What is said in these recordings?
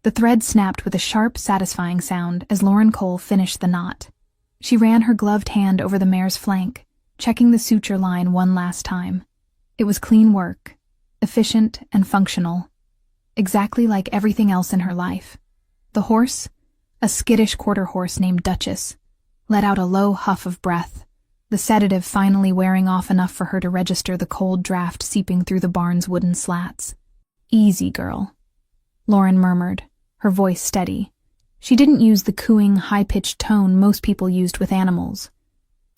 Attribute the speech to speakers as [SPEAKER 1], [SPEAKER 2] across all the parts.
[SPEAKER 1] The thread snapped with a sharp, satisfying sound as Lauren Cole finished the knot. She ran her gloved hand over the mare's flank, checking the suture line one last time. It was clean work, efficient and functional, exactly like everything else in her life. The horse, a skittish quarter horse named Duchess, let out a low huff of breath, the sedative finally wearing off enough for her to register the cold draft seeping through the barn's wooden slats. "Easy, girl," Lauren murmured, her voice steady. She didn't use the cooing, high-pitched tone most people used with animals.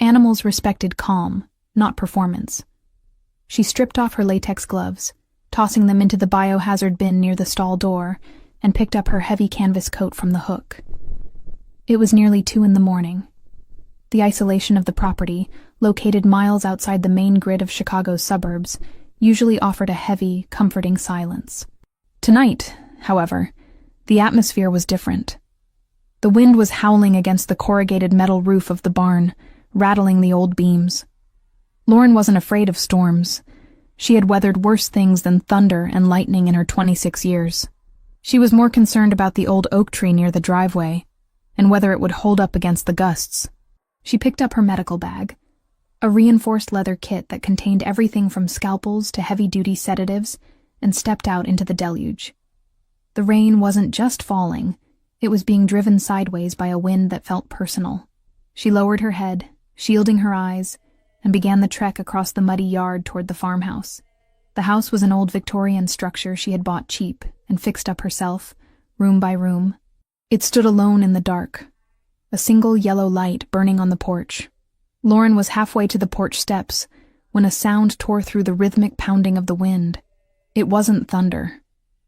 [SPEAKER 1] Animals respected calm, not performance. She stripped off her latex gloves, tossing them into the biohazard bin near the stall door, and picked up her heavy canvas coat from the hook. It was nearly 2 a.m. The isolation of the property, located miles outside the main grid of Chicago's suburbs, usually offered a heavy, comforting silence. Tonight, however, the atmosphere was different. The wind was howling against the corrugated metal roof of the barn, rattling the old beams. Lauren wasn't afraid of storms. She had weathered worse things than thunder and lightning in her 26 years. She was more concerned about the old oak tree near the driveway, and whether it would hold up against the gusts. She picked up her medical bag, a reinforced leather kit that contained everything from scalpels to heavy-duty sedatives, and stepped out into the deluge. The rain wasn't just falling, it was being driven sideways by a wind that felt personal. She lowered her head, shielding her eyes, and began the trek across the muddy yard toward the farmhouse. The house was an old Victorian structure she had bought cheap and fixed up herself, room by room. It stood alone in the dark, a single yellow light burning on the porch. Lauren was halfway to the porch steps when a sound tore through the rhythmic pounding of the wind. It wasn't thunder.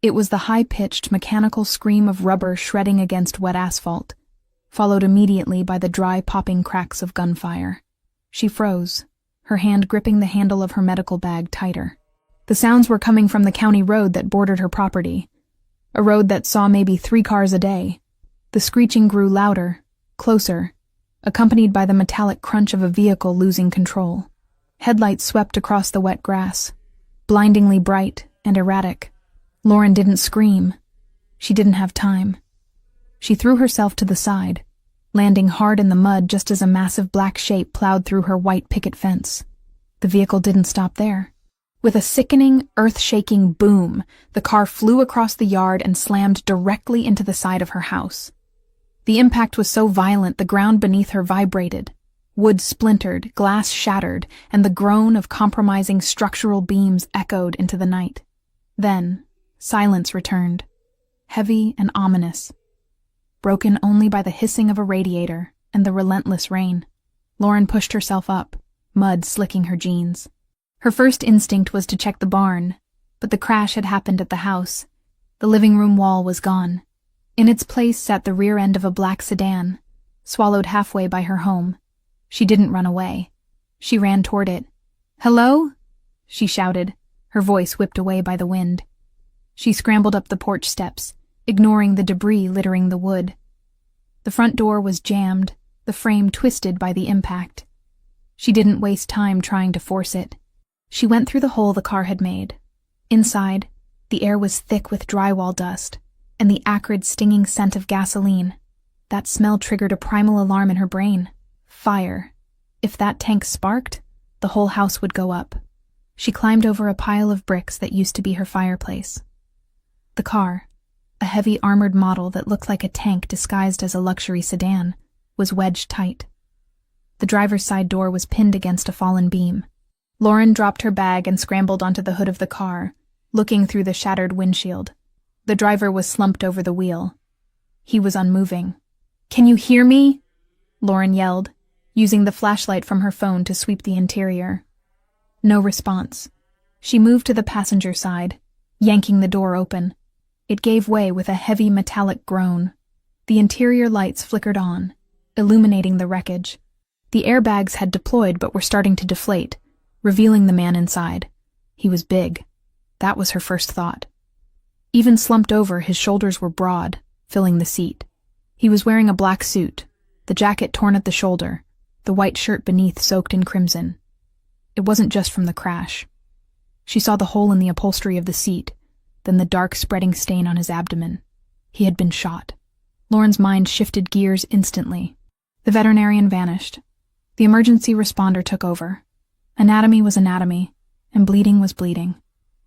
[SPEAKER 1] It was the high-pitched, mechanical scream of rubber shredding against wet asphalt, followed immediately by the dry, popping cracks of gunfire. She froze, her hand gripping the handle of her medical bag tighter. The sounds were coming from the county road that bordered her property, a road that saw maybe 3 cars a day. The screeching grew louder, closer, accompanied by the metallic crunch of a vehicle losing control. Headlights swept across the wet grass, blindingly bright and erratic. Lauren didn't scream. She didn't have time. She threw herself to the side, landing hard in the mud just as a massive black shape plowed through her white picket fence. The vehicle didn't stop there. With a sickening, earth-shaking boom, the car flew across the yard and slammed directly into the side of her house. The impact was so violent the ground beneath her vibrated. Wood splintered, glass shattered, and the groan of compromising structural beams echoed into the night. Then, silence returned, heavy and ominous, broken only by the hissing of a radiator and the relentless rain. Lauren pushed herself up, mud slicking her jeans. Her first instinct was to check the barn, but the crash had happened at the house. The living room wall was gone. In its place sat the rear end of a black sedan, swallowed halfway by her home. She didn't run away. She ran toward it. "Hello?" she shouted, her voice whipped away by the wind. She scrambled up the porch steps, ignoring the debris littering the wood. The front door was jammed, the frame twisted by the impact. She didn't waste time trying to force it. She went through the hole the car had made. Inside, the air was thick with drywall dust, and the acrid, stinging scent of gasoline. That smell triggered a primal alarm in her brain. Fire. If that tank sparked, the whole house would go up. She climbed over a pile of bricks that used to be her fireplace. The car, a heavy armored model that looked like a tank disguised as a luxury sedan, was wedged tight. The driver's side door was pinned against a fallen beam. Lauren dropped her bag and scrambled onto the hood of the car, looking through the shattered windshield. The driver was slumped over the wheel. He was unmoving. "Can you hear me?" Lauren yelled, using the flashlight from her phone to sweep the interior. No response. She moved to the passenger side, yanking the door open. It gave way with a heavy metallic groan. The interior lights flickered on, illuminating the wreckage. The airbags had deployed but were starting to deflate, revealing the man inside. He was big. That was her first thought. Even slumped over, his shoulders were broad, filling the seat. He was wearing a black suit, the jacket torn at the shoulder, the white shirt beneath soaked in crimson. It wasn't just from the crash. She saw the hole in the upholstery of the seat, then the dark spreading stain on his abdomen. He had been shot. Lauren's mind shifted gears instantly. The veterinarian vanished. The emergency responder took over. Anatomy was anatomy, and bleeding was bleeding.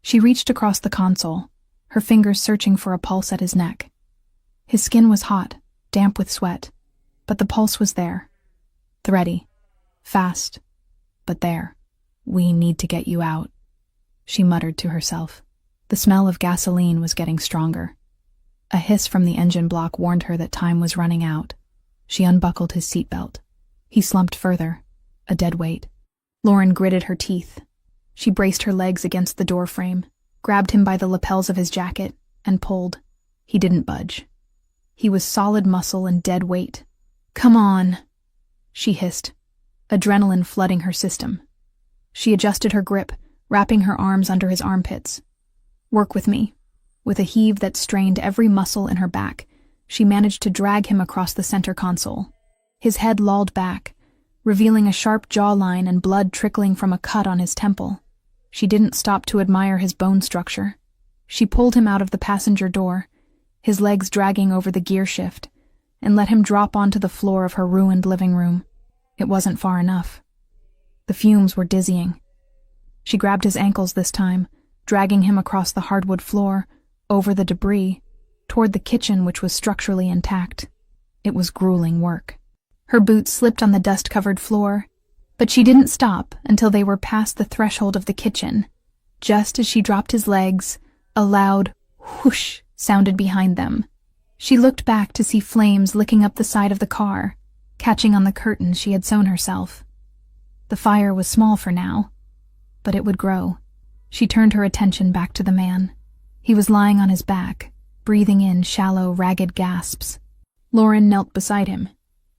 [SPEAKER 1] She reached across the console, her fingers searching for a pulse at his neck. His skin was hot, damp with sweat, but the pulse was there. Thready. Fast. But there. "We need to get you out," she muttered to herself. The smell of gasoline was getting stronger. A hiss from the engine block warned her that time was running out. She unbuckled his seatbelt. He slumped further, a dead weight. Lauren gritted her teeth. She braced her legs against the doorframe, grabbed him by the lapels of his jacket, and pulled. He didn't budge. He was solid muscle and dead weight. "Come on," she hissed, adrenaline flooding her system. She adjusted her grip, wrapping her arms under his armpits. "Work with me." With a heave that strained every muscle in her back, she managed to drag him across the center console. His head lolled back, revealing a sharp jawline and blood trickling from a cut on his temple. She didn't stop to admire his bone structure. She pulled him out of the passenger door, his legs dragging over the gear shift, and let him drop onto the floor of her ruined living room. It wasn't far enough. The fumes were dizzying. She grabbed his ankles this time, dragging him across the hardwood floor, over the debris, toward the kitchen which was structurally intact. It was grueling work. Her boots slipped on the dust-covered floor, but she didn't stop until they were past the threshold of the kitchen. Just as she dropped his legs, a loud whoosh sounded behind them. She looked back to see flames licking up the side of the car, catching on the curtains she had sewn herself. The fire was small for now, but it would grow. She turned her attention back to the man. He was lying on his back, breathing in shallow, ragged gasps. Lauren knelt beside him,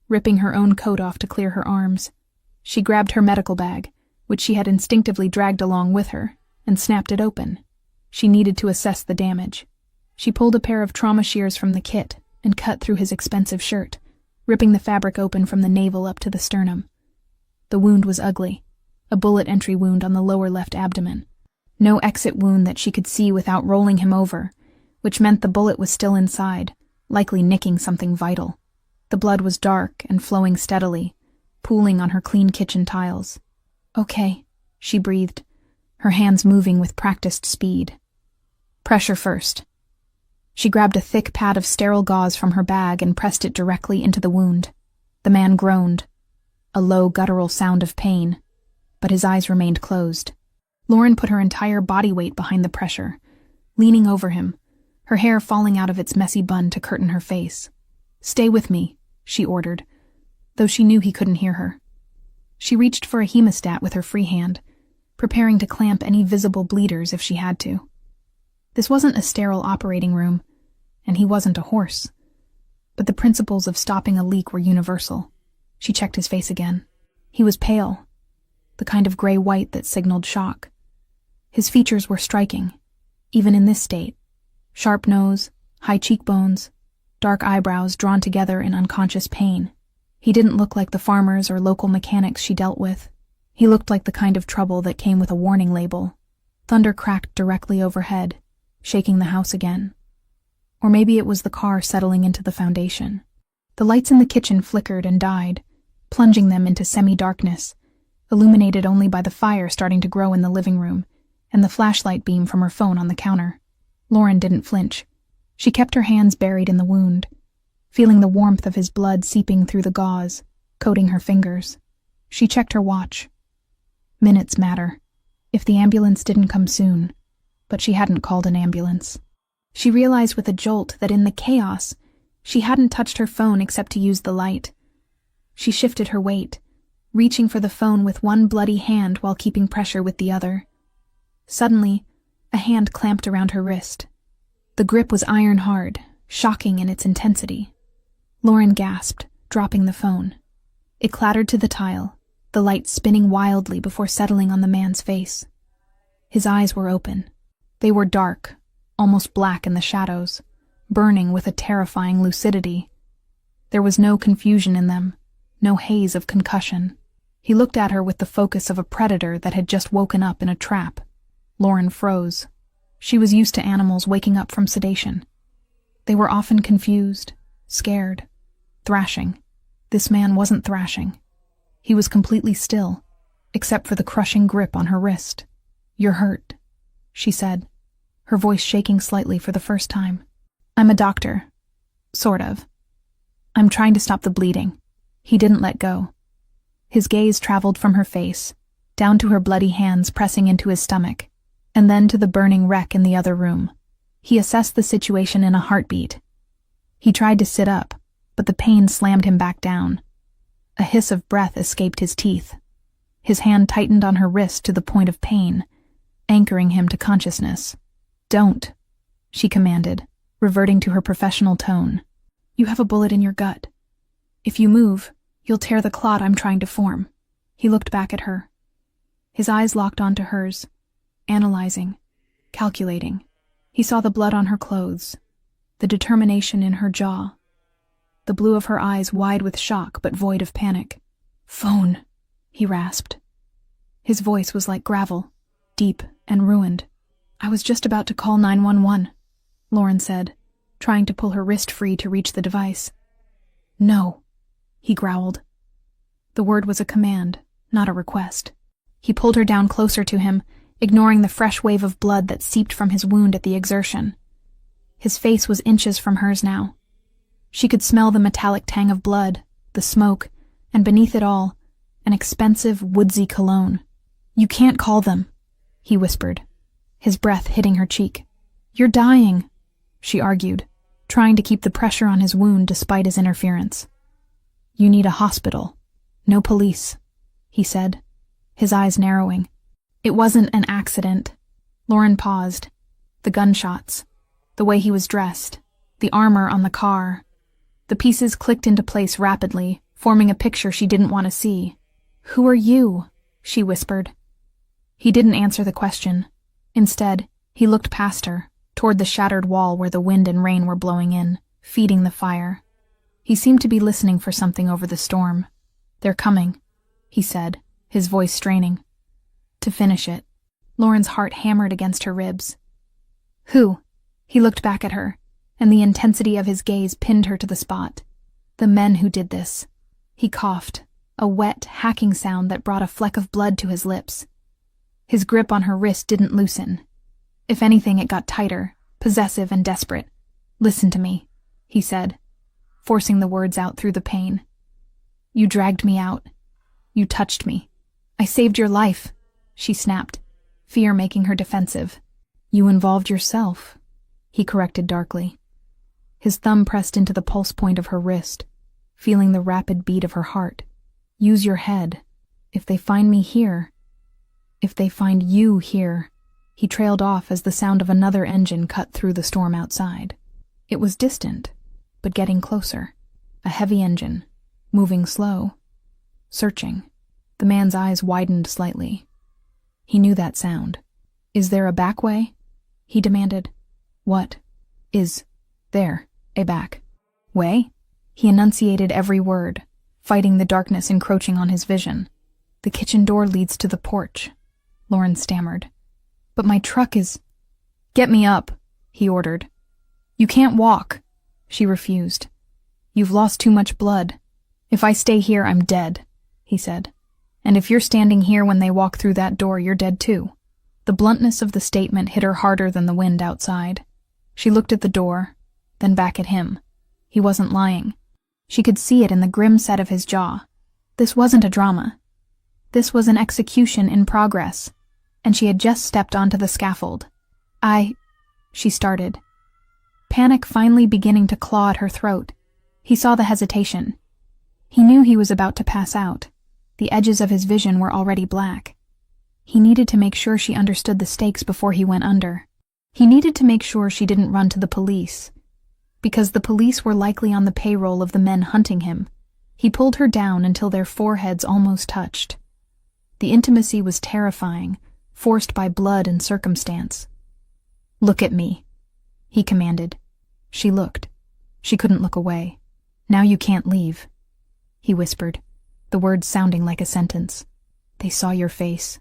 [SPEAKER 1] ripping her own coat off to clear her arms. She grabbed her medical bag, which she had instinctively dragged along with her, and snapped it open. She needed to assess the damage. She pulled a pair of trauma shears from the kit and cut through his expensive shirt, ripping the fabric open from the navel up to the sternum. The wound was ugly, a bullet entry wound on the lower left abdomen. No exit wound that she could see without rolling him over, which meant the bullet was still inside, likely nicking something vital. The blood was dark and flowing steadily, pooling on her clean kitchen tiles. "Okay," she breathed, her hands moving with practiced speed. "Pressure first." She grabbed a thick pad of sterile gauze from her bag and pressed it directly into the wound. The man groaned, a low guttural sound of pain, but his eyes remained closed. Lauren put her entire body weight behind the pressure, leaning over him, her hair falling out of its messy bun to curtain her face. "Stay with me," she ordered, though she knew he couldn't hear her. She reached for a hemostat with her free hand, preparing to clamp any visible bleeders if she had to. This wasn't a sterile operating room, and he wasn't a horse, but the principles of stopping a leak were universal. She checked his face again. He was pale, the kind of gray-white that signaled shock. His features were striking, even in this state. Sharp nose, high cheekbones, dark eyebrows drawn together in unconscious pain. He didn't look like the farmers or local mechanics she dealt with. He looked like the kind of trouble that came with a warning label. Thunder cracked directly overhead, shaking the house again. Or maybe it was the car settling into the foundation. The lights in the kitchen flickered and died, plunging them into semi-darkness, illuminated only by the fire starting to grow in the living room and the flashlight beam from her phone on the counter. Lauren didn't flinch. She kept her hands buried in the wound, feeling the warmth of his blood seeping through the gauze, coating her fingers. She checked her watch. Minutes matter, if the ambulance didn't come soon, but she hadn't called an ambulance. She realized with a jolt that in the chaos, she hadn't touched her phone except to use the light. She shifted her weight, reaching for the phone with one bloody hand while keeping pressure with the other. Suddenly, a hand clamped around her wrist. The grip was iron-hard, shocking in its intensity. Lauren gasped, dropping the phone. It clattered to the tile, the light spinning wildly before settling on the man's face. His eyes were open. They were dark, almost black in the shadows, burning with a terrifying lucidity. There was no confusion in them, no haze of concussion. He looked at her with the focus of a predator that had just woken up in a trap. Lauren froze. She was used to animals waking up from sedation. They were often confused, scared, thrashing. This man wasn't thrashing. He was completely still, except for the crushing grip on her wrist. "You're hurt," she said, her voice shaking slightly for the first time. "I'm a doctor. Sort of. I'm trying to stop the bleeding." He didn't let go. His gaze traveled from her face, down to her bloody hands pressing into his stomach, and then to the burning wreck in the other room. He assessed the situation in a heartbeat. He tried to sit up, but the pain slammed him back down. A hiss of breath escaped his teeth. His hand tightened on her wrist to the point of pain, anchoring him to consciousness. "Don't," she commanded, reverting to her professional tone. "You have a bullet in your gut. If you move, you'll tear the clot I'm trying to form." He looked back at her. His eyes locked onto hers, analyzing, calculating. He saw the blood on her clothes, the determination in her jaw, the blue of her eyes wide with shock but void of panic. "Phone," he rasped. His voice was like gravel, deep and ruined. "I was just about to call 911, Lauren said, trying to pull her wrist free to reach the device. "No," he growled. The word was a command, not a request. He pulled her down closer to him, ignoring the fresh wave of blood that seeped from his wound at the exertion. His face was inches from hers now. She could smell the metallic tang of blood, the smoke, and beneath it all, an expensive, woodsy cologne. "You can't call them," he whispered, his breath hitting her cheek. "You're dying," she argued, trying to keep the pressure on his wound despite his interference. "You need a hospital, no police," he said, his eyes narrowing. It wasn't an accident. Lauren paused. The gunshots, the way he was dressed, the armor on the car. The pieces clicked into place rapidly, forming a picture she didn't want to see. "Who are you?" she whispered. He didn't answer the question. Instead, he looked past her, toward the shattered wall where the wind and rain were blowing in, feeding the fire. He seemed to be listening for something over the storm. "They're coming," he said, his voice straining. "To finish it." Lauren's heart hammered against her ribs. "Who?" He looked back at her, and the intensity of his gaze pinned her to the spot. "The men who did this." He coughed, a wet, hacking sound that brought a fleck of blood to his lips. His grip on her wrist didn't loosen. If anything, it got tighter, possessive and desperate. "Listen to me," he said, forcing the words out through the pain. "You dragged me out. You touched me. I saved your life," she snapped, fear making her defensive. "You involved yourself," he corrected darkly. His thumb pressed into the pulse point of her wrist, feeling the rapid beat of her heart. "Use your head. If they find me here. If they find you here." He trailed off as the sound of another engine cut through the storm outside. It was distant, but getting closer. A heavy engine, moving slow, searching. The man's eyes widened slightly. He knew that sound. "Is there a back way?" he demanded. "What? Is there a back way?" He enunciated every word, fighting the darkness encroaching on his vision. "The kitchen door leads to the porch," Lauren stammered. "But my truck is—" "Get me up," he ordered. "You can't walk," she refused. "You've lost too much blood. If I stay here, I'm dead," he said. "And if you're standing here when they walk through that door, you're dead too." The bluntness of the statement hit her harder than the wind outside. She looked at the door, then back at him. He wasn't lying. She could see it in the grim set of his jaw. This wasn't a drama. This was an execution in progress, and she had just stepped onto the scaffold. She started. Panic finally beginning to claw at her throat. He saw the hesitation. He knew he was about to pass out. The edges of his vision were already black. He needed to make sure she understood the stakes before he went under. He needed to make sure she didn't run to the police, because the police were likely on the payroll of the men hunting him. He pulled her down until their foreheads almost touched. The intimacy was terrifying, forced by blood and circumstance. "Look at me," he commanded. She looked. She couldn't look away. "Now you can't leave," he whispered, the words sounding like a sentence. "They saw your face."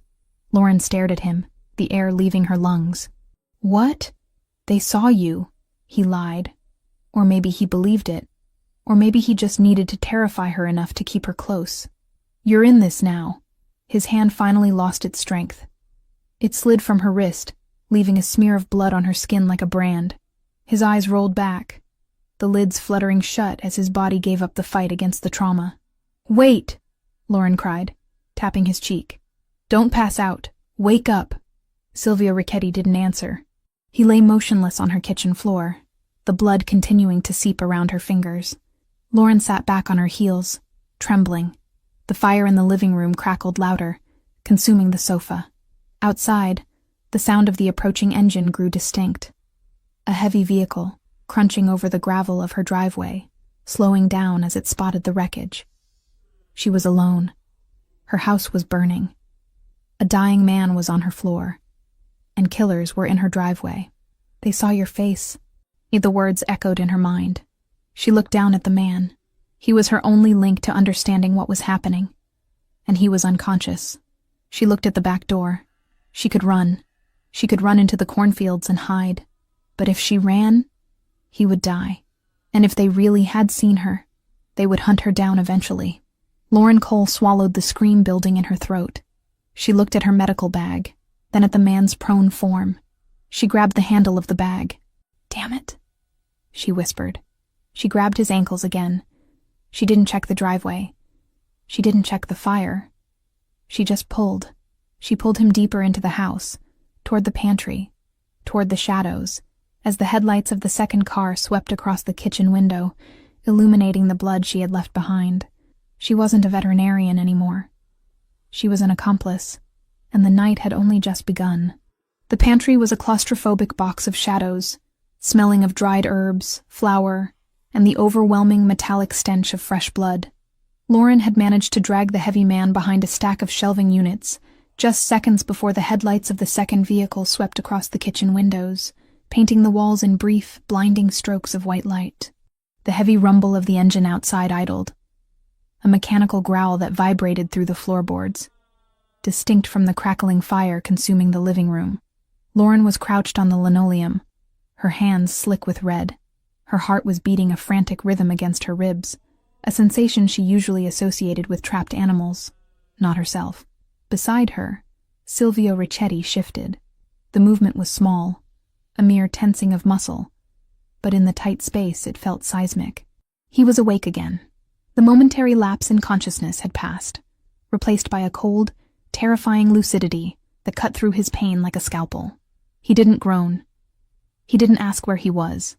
[SPEAKER 1] Lauren stared at him, the air leaving her lungs. "What?" "They saw you," he lied. Or maybe he believed it. Or maybe he just needed to terrify her enough to keep her close. "You're in this now." His hand finally lost its strength. It slid from her wrist, leaving a smear of blood on her skin like a brand. His eyes rolled back, the lids fluttering shut as his body gave up the fight against the trauma. "Wait!" Lauren cried, tapping his cheek. "Don't pass out. Wake up." Silvio Ricchetti didn't answer. He lay motionless on her kitchen floor, the blood continuing to seep around her fingers. Lauren sat back on her heels, trembling. The fire in the living room crackled louder, consuming the sofa. Outside, the sound of the approaching engine grew distinct. A heavy vehicle, crunching over the gravel of her driveway, slowing down as it spotted the wreckage. She was alone. Her house was burning. A dying man was on her floor, and killers were in her driveway. "They saw your face." The words echoed in her mind. She looked down at the man. He was her only link to understanding what was happening. And he was unconscious. She looked at the back door. She could run. She could run into the cornfields and hide. But if she ran, he would die. And if they really had seen her, they would hunt her down eventually. Lauren Cole swallowed the scream building in her throat. She looked at her medical bag, then at the man's prone form. She grabbed the handle of the bag. "Damn it," she whispered. She grabbed his ankles again. She didn't check the driveway. She didn't check the fire. She just pulled. She pulled him deeper into the house, toward the pantry, toward the shadows, as the headlights of the second car swept across the kitchen window, illuminating the blood she had left behind. She wasn't a veterinarian anymore. She was an accomplice, and the night had only just begun. The pantry was a claustrophobic box of shadows, smelling of dried herbs, flour, and the overwhelming metallic stench of fresh blood. Lauren had managed to drag the heavy man behind a stack of shelving units, just seconds before the headlights of the second vehicle swept across the kitchen windows, painting the walls in brief, blinding strokes of white light. The heavy rumble of the engine outside idled, a mechanical growl that vibrated through the floorboards, distinct from the crackling fire consuming the living room. Lauren was crouched on the linoleum, her hands slick with red. Her heart was beating a frantic rhythm against her ribs, a sensation she usually associated with trapped animals, not herself. Beside her, Silvio Ricchetti shifted. The movement was small, a mere tensing of muscle, but in the tight space it felt seismic. He was awake again. The momentary lapse in consciousness had passed, replaced by a cold, terrifying lucidity that cut through his pain like a scalpel. He didn't groan. He didn't ask where he was.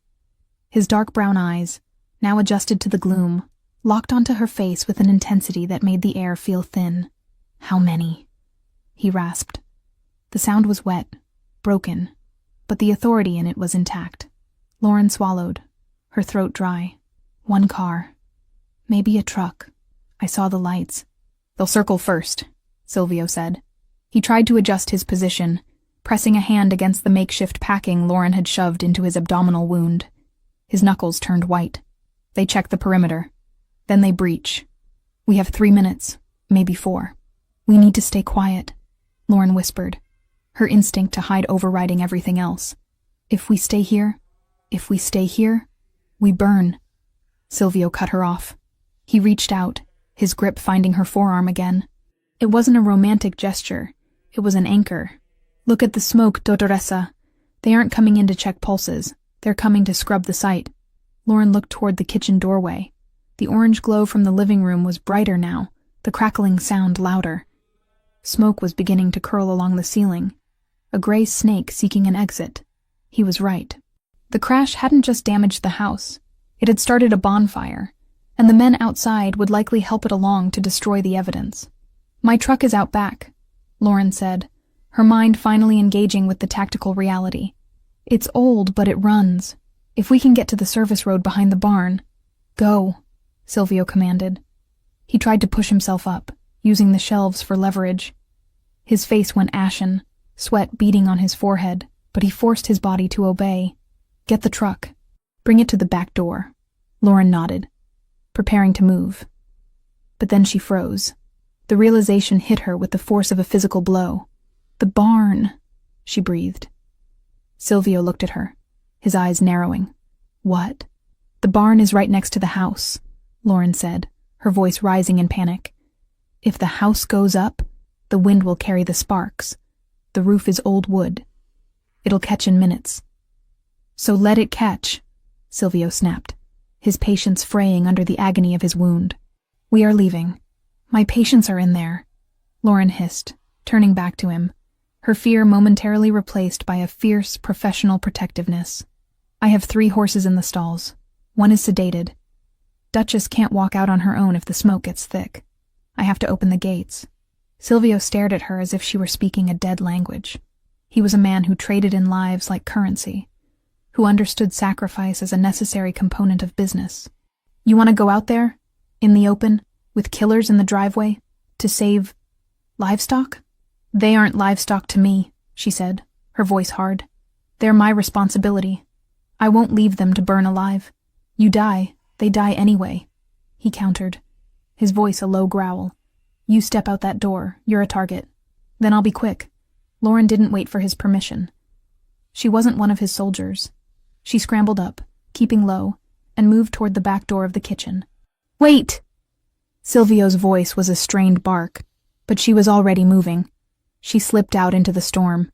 [SPEAKER 1] His dark brown eyes, now adjusted to the gloom, locked onto her face with an intensity that made the air feel thin. "How many?" he rasped. The sound was wet, broken, but the authority in it was intact. Lauren swallowed, her throat dry. "One car. Maybe a truck. I saw the lights." "They'll circle first," Silvio said. He tried to adjust his position, pressing a hand against the makeshift packing Lauren had shoved into his abdominal wound. His knuckles turned white. "They check the perimeter. Then they breach. We have 3 minutes, maybe 4. "We need to stay quiet," Lauren whispered, her instinct to hide overriding everything else. If we stay here, we burn." Silvio cut her off. He reached out, his grip finding her forearm again. It wasn't a romantic gesture. It was an anchor. "Look at the smoke, Dottoressa. They aren't coming in to check pulses. They're coming to scrub the site." Lauren looked toward the kitchen doorway. The orange glow from the living room was brighter now, the crackling sound louder. Smoke was beginning to curl along the ceiling, a gray snake seeking an exit. He was right. The crash hadn't just damaged the house. It had started a bonfire, and the men outside would likely help it along to destroy the evidence. "My truck is out back," Lauren said, her mind finally engaging with the tactical reality. "It's old, but it runs. If we can get to the service road behind the barn—" "Go," Silvio commanded. He tried to push himself up, using the shelves for leverage. His face went ashen, sweat beading on his forehead, but he forced his body to obey. "Get the truck. Bring it to the back door." Lauren nodded, preparing to move. But then she froze. The realization hit her with the force of a physical blow. "The barn," she breathed. Silvio looked at her, his eyes narrowing. "What?" The barn is right next to the house, Lauren said, her voice rising in panic. If the house goes up, the wind will carry the sparks. The roof is old wood. It'll catch in minutes. So let it catch, Silvio snapped, his patience fraying under the agony of his wound. We are leaving. My patients are in there, Lauren hissed, turning back to him, her fear momentarily replaced by a fierce, professional protectiveness. I have 3 horses in the stalls. One is sedated. Duchess can't walk out on her own if the smoke gets thick. I have to open the gates. Silvio stared at her as if she were speaking a dead language. He was a man who traded in lives like currency, who understood sacrifice as a necessary component of business. You want to go out there, in the open, with killers in the driveway, to save livestock? They aren't livestock to me, she said, her voice hard. They're my responsibility. I won't leave them to burn alive. You die, they die anyway, he countered, his voice a low growl. You step out that door, you're a target. Then I'll be quick. Lauren didn't wait for his permission. She wasn't one of his soldiers. She scrambled up, keeping low, and moved toward the back door of the kitchen. Wait! Silvio's voice was a strained bark, but she was already moving. She slipped out into the storm.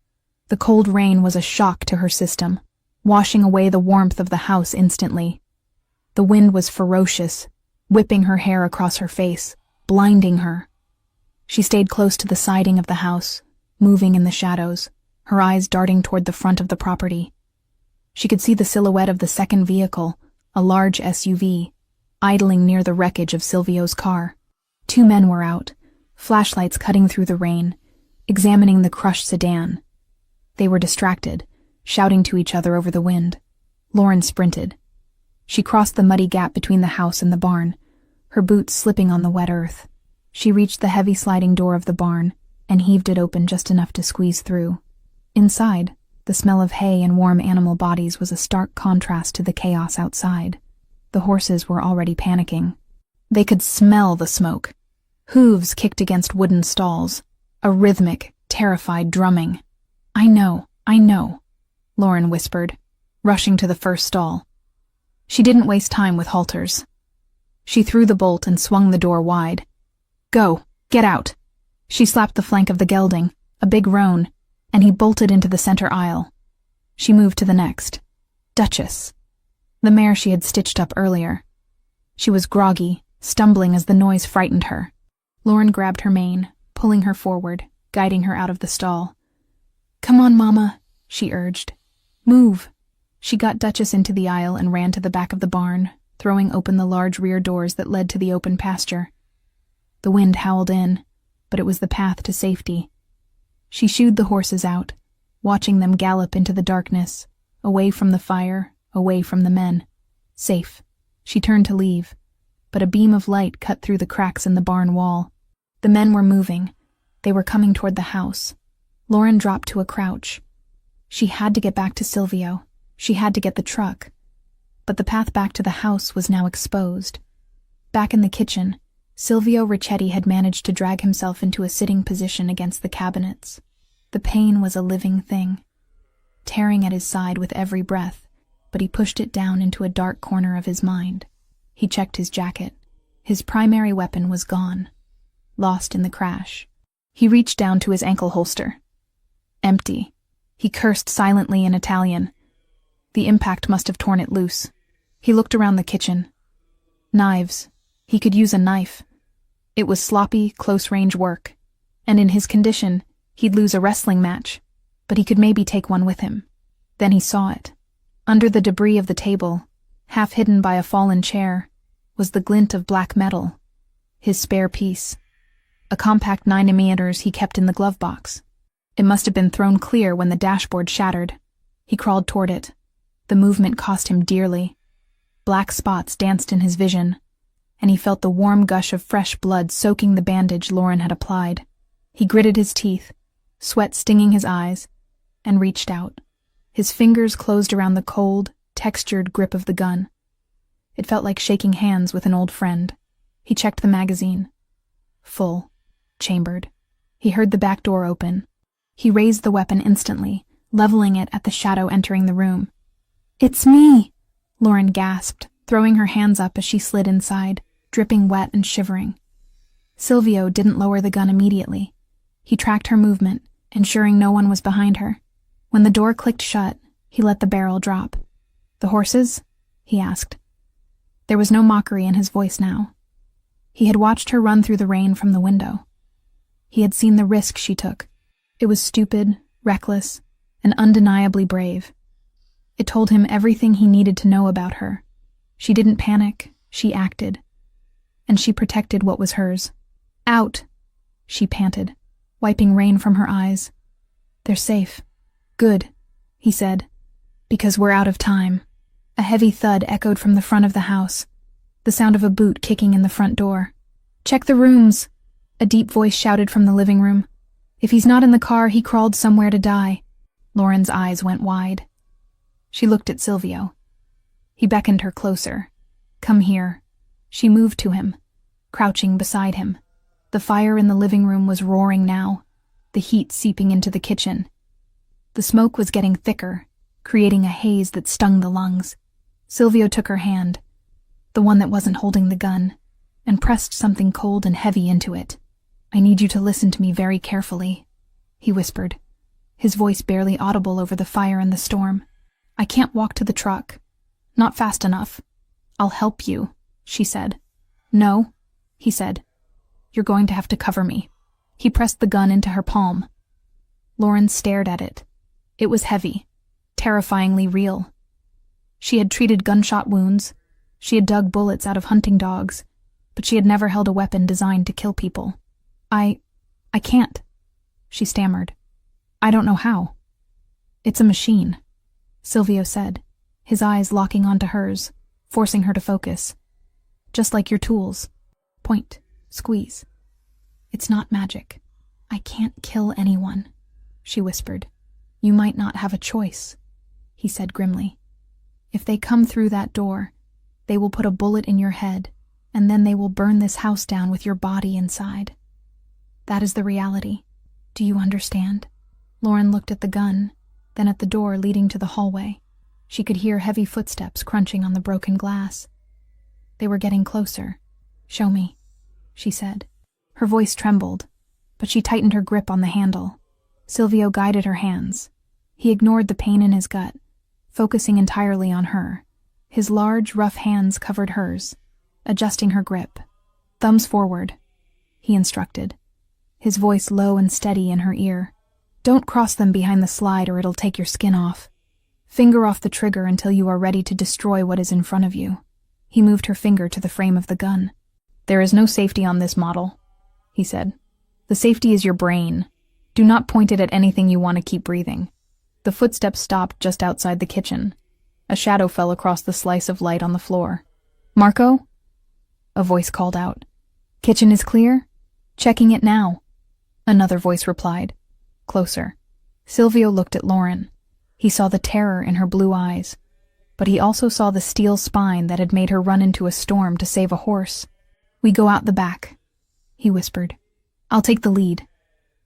[SPEAKER 1] The cold rain was a shock to her system, washing away the warmth of the house instantly. The wind was ferocious, whipping her hair across her face, blinding her. She stayed close to the siding of the house, moving in the shadows, her eyes darting toward the front of the property. She could see the silhouette of the second vehicle, a large SUV, idling near the wreckage of Silvio's car. 2 men were out, flashlights cutting through the rain, examining the crushed sedan. They were distracted, shouting to each other over the wind. Lauren sprinted. She crossed the muddy gap between the house and the barn, her boots slipping on the wet earth. She reached the heavy sliding door of the barn and heaved it open just enough to squeeze through. Inside, the smell of hay and warm animal bodies was a stark contrast to the chaos outside. The horses were already panicking. They could smell the smoke. Hooves kicked against wooden stalls, a rhythmic, terrified drumming. I know, Lauren whispered, rushing to the first stall. She didn't waste time with halters. She threw the bolt and swung the door wide. Go, get out. She slapped the flank of the gelding, a big roan, and he bolted into the center aisle. She moved to the next. Duchess, the mare she had stitched up earlier. She was groggy, stumbling as the noise frightened her. Lauren grabbed her mane, pulling her forward, guiding her out of the stall. Come on, Mama, she urged. Move. She got Duchess into the aisle and ran to the back of the barn, throwing open the large rear doors that led to the open pasture. The wind howled in, but it was the path to safety. She shooed the horses out, watching them gallop into the darkness, away from the fire, away from the men. Safe. She turned to leave, but a beam of light cut through the cracks in the barn wall. The men were moving. They were coming toward the house. Lauren dropped to a crouch. She had to get back to Silvio. She had to get the truck. But the path back to the house was now exposed. Back in the kitchen, Silvio Ricchetti had managed to drag himself into a sitting position against the cabinets. The pain was a living thing, tearing at his side with every breath, but he pushed it down into a dark corner of his mind. He checked his jacket. His primary weapon was gone, lost in the crash. He reached down to his ankle holster. Empty. He cursed silently in Italian. The impact must have torn it loose. He looked around the kitchen. Knives. He could use a knife. It was sloppy, close-range work, and in his condition, he'd lose a wrestling match, but he could maybe take one with him. Then he saw it. Under the debris of the table, half hidden by a fallen chair, was the glint of black metal, his spare piece, a compact 9mm he kept in the glove box. It must have been thrown clear when the dashboard shattered. He crawled toward it. The movement cost him dearly. Black spots danced in his vision, and he felt the warm gush of fresh blood soaking the bandage Lauren had applied. He gritted his teeth, sweat stinging his eyes, and reached out. His fingers closed around the cold, textured grip of the gun. It felt like shaking hands with an old friend. He checked the magazine. Full. Chambered. He heard the back door open. He raised the weapon instantly, leveling it at the shadow entering the room. "It's me," Lauren gasped, throwing her hands up as she slid inside, dripping wet and shivering. Silvio didn't lower the gun immediately. He tracked her movement, ensuring no one was behind her. When the door clicked shut, he let the barrel drop. "The horses?" he asked. There was no mockery in his voice now. He had watched her run through the rain from the window. He had seen the risk she took. It was stupid, reckless, and undeniably brave. It told him everything he needed to know about her. She didn't panic, she acted. And she protected what was hers. "Out," she panted, wiping rain from her eyes. "They're safe." "Good," he said, "because we're out of time." A heavy thud echoed from the front of the house, the sound of a boot kicking in the front door. "Check the rooms," a deep voice shouted from the living room. "If he's not in the car, he crawled somewhere to die." Lauren's eyes went wide. She looked at Silvio. He beckoned her closer. "Come here." She moved to him, crouching beside him. The fire in the living room was roaring now, the heat seeping into the kitchen. The smoke was getting thicker, creating a haze that stung the lungs. Silvio took her hand, the one that wasn't holding the gun, and pressed something cold and heavy into it. "I need you to listen to me very carefully," he whispered, his voice barely audible over the fire and the storm. "I can't walk to the truck. Not fast enough." "I'll help you," she said. "No," he said. "You're going to have to cover me." He pressed the gun into her palm. Lauren stared at it. It was heavy, terrifyingly real. She had treated gunshot wounds. She had dug bullets out of hunting dogs, but she had never held a weapon designed to kill people. I can't," she stammered. "I don't know how." "It's a machine," Silvio said, his eyes locking onto hers, forcing her to focus. "Just like your tools. Point, squeeze. It's not magic. I can't kill anyone," she whispered. "You might not have a choice," he said grimly. "If they come through that door, they will put a bullet in your head, and then they will burn this house down with your body inside. That is the reality. Do you understand?" Lauren looked at the gun, then at the door leading to the hallway. She could hear heavy footsteps crunching on the broken glass. They were getting closer. "Show me," she said. Her voice trembled, but she tightened her grip on the handle. Silvio guided her hands. He ignored the pain in his gut, focusing entirely on her. His large, rough hands covered hers, adjusting her grip. "Thumbs forward," he instructed, his voice low and steady in her ear. "Don't cross them behind the slide or it'll take your skin off. Finger off the trigger until you are ready to destroy what is in front of you." He moved her finger to the frame of the gun. "There is no safety on this model," he said. "The safety is your brain. Do not point it at anything you want to keep breathing." The footsteps stopped just outside the kitchen. A shadow fell across the slice of light on the floor. "Marco?" a voice called out. "Kitchen is clear? Checking it now." Another voice replied, closer. Silvio looked at Lauren. He saw the terror in her blue eyes, but he also saw the steel spine that had made her run into a storm to save a horse. "We go out the back," he whispered. "I'll take the lead.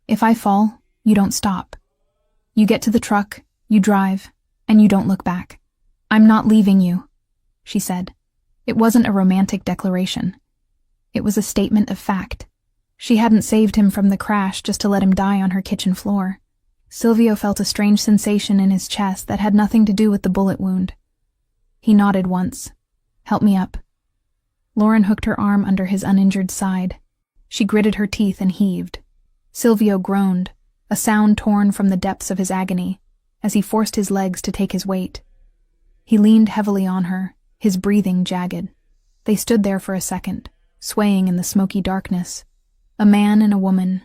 [SPEAKER 1] If I fall, you don't stop. You get to the truck, you drive, and you don't look back." "I'm not leaving you," she said. It wasn't a romantic declaration. It was a statement of fact. She hadn't saved him from the crash just to let him die on her kitchen floor. Silvio felt a strange sensation in his chest that had nothing to do with the bullet wound. He nodded once. "Help me up." Lauren hooked her arm under his uninjured side. She gritted her teeth and heaved. Silvio groaned, a sound torn from the depths of his agony, as he forced his legs to take his weight. He leaned heavily on her, his breathing jagged. They stood there for a second, swaying in the smoky darkness. A man and a woman,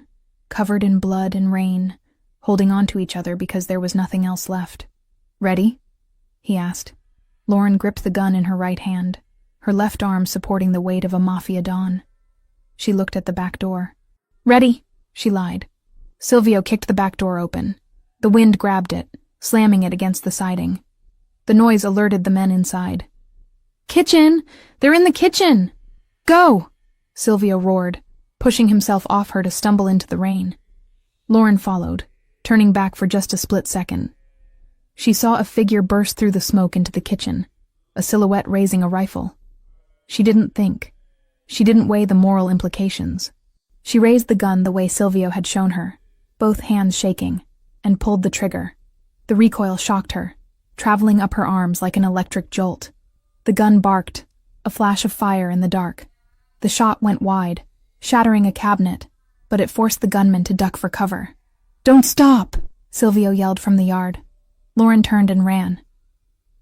[SPEAKER 1] covered in blood and rain, holding on to each other because there was nothing else left. "Ready?" he asked. Lauren gripped the gun in her right hand, her left arm supporting the weight of a mafia don. She looked at the back door. "Ready," she lied. Silvio kicked the back door open. The wind grabbed it, slamming it against the siding. The noise alerted the men inside. "Kitchen! They're in the kitchen! Go!" Silvio roared, pushing himself off her to stumble into the rain. Lauren followed, turning back for just a split second. She saw a figure burst through the smoke into the kitchen. a silhouette raising a rifle. She didn't think. She didn't weigh the moral implications. She raised the gun the way Silvio had shown her, both hands shaking, and pulled the trigger. The recoil shocked her, traveling up her arms like an electric jolt. The gun barked, a flash of fire in the dark. The shot went wide, shattering a cabinet, but it forced the gunman to duck for cover. "Don't stop!" Silvio yelled from the yard. Lauren turned and ran.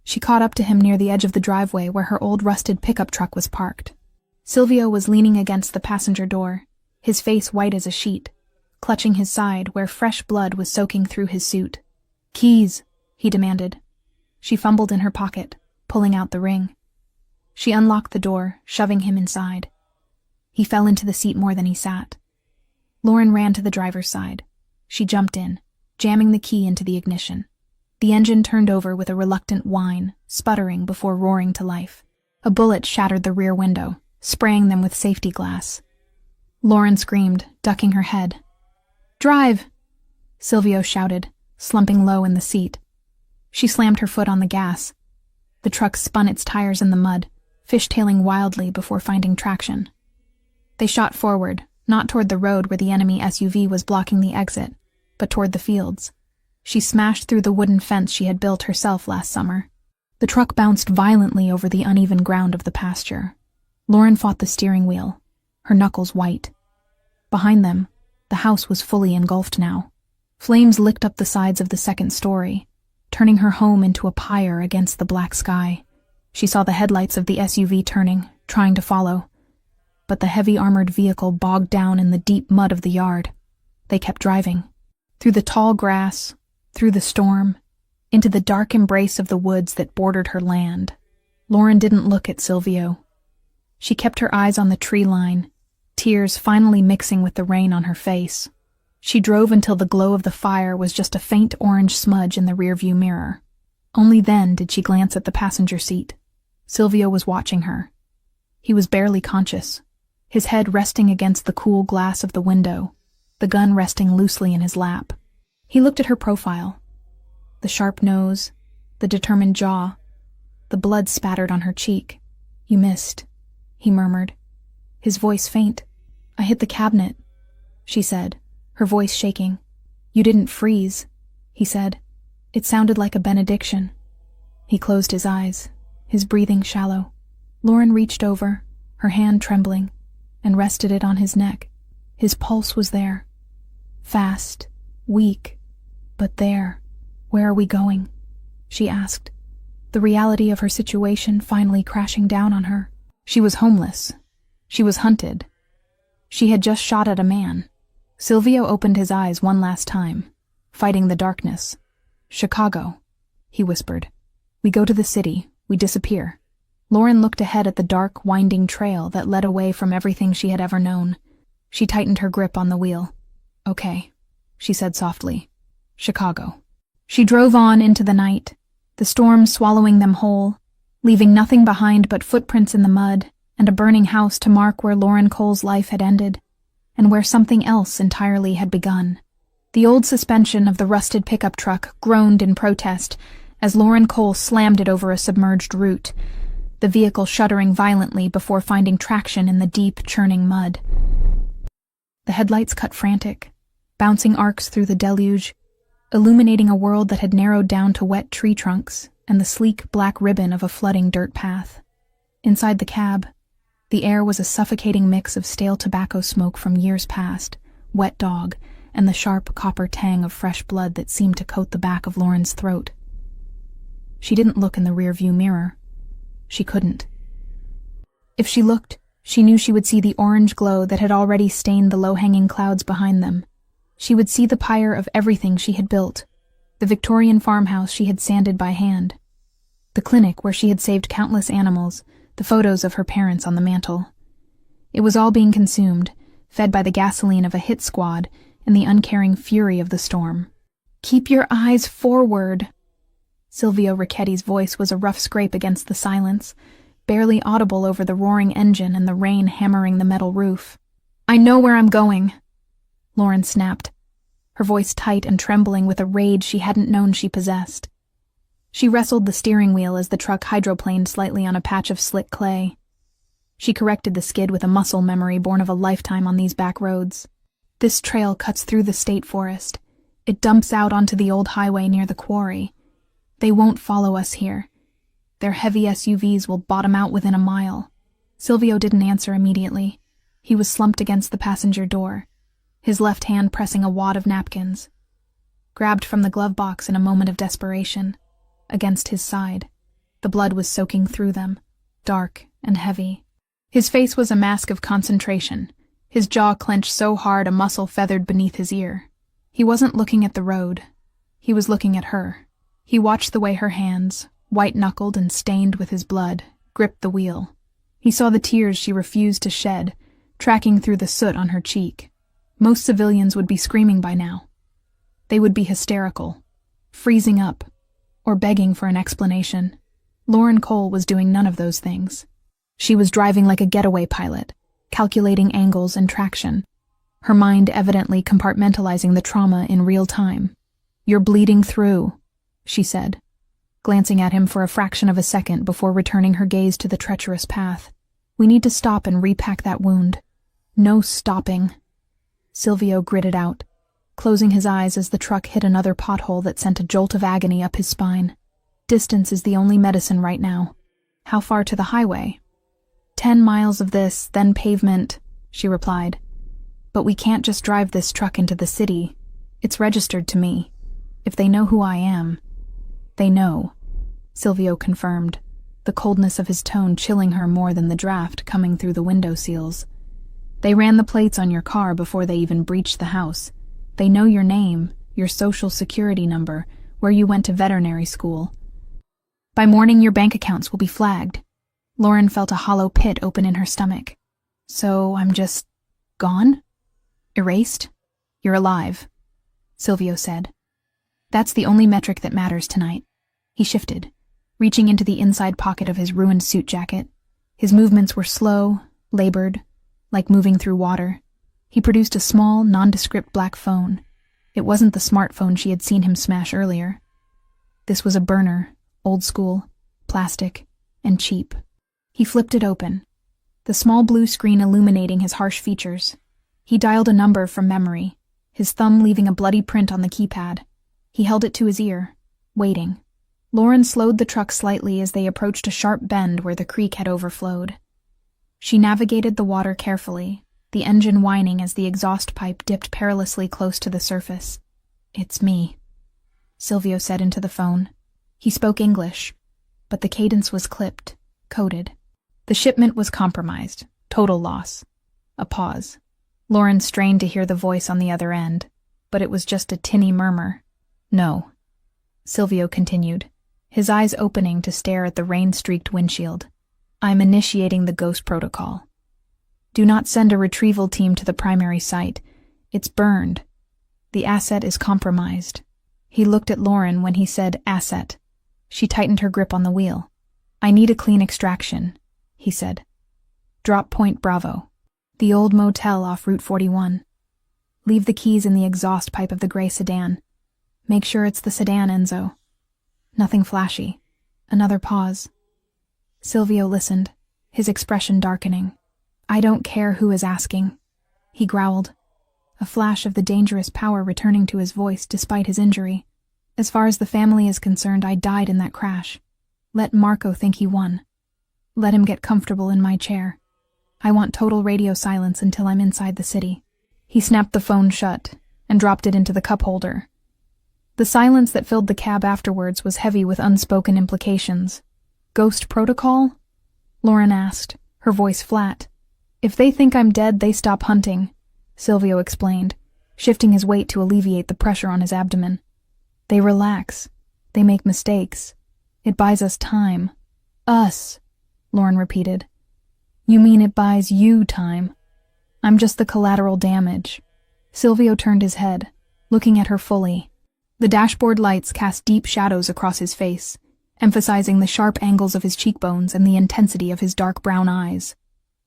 [SPEAKER 1] She caught up to him near the edge of the driveway where her old rusted pickup truck was parked. Silvio was leaning against the passenger door, his face white as a sheet, clutching his side where fresh blood was soaking through his suit. "Keys," he demanded. She fumbled in her pocket, pulling out the ring. She unlocked the door, shoving him inside. He fell into the seat more than he sat. Lauren ran to the driver's side. She jumped in, jamming the key into the ignition. The engine turned over with a reluctant whine, sputtering before roaring to life. A bullet shattered the rear window, spraying them with safety glass. Lauren screamed, ducking her head. "Drive!" Silvio shouted, slumping low in the seat. She slammed her foot on the gas. The truck spun its tires in the mud, fishtailing wildly before finding traction. They shot forward, not toward the road where the enemy SUV was blocking the exit, but toward the fields. She smashed through the wooden fence she had built herself last summer. The truck bounced violently over the uneven ground of the pasture. Lauren fought the steering wheel, her knuckles white. Behind them, the house was fully engulfed now. Flames licked up the sides of the second story, turning her home into a pyre against the black sky. She saw the headlights of the SUV turning, trying to follow. But the heavy armored vehicle bogged down in the deep mud of the yard. They kept driving. Through the tall grass, through the storm, into the dark embrace of the woods that bordered her land. Lauren didn't look at Silvio. She kept her eyes on the tree line, tears finally mixing with the rain on her face. She drove until the glow of the fire was just a faint orange smudge in the rearview mirror. Only then did she glance at the passenger seat. Silvio was watching her. He was barely conscious, his head resting against the cool glass of the window, the gun resting loosely in his lap. He looked at her profile. The sharp nose, the determined jaw, the blood spattered on her cheek. "You missed," he murmured, his voice faint. "I hit the cabinet," she said, her voice shaking. "You didn't freeze," he said. It sounded like a benediction. He closed his eyes, his breathing shallow. Lauren reached over, her hand trembling, and rested it on his neck. His pulse was there. Fast, weak, but there. "Where are we going?" she asked, the reality of her situation finally crashing down on her. She was homeless. She was hunted. She had just shot at a man. Silvio opened his eyes one last time, fighting the darkness. "Chicago," he whispered. "We go to the city, we disappear." Lauren looked ahead at the dark, winding trail that led away from everything she had ever known. She tightened her grip on the wheel. "Okay," she said softly. "Chicago." She drove on into the night, the storm swallowing them whole, leaving nothing behind but footprints in the mud and a burning house to mark where Lauren Cole's life had ended, and where something else entirely had begun. The old suspension of the rusted pickup truck groaned in protest as Lauren Cole slammed it over a submerged root, the vehicle shuddering violently before finding traction in the deep, churning mud. The headlights cut frantic, bouncing arcs through the deluge, illuminating a world that had narrowed down to wet tree trunks and the sleek black ribbon of a flooding dirt path. Inside the cab, the air was a suffocating mix of stale tobacco smoke from years past, wet dog, and the sharp copper tang of fresh blood that seemed to coat the back of Lauren's throat. She didn't look in the rearview mirror. She couldn't. If she looked, she knew she would see the orange glow that had already stained the low-hanging clouds behind them. She would see the pyre of everything she had built, the Victorian farmhouse she had sanded by hand, the clinic where she had saved countless animals, the photos of her parents on the mantel. It was all being consumed, fed by the gasoline of a hit squad and the uncaring fury of the storm. "Keep your eyes forward." Silvio Ricchetti's voice was a rough scrape against the silence, barely audible over the roaring engine and the rain hammering the metal roof. "I know where I'm going," Lauren snapped, her voice tight and trembling with a rage she hadn't known she possessed. She wrestled the steering wheel as the truck hydroplaned slightly on a patch of slick clay. She corrected the skid with a muscle memory born of a lifetime on these back roads. This trail cuts through the state forest. It dumps out onto the old highway near the quarry. They won't follow us here. Their heavy SUVs will bottom out within a mile. Silvio didn't answer immediately. He was slumped against the passenger door, his left hand pressing a wad of napkins. Grabbed from the glove box in a moment of desperation, against his side. The blood was soaking through them, dark and heavy. His face was a mask of concentration, his jaw clenched so hard a muscle feathered beneath his ear. He wasn't looking at the road. He was looking at her. He watched the way her hands, white-knuckled and stained with his blood, gripped the wheel. He saw the tears she refused to shed, tracking through the soot on her cheek. Most civilians would be screaming by now. They would be hysterical, freezing up, or begging for an explanation. Lauren Cole was doing none of those things. She was driving like a getaway pilot, calculating angles and traction, her mind evidently compartmentalizing the trauma in real time. "You're bleeding through," she said, glancing at him for a fraction of a second before returning her gaze to the treacherous path. "We need to stop and repack that wound." "No stopping," Silvio gritted out, closing his eyes as the truck hit another pothole that sent a jolt of agony up his spine. "Distance is the only medicine right now." "How far to the highway?" 10 miles of this, then pavement," she replied. "But we can't just drive this truck into the city. It's registered to me. If they know who I am..." "They know," Silvio confirmed, the coldness of his tone chilling her more than the draft coming through the window seals. "They ran the plates on your car before they even breached the house. They know your name, your social security number, where you went to veterinary school. By morning your bank accounts will be flagged." Lauren felt a hollow pit open in her stomach. "So I'm just... gone? Erased? You're alive," Silvio said. "That's the only metric that matters tonight." He shifted, reaching into the inside pocket of his ruined suit jacket. His movements were slow, labored, like moving through water. He produced a small, nondescript black phone. It wasn't the smartphone she had seen him smash earlier. This was a burner, old school, plastic, and cheap. He flipped it open, the small blue screen illuminating his harsh features. He dialed a number from memory, his thumb leaving a bloody print on the keypad. He held it to his ear, waiting. Lauren slowed the truck slightly as they approached a sharp bend where the creek had overflowed. She navigated the water carefully, the engine whining as the exhaust pipe dipped perilously close to the surface. "It's me," Silvio said into the phone. He spoke English, but the cadence was clipped, coded. The shipment was compromised, total loss. A pause. Lauren strained to hear the voice on the other end, but it was just a tinny murmur. "No," Silvio continued, his eyes opening to stare at the rain-streaked windshield. "I'm initiating the Ghost Protocol. Do not send a retrieval team to the primary site. It's burned. The asset is compromised." He looked at Lauren when he said asset. She tightened her grip on the wheel. "I need a clean extraction," he said. "Drop Point Bravo. The old motel off Route 41. Leave the keys in the exhaust pipe of the gray sedan. Make sure it's the sedan, Enzo." Nothing flashy. Another pause. Silvio listened, his expression darkening. "I don't care who is asking," he growled, a flash of the dangerous power returning to his voice despite his injury. "As far as the family is concerned, I died in that crash. Let Marco think he won. Let him get comfortable in my chair. I want total radio silence until I'm inside the city." He snapped the phone shut and dropped it into the cup holder. The silence that filled the cab afterwards was heavy with unspoken implications. "Ghost Protocol?" Lauren asked, her voice flat. "If they think I'm dead, they stop hunting," Silvio explained, shifting his weight to alleviate the pressure on his abdomen. "They relax. They make mistakes. It buys us time." "Us," Lauren repeated. "You mean it buys you time? I'm just the collateral damage." Silvio turned his head, looking at her fully. The dashboard lights cast deep shadows across his face, emphasizing the sharp angles of his cheekbones and the intensity of his dark brown eyes.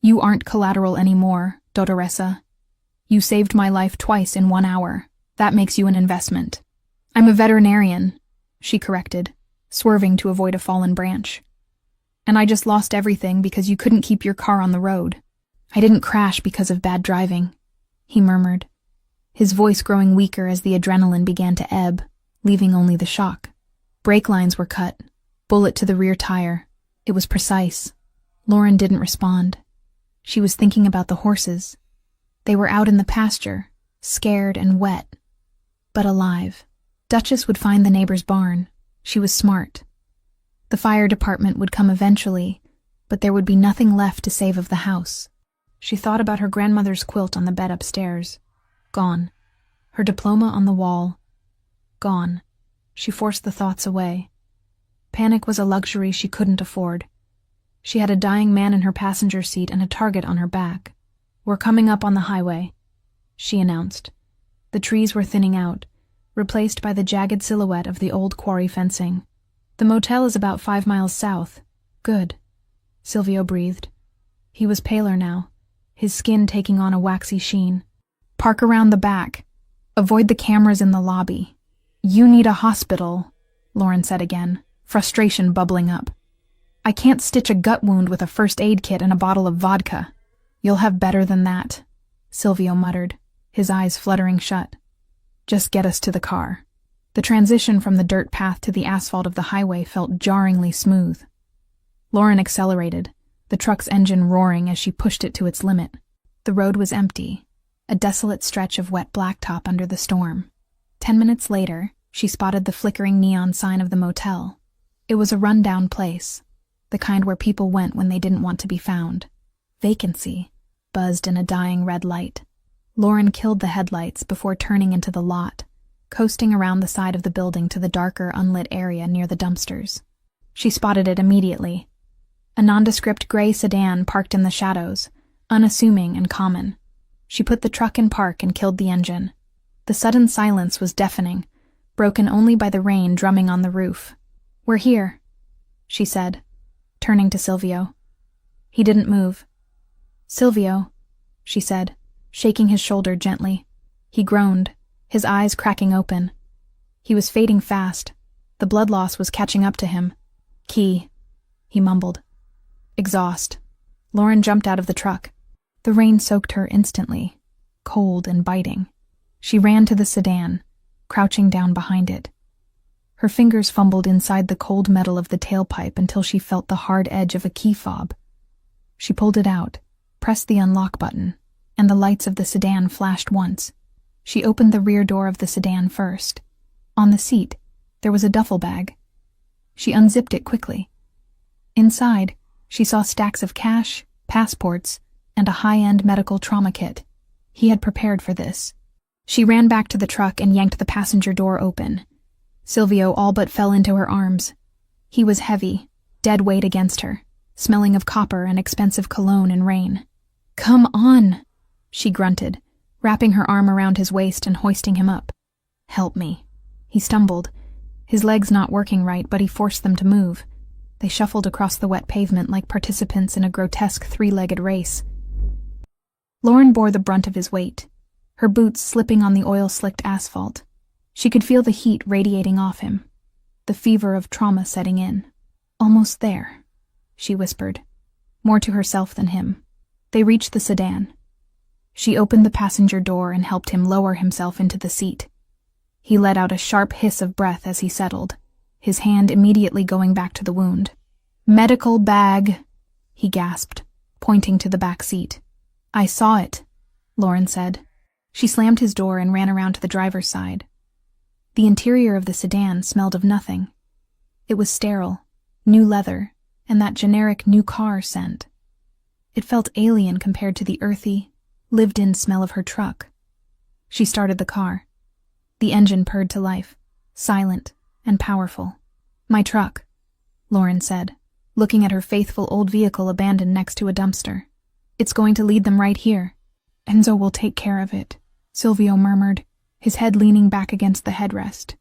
[SPEAKER 1] "You aren't collateral anymore, Dottoressa. You saved my life twice in 1 hour. That makes you an investment." "I'm a veterinarian," she corrected, swerving to avoid a fallen branch. "And I just lost everything because you couldn't keep your car on the road. I didn't crash because of bad driving," he murmured, his voice growing weaker as the adrenaline began to ebb, leaving only the shock. Brake lines were cut, bullet to the rear tire. It was precise. Lauren didn't respond. She was thinking about the horses. They were out in the pasture, scared and wet, but alive. Duchess would find the neighbor's barn. She was smart. The fire department would come eventually, but there would be nothing left to save of the house. She thought about her grandmother's quilt on the bed upstairs. Gone. Her diploma on the wall. Gone. She forced the thoughts away. Panic was a luxury she couldn't afford. She had a dying man in her passenger seat and a target on her back. "We're coming up on the highway," she announced. The trees were thinning out, replaced by the jagged silhouette of the old quarry fencing. "The motel is about 5 miles south." "Good," Silvio breathed. He was paler now, his skin taking on a waxy sheen. "Park around the back. Avoid the cameras in the lobby." "You need a hospital," Lauren said again, frustration bubbling up. "I can't stitch a gut wound with a first aid kit and a bottle of vodka." "You'll have better than that," Silvio muttered, his eyes fluttering shut. "Just get us to the car." The transition from the dirt path to the asphalt of the highway felt jarringly smooth. Lauren accelerated, the truck's engine roaring as she pushed it to its limit. The road was empty, a desolate stretch of wet blacktop under the storm. 10 minutes later, she spotted the flickering neon sign of the motel. It was a run-down place, the kind where people went when they didn't want to be found. "Vacancy," buzzed in a dying red light. Lauren killed the headlights before turning into the lot, coasting around the side of the building to the darker, unlit area near the dumpsters. She spotted it immediately. A nondescript gray sedan parked in the shadows, unassuming and common. She put the truck in park and killed the engine. The sudden silence was deafening, broken only by the rain drumming on the roof. "We're here," she said, turning to Silvio. He didn't move. "Silvio," she said, shaking his shoulder gently. He groaned, his eyes cracking open. He was fading fast. The blood loss was catching up to him. "Key," he mumbled. Exhaust. Lauren jumped out of the truck. The rain soaked her instantly, cold and biting. She ran to the sedan, crouching down behind it. Her fingers fumbled inside the cold metal of the tailpipe until she felt the hard edge of a key fob. She pulled it out, pressed the unlock button, and the lights of the sedan flashed once. She opened the rear door of the sedan first. On the seat, there was a duffel bag. She unzipped it quickly. Inside, she saw stacks of cash, passports, and a high-end medical trauma kit. He had prepared for this. She ran back to the truck and yanked the passenger door open. Silvio all but fell into her arms. He was heavy, dead weight against her, smelling of copper and expensive cologne and rain. "Come on," she grunted, wrapping her arm around his waist and hoisting him up. "Help me." He stumbled, his legs not working right, but he forced them to move. They shuffled across the wet pavement like participants in a grotesque three-legged race. Lauren bore the brunt of his weight, her boots slipping on the oil-slicked asphalt. She could feel the heat radiating off him, the fever of trauma setting in. "Almost there," she whispered, more to herself than him. They reached the sedan. She opened the passenger door and helped him lower himself into the seat. He let out a sharp hiss of breath as he settled, his hand immediately going back to the wound. "Medical bag," he gasped, pointing to the back seat. "I saw it," Lauren said. She slammed his door and ran around to the driver's side. The interior of the sedan smelled of nothing. It was sterile, new leather, and that generic new car scent. It felt alien compared to the earthy, lived-in smell of her truck. She started the car. The engine purred to life, silent and powerful. "My truck," Lauren said, looking at her faithful old vehicle abandoned next to a dumpster. "It's going to lead them right here." "Enzo will take care of it," Silvio murmured, his head leaning back against the headrest.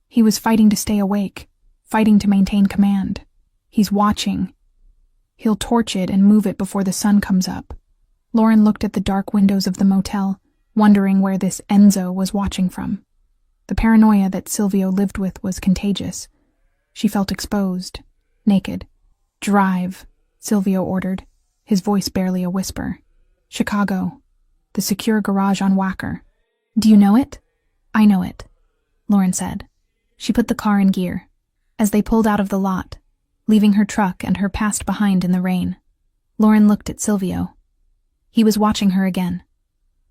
[SPEAKER 1] He was fighting to stay awake, fighting to maintain command. "He's watching. He'll torch it and move it before the sun comes up." Lauren looked at the dark windows of the motel, wondering where this Enzo was watching from. The paranoia that Silvio lived with was contagious. She felt exposed, naked. "Drive," Silvio ordered, his voice barely a whisper. "Chicago. The secure garage on Wacker." "Do you know it?" "I know it," Lauren said. She put the car in gear. As they pulled out of the lot, leaving her truck and her past behind in the rain, Lauren looked at Silvio. He was watching her again.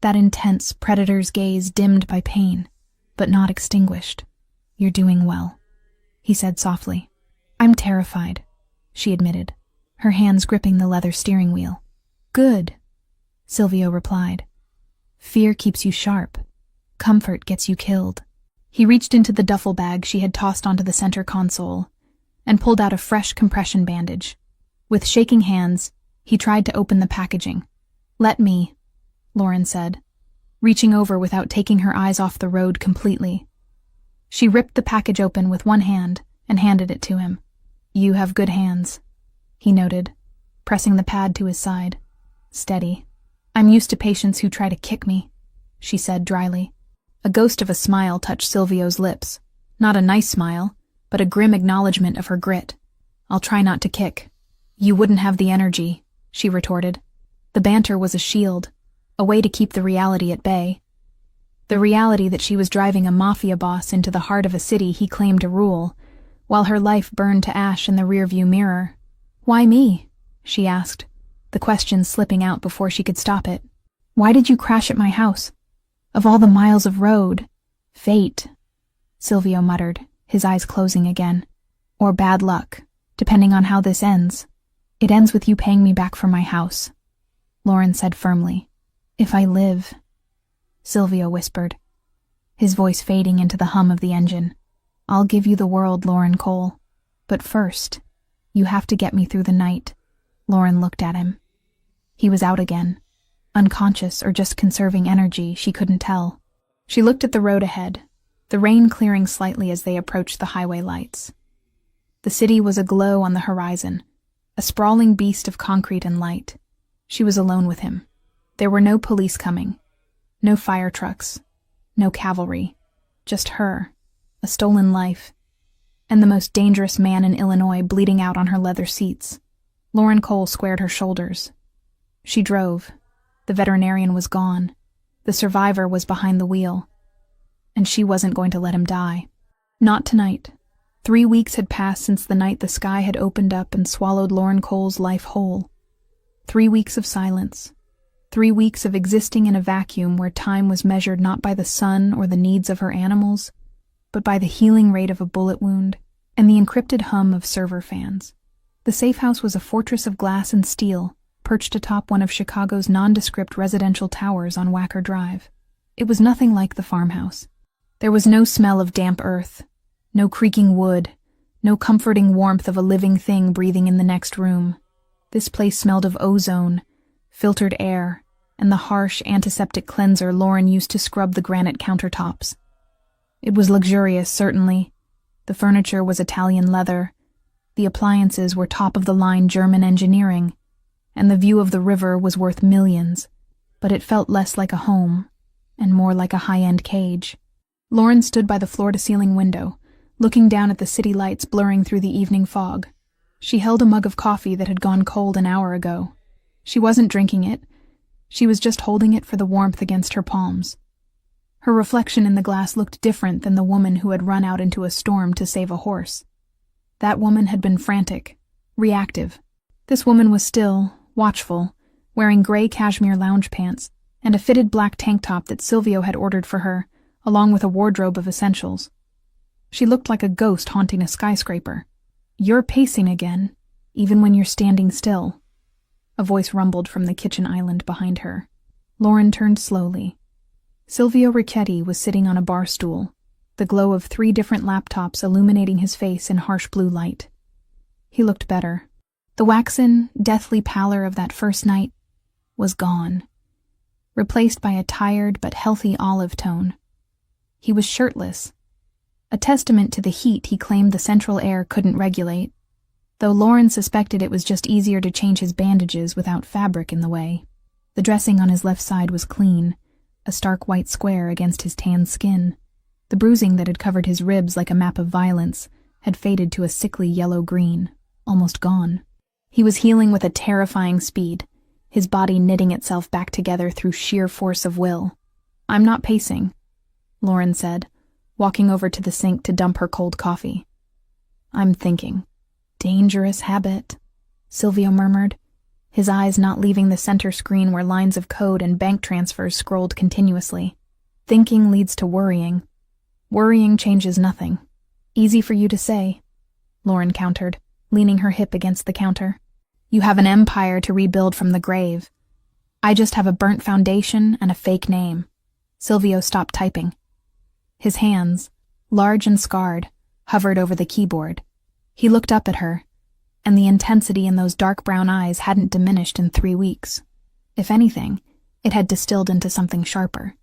[SPEAKER 1] That intense predator's gaze dimmed by pain, but not extinguished. "You're doing well," he said softly. "I'm terrified," she admitted, her hands gripping the leather steering wheel. "Good," Silvio replied. "Fear keeps you sharp. Comfort gets you killed." He reached into the duffel bag she had tossed onto the center console and pulled out a fresh compression bandage. With shaking hands, he tried to open the packaging. "Let me," Lauren said, reaching over without taking her eyes off the road completely. She ripped the package open with one hand and handed it to him. "You have good hands," he noted, pressing the pad to his side. "Steady. I'm used to patients who try to kick me," she said dryly. A ghost of a smile touched Silvio's lips. Not a nice smile, but a grim acknowledgement of her grit. "I'll try not to kick." "You wouldn't have the energy," she retorted. The banter was a shield, a way to keep the reality at bay. The reality that she was driving a mafia boss into the heart of a city he claimed to rule, while her life burned to ash in the rearview mirror. "Why me?" she asked, the question slipping out before she could stop it. "Why did you crash at my house? Of all the miles of road. Fate," Silvio muttered, his eyes closing again. "Or bad luck, depending on how this ends. It ends with you paying me back for my house," Lauren said firmly. "If I live," Silvio whispered, his voice fading into the hum of the engine. "I'll give you the world, Lauren Cole. But first, you have to get me through the night." Lauren looked at him. He was out again. Unconscious or just conserving energy, she couldn't tell. She looked at the road ahead, the rain clearing slightly as they approached the highway lights. The city was aglow on the horizon, a sprawling beast of concrete and light. She was alone with him. There were no police coming, no fire trucks, no cavalry, just her, a stolen life, and the most dangerous man in Illinois bleeding out on her leather seats. Lauren Cole squared her shoulders. She drove. The veterinarian was gone. The survivor was behind the wheel. And she wasn't going to let him die. Not tonight. 3 weeks had passed since the night the sky had opened up and swallowed Lauren Cole's life whole. 3 weeks of silence. 3 weeks of existing in a vacuum where time was measured not by the sun or the needs of her animals, but by the healing rate of a bullet wound and the encrypted hum of server fans. The safe house was a fortress of glass and steel, perched atop one of Chicago's nondescript residential towers on Wacker Drive. It was nothing like the farmhouse. There was no smell of damp earth, no creaking wood, no comforting warmth of a living thing breathing in the next room. This place smelled of ozone, filtered air, and the harsh antiseptic cleanser Lauren used to scrub the granite countertops. It was luxurious, certainly. The furniture was Italian leather. The appliances were top-of-the-line German engineering, and the view of the river was worth millions, but it felt less like a home, and more like a high-end cage. Lauren stood by the floor-to-ceiling window, looking down at the city lights blurring through the evening fog. She held a mug of coffee that had gone cold an hour ago. She wasn't drinking it. She was just holding it for the warmth against her palms. Her reflection in the glass looked different than the woman who had run out into a storm to save a horse. That woman had been frantic, reactive. This woman was still, watchful, wearing gray cashmere lounge pants and a fitted black tank top that Silvio had ordered for her, along with a wardrobe of essentials. She looked like a ghost haunting a skyscraper. "You're pacing again, even when you're standing still," a voice rumbled from the kitchen island behind her. Lauren turned slowly. Silvio Ricchetti was sitting on a bar stool, the glow of 3 different laptops illuminating his face in harsh blue light. He looked better. The waxen, deathly pallor of that first night was gone, replaced by a tired but healthy olive tone. He was shirtless, a testament to the heat he claimed the central air couldn't regulate, though Lauren suspected it was just easier to change his bandages without fabric in the way. The dressing on his left side was clean, a stark white square against his tan skin. The bruising that had covered his ribs like a map of violence had faded to a sickly yellow-green, almost gone. He was healing with a terrifying speed, his body knitting itself back together through sheer force of will. "I'm not pacing," Lauren said, walking over to the sink to dump her cold coffee. "I'm thinking." "Dangerous habit," Silvio murmured, his eyes not leaving the center screen where lines of code and bank transfers scrolled continuously. "Thinking leads to worrying. Worrying changes nothing." "Easy for you to say," Lauren countered, leaning her hip against the counter. "You have an empire to rebuild from the grave. I just have a burnt foundation and a fake name." Silvio stopped typing. His hands, large and scarred, hovered over the keyboard. He looked up at her, and the intensity in those dark brown eyes hadn't diminished in 3 weeks. If anything, it had distilled into something sharper.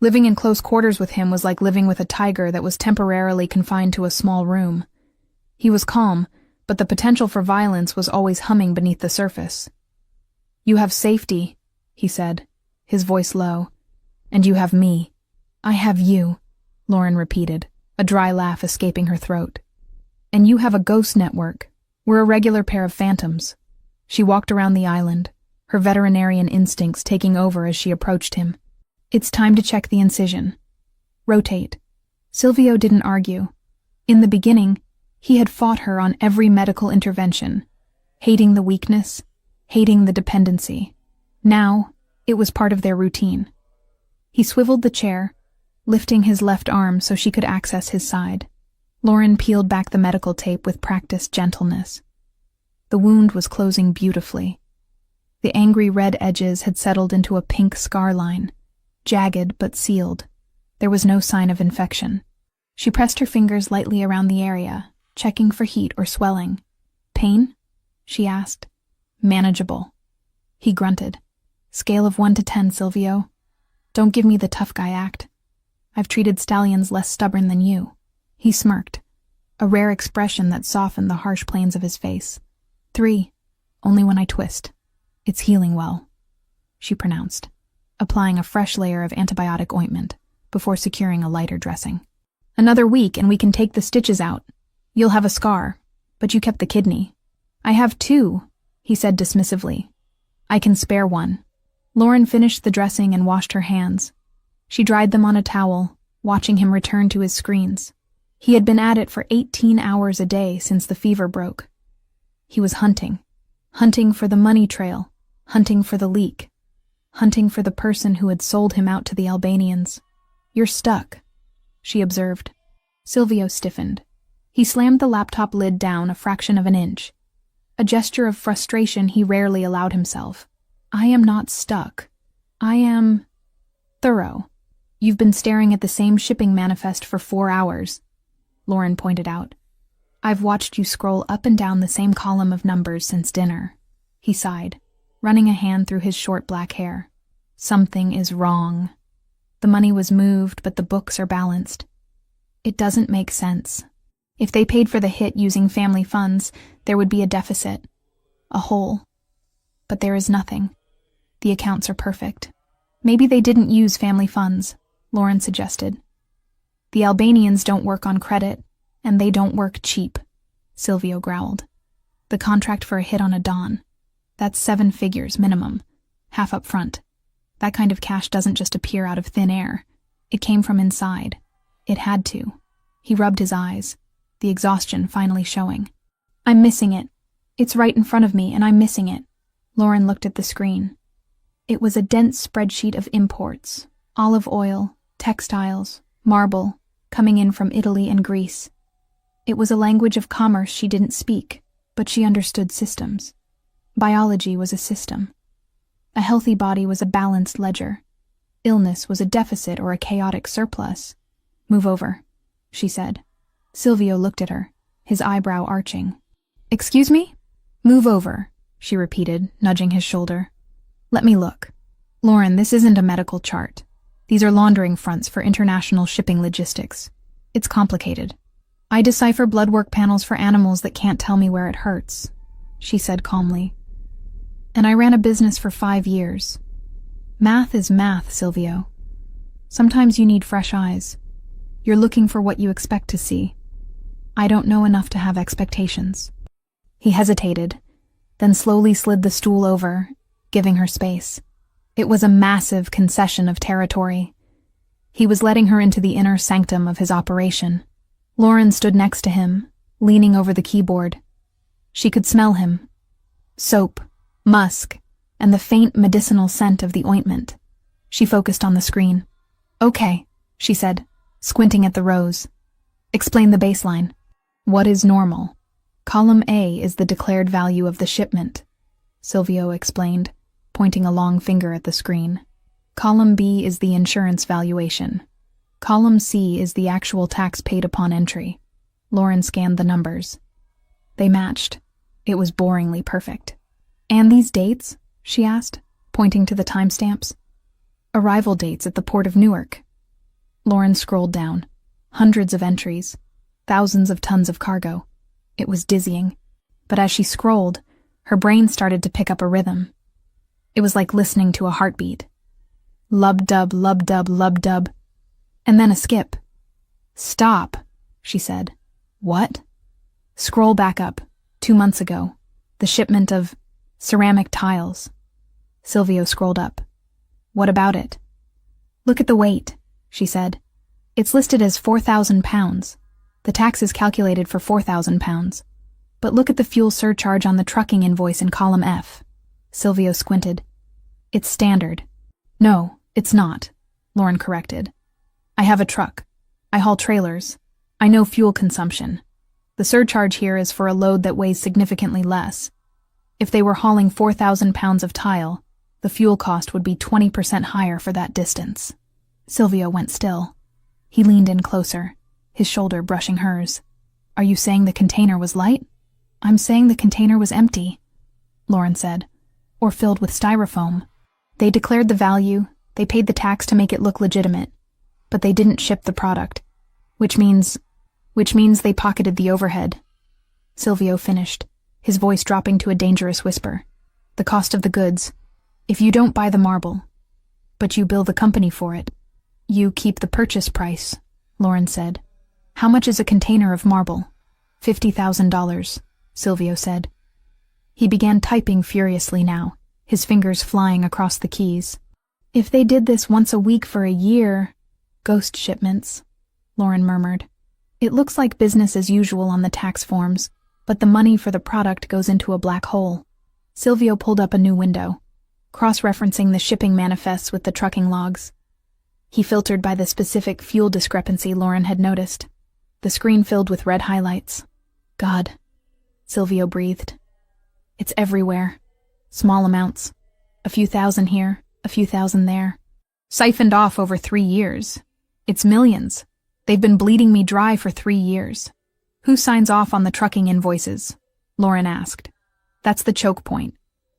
[SPEAKER 1] Living in close quarters with him was like living with a tiger that was temporarily confined to a small room. He was calm, but the potential for violence was always humming beneath the surface. "You have safety," he said, his voice low, "and you have me." "I have you," Lauren repeated, a dry laugh escaping her throat. "And you have a ghost network. We're a regular pair of phantoms." She walked around the island, her veterinarian instincts taking over as she approached him. "It's time to check the incision. Rotate." Silvio didn't argue. In the beginning, he had fought her on every medical intervention, hating the weakness, hating the dependency. Now, it was part of their routine. He swiveled the chair, lifting his left arm so she could access his side. Lauren peeled back the medical tape with practiced gentleness. The wound was closing beautifully. The angry red edges had settled into a pink scar line, jagged but sealed. There was no sign of infection. She pressed her fingers lightly around the area, checking for heat or swelling. "Pain?" she asked. "Manageable." He grunted. "Scale of 1 to 10, Silvio. Don't give me the tough guy act. I've treated stallions less stubborn than you." He smirked, a rare expression that softened the harsh planes of his face. 3, only when I twist. It's healing well," she pronounced, applying a fresh layer of antibiotic ointment before securing a lighter dressing. "Another week and we can take the stitches out. You'll have a scar, but you kept the kidney." "I have 2, he said dismissively. "I can spare one." Lauren finished the dressing and washed her hands. She dried them on a towel, watching him return to his screens. He had been at it for 18 hours a day since the fever broke. He was hunting for the money trail, hunting for the leak, hunting for the person who had sold him out to the Albanians. "You're stuck," she observed. Silvio stiffened. He slammed the laptop lid down a fraction of an inch, a gesture of frustration he rarely allowed himself. "I am not stuck. I am thorough. You've been staring at the same shipping manifest for 4 hours, Lauren pointed out. "I've watched you scroll up and down the same column of numbers since dinner." He sighed, running a hand through his short black hair. "Something is wrong. The money was moved, but the books are balanced. It doesn't make sense. If they paid for the hit using family funds, there would be a deficit, a hole. But there is nothing. The accounts are perfect." "Maybe they didn't use family funds," Lauren suggested. "The Albanians don't work on credit, and they don't work cheap," Silvio growled. "The contract for a hit on a Don. That's 7 figures minimum, half up front. That kind of cash doesn't just appear out of thin air. It came from inside. It had to." He rubbed his eyes, the exhaustion finally showing. "I'm missing it. It's right in front of me, and I'm missing it." Lauren looked at the screen. It was a dense spreadsheet of imports, olive oil, textiles, marble, coming in from Italy and Greece. It was a language of commerce she didn't speak, but she understood systems. Biology was a system. A healthy body was a balanced ledger. Illness was a deficit or a chaotic surplus. "Move over," she said. Silvio looked at her, his eyebrow arching. "Excuse me?" "Move over," she repeated, nudging his shoulder. "Let me look. Lauren, this isn't a medical chart. These are laundering fronts for international shipping logistics. It's complicated. I decipher blood work panels for animals that can't tell me where it hurts," she said calmly. "And I ran a business for 5 years. Math is math, Silvio. Sometimes you need fresh eyes. You're looking for what you expect to see. I don't know enough to have expectations. He hesitated, then slowly slid the stool over, giving her space. It was a massive concession of territory. He was letting her into the inner sanctum of his operation. Lauren stood next to him, leaning over the keyboard. She could smell him. Soap, musk, and the faint medicinal scent of the ointment. She focused on the screen. Okay, she said, squinting at the rows. Explain the baseline. What is normal? Column A is the declared value of the shipment, Silvio explained, pointing a long finger at the screen. Column B is the insurance valuation. Column C is the actual tax paid upon entry. Lauren scanned the numbers. They matched. It was boringly perfect. And these dates? She asked, pointing to the timestamps. Arrival dates at the port of Newark. Lauren scrolled down. Hundreds of entries. Thousands of tons of cargo. It was dizzying. But as she scrolled, her brain started to pick up a rhythm. It was like listening to a heartbeat. Lub-dub, lub-dub, lub-dub. And then a skip. Stop, she said. What? Scroll back up. 2 months ago. The shipment of ceramic tiles. Silvio scrolled up. What about it? Look at the weight, she said. It's listed as 4,000 pounds. The tax is calculated for 4,000 pounds. But look at the fuel surcharge on the trucking invoice in column F. Silvio squinted. It's standard. No, it's not, Lauren corrected. I have a truck. I haul trailers. I know fuel consumption. The surcharge here is for a load that weighs significantly less. If they were hauling 4,000 pounds of tile, the fuel cost would be 20% higher for that distance. Silvio went still. He leaned in closer, his shoulder brushing hers. Are you saying the container was light? I'm saying the container was empty, Lauren said, or filled with styrofoam. They declared the value, they paid the tax to make it look legitimate, but they didn't ship the product, which means they pocketed the overhead. Silvio finished, his voice dropping to a dangerous whisper. The cost of the goods. If you don't buy the marble, but you bill the company for it, you keep the purchase price, Lauren said. How much is a container of marble? $50,000, Silvio said. He began typing furiously now, his fingers flying across the keys. If they did this once a week for a year... Ghost shipments, Lauren murmured. It looks like business as usual on the tax forms, but the money for the product goes into a black hole. Silvio pulled up a new window, cross-referencing the shipping manifests with the trucking logs. He filtered by the specific fuel discrepancy Lauren had noticed. The screen filled with red highlights. God, Silvio breathed. It's everywhere. Small amounts. A few thousand here, a few thousand there. Siphoned off over 3 years. It's millions. They've been bleeding me dry for 3 years. Who signs off on the trucking invoices? Lauren asked. That's the choke point.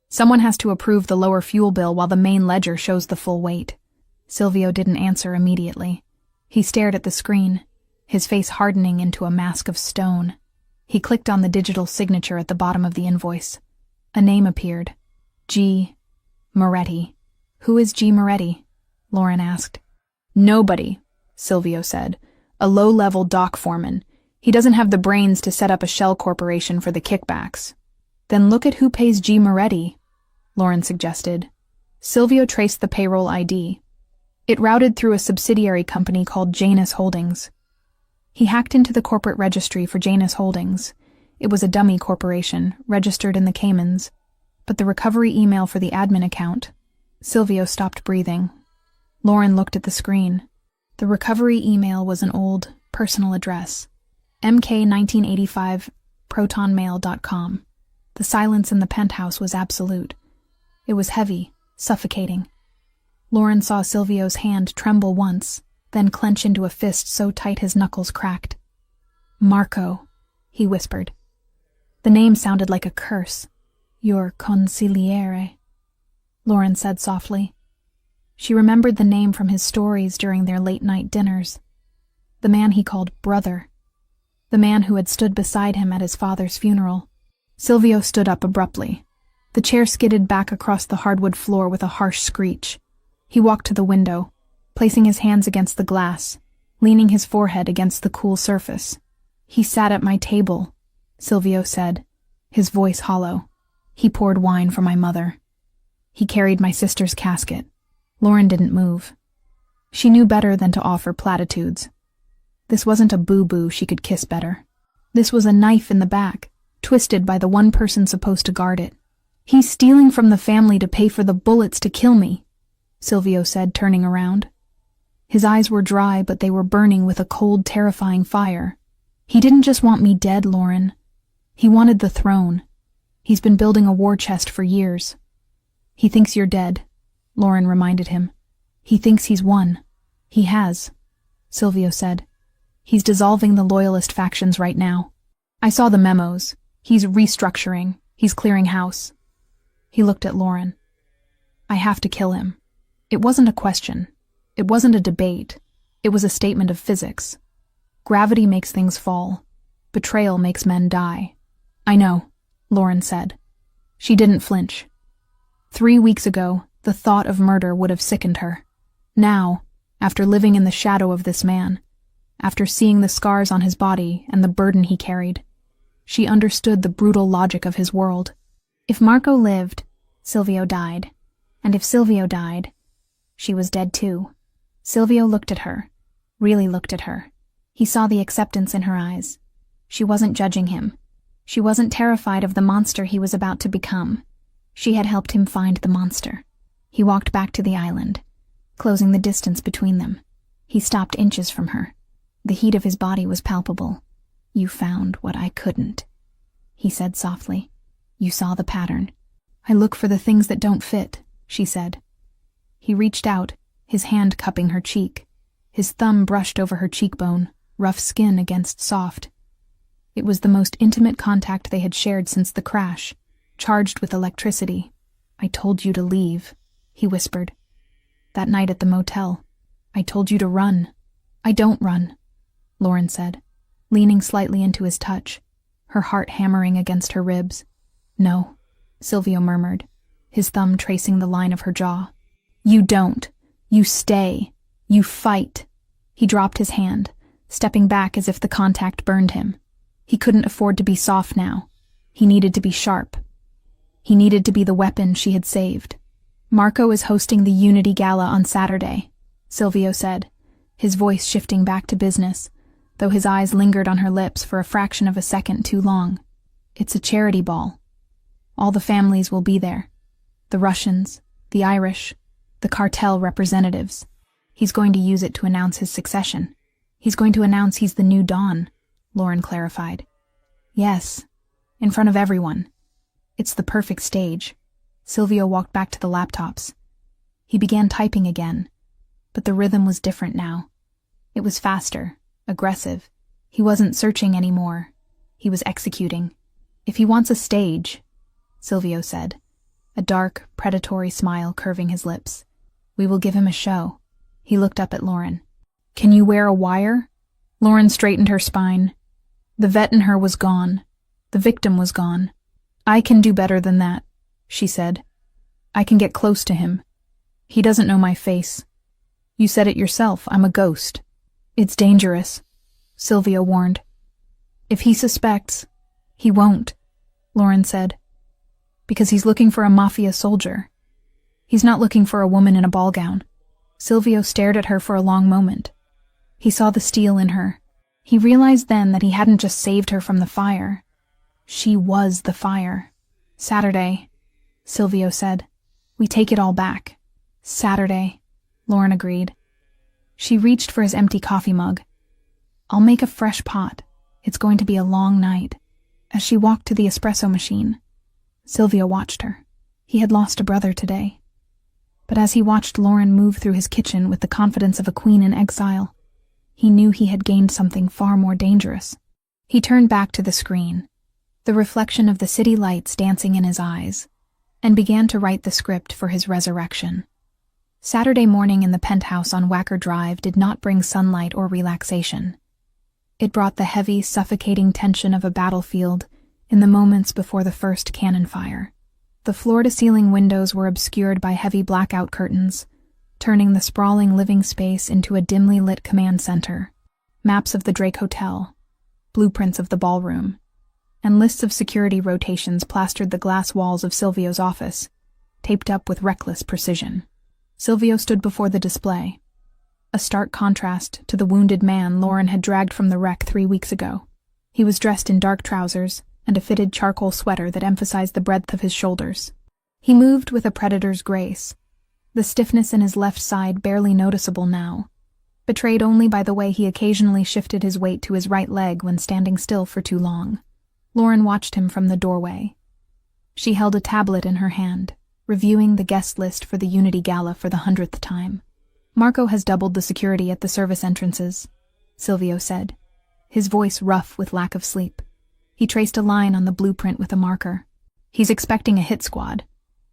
[SPEAKER 1] Someone has to approve the lower fuel bill while the main ledger shows the full weight. Silvio didn't answer immediately. He stared at the screen, his face hardening into a mask of stone. He clicked on the digital signature at the bottom of the invoice. A name appeared. G. Moretti. Who is G. Moretti? Lauren asked. Nobody, Silvio said. A low-level dock foreman. He doesn't have the brains to set up a shell corporation for the kickbacks. Then look at who pays G. Moretti, Lauren suggested. Silvio traced the payroll ID. It routed through a subsidiary company called Janus Holdings. He hacked into the corporate registry for Janus Holdings. It was a dummy corporation, registered in the Caymans. But the recovery email for the admin account... Silvio stopped breathing. Lauren looked at the screen. The recovery email was an old, personal address. mk1985protonmail.com. The silence in the penthouse was absolute. It was heavy, suffocating. Lauren saw Silvio's hand tremble once, then clench into a fist so tight his knuckles cracked. Marco, he whispered. The name sounded like a curse. Your consigliere, Lauren said softly. She remembered the name from his stories during their late-night dinners. The man he called brother. The man who had stood beside him at his father's funeral. Silvio stood up abruptly. The chair skidded back across the hardwood floor with a harsh screech. He walked to the window, placing his hands against the glass, leaning his forehead against the cool surface. He sat at my table, Silvio said, his voice hollow. He poured wine for my mother. He carried my sister's casket. Lauren didn't move. She knew better than to offer platitudes. This wasn't a boo-boo she could kiss better. This was a knife in the back, twisted by the one person supposed to guard it. He's stealing from the family to pay for the bullets to kill me, Silvio said, turning around. His eyes were dry, but they were burning with a cold, terrifying fire. He didn't just want me dead, Lauren. He wanted the throne. He's been building a war chest for years. He thinks you're dead, Lauren reminded him. He thinks he's won. He has, Silvio said. He's dissolving the loyalist factions right now. I saw the memos. He's restructuring. He's clearing house. He looked at Lauren. I have to kill him. It wasn't a question. It wasn't a debate. It was a statement of physics. Gravity makes things fall. Betrayal makes men die. I know, Lauren said. She didn't flinch. 3 weeks ago, the thought of murder would have sickened her. Now, after living in the shadow of this man, after seeing the scars on his body and the burden he carried, she understood the brutal logic of his world. If Marco lived, Silvio died. And if Silvio died, she was dead too. Silvio looked at her, really looked at her. He saw the acceptance in her eyes. She wasn't judging him. She wasn't terrified of the monster he was about to become. She had helped him find the monster. He walked back to the island, closing the distance between them. He stopped inches from her. The heat of his body was palpable. You found what I couldn't, he said softly. You saw the pattern. I look for the things that don't fit, she said. He reached out, his hand cupping her cheek. His thumb brushed over her cheekbone, rough skin against soft. It was the most intimate contact they had shared since the crash, charged with electricity. I told you to leave, he whispered. That night at the motel, I told you to run. I don't run, Lauren said, leaning slightly into his touch, her heart hammering against her ribs. No, Silvio murmured, his thumb tracing the line of her jaw. You don't. You stay. You fight. He dropped his hand, stepping back as if the contact burned him. He couldn't afford to be soft now. He needed to be sharp. He needed to be the weapon she had saved. Marco is hosting the Unity Gala on Saturday, Silvio said, his voice shifting back to business, though his eyes lingered on her lips for a fraction of a second too long. It's a charity ball. All the families will be there. The Russians, the Irish, the cartel representatives. He's going to use it to announce his succession. He's going to announce he's the new Don, Lauren clarified. Yes, in front of everyone. It's the perfect stage. Silvio walked back to the laptops. He began typing again, but the rhythm was different now. It was faster, aggressive. He wasn't searching anymore. He was executing. If he wants a stage, Silvio said, a dark, predatory smile curving his lips, we will give him a show. He looked up at Lauren. Can you wear a wire? Lauren straightened her spine. The vet in her was gone. The victim was gone. I can do better than that, she said. I can get close to him. He doesn't know my face. You said it yourself, I'm a ghost. It's dangerous, Silvio warned. If he suspects, he won't, Lauren said. Because he's looking for a mafia soldier. He's not looking for a woman in a ball gown. Silvio stared at her for a long moment. He saw the steel in her. He realized then that he hadn't just saved her from the fire. She was the fire. Saturday, Silvio said. We take it all back. Saturday, Lauren agreed. She reached for his empty coffee mug. I'll make a fresh pot. It's going to be a long night. As she walked to the espresso machine, Silvio watched her. He had lost a brother today. But as he watched Lauren move through his kitchen with the confidence of a queen in exile, he knew he had gained something far more dangerous. He turned back to the screen, the reflection of the city lights dancing in his eyes, and began to write the script for his resurrection. Saturday morning in the penthouse on Wacker Drive did not bring sunlight or relaxation. It brought the heavy, suffocating tension of a battlefield in the moments before the first cannon fire. The floor-to-ceiling windows were obscured by heavy blackout curtains, turning the sprawling living space into a dimly lit command center. Maps of the Drake Hotel, blueprints of the ballroom, and lists of security rotations plastered the glass walls of Silvio's office, taped up with reckless precision. Silvio stood before the display, a stark contrast to the wounded man Lauren had dragged from the wreck 3 weeks ago. He was dressed in dark trousers and a fitted charcoal sweater that emphasized the breadth of his shoulders. He moved with a predator's grace, the stiffness in his left side barely noticeable now, betrayed only by the way he occasionally shifted his weight to his right leg when standing still for too long. Lauren watched him from the doorway. She held a tablet in her hand, reviewing the guest list for the Unity Gala for the 100th time. "Marco has doubled the security at the service entrances," Silvio said, his voice rough with lack of sleep. He traced a line on the blueprint with a marker. "He's expecting a hit squad.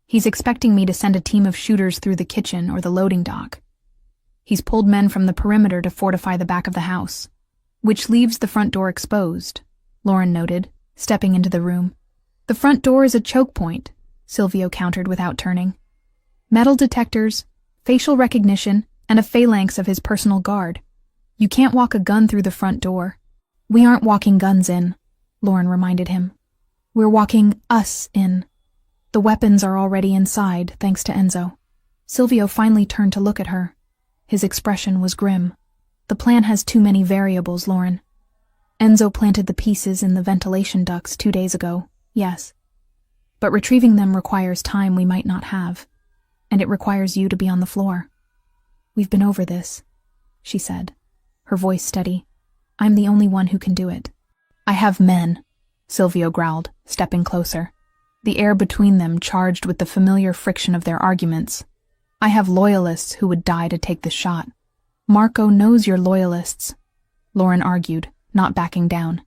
[SPEAKER 1] He's expecting me to send a team of shooters through the kitchen or the loading dock. He's pulled men from the perimeter to fortify the back of the house, which leaves the front door exposed," Lauren noted, stepping into the room. "The front door is a choke point," Silvio countered without turning. "Metal detectors, facial recognition, and a phalanx of his personal guard. You can't walk a gun through the front door." "We aren't walking guns in," Lauren reminded him. "We're walking us in. The weapons are already inside, thanks to Enzo." Silvio finally turned to look at her. His expression was grim. "The plan has too many variables, Lauren. Enzo planted the pieces in the ventilation ducts 2 days ago, yes. But retrieving them requires time we might not have, and it requires you to be on the floor. We've been over this," she said, her voice steady. "I'm the only one who can do it." "I have men," Silvio growled, stepping closer, the air between them charged with the familiar friction of their arguments. "I have loyalists who would die to take the shot." "Marco knows your loyalists," Lauren argued, not backing down.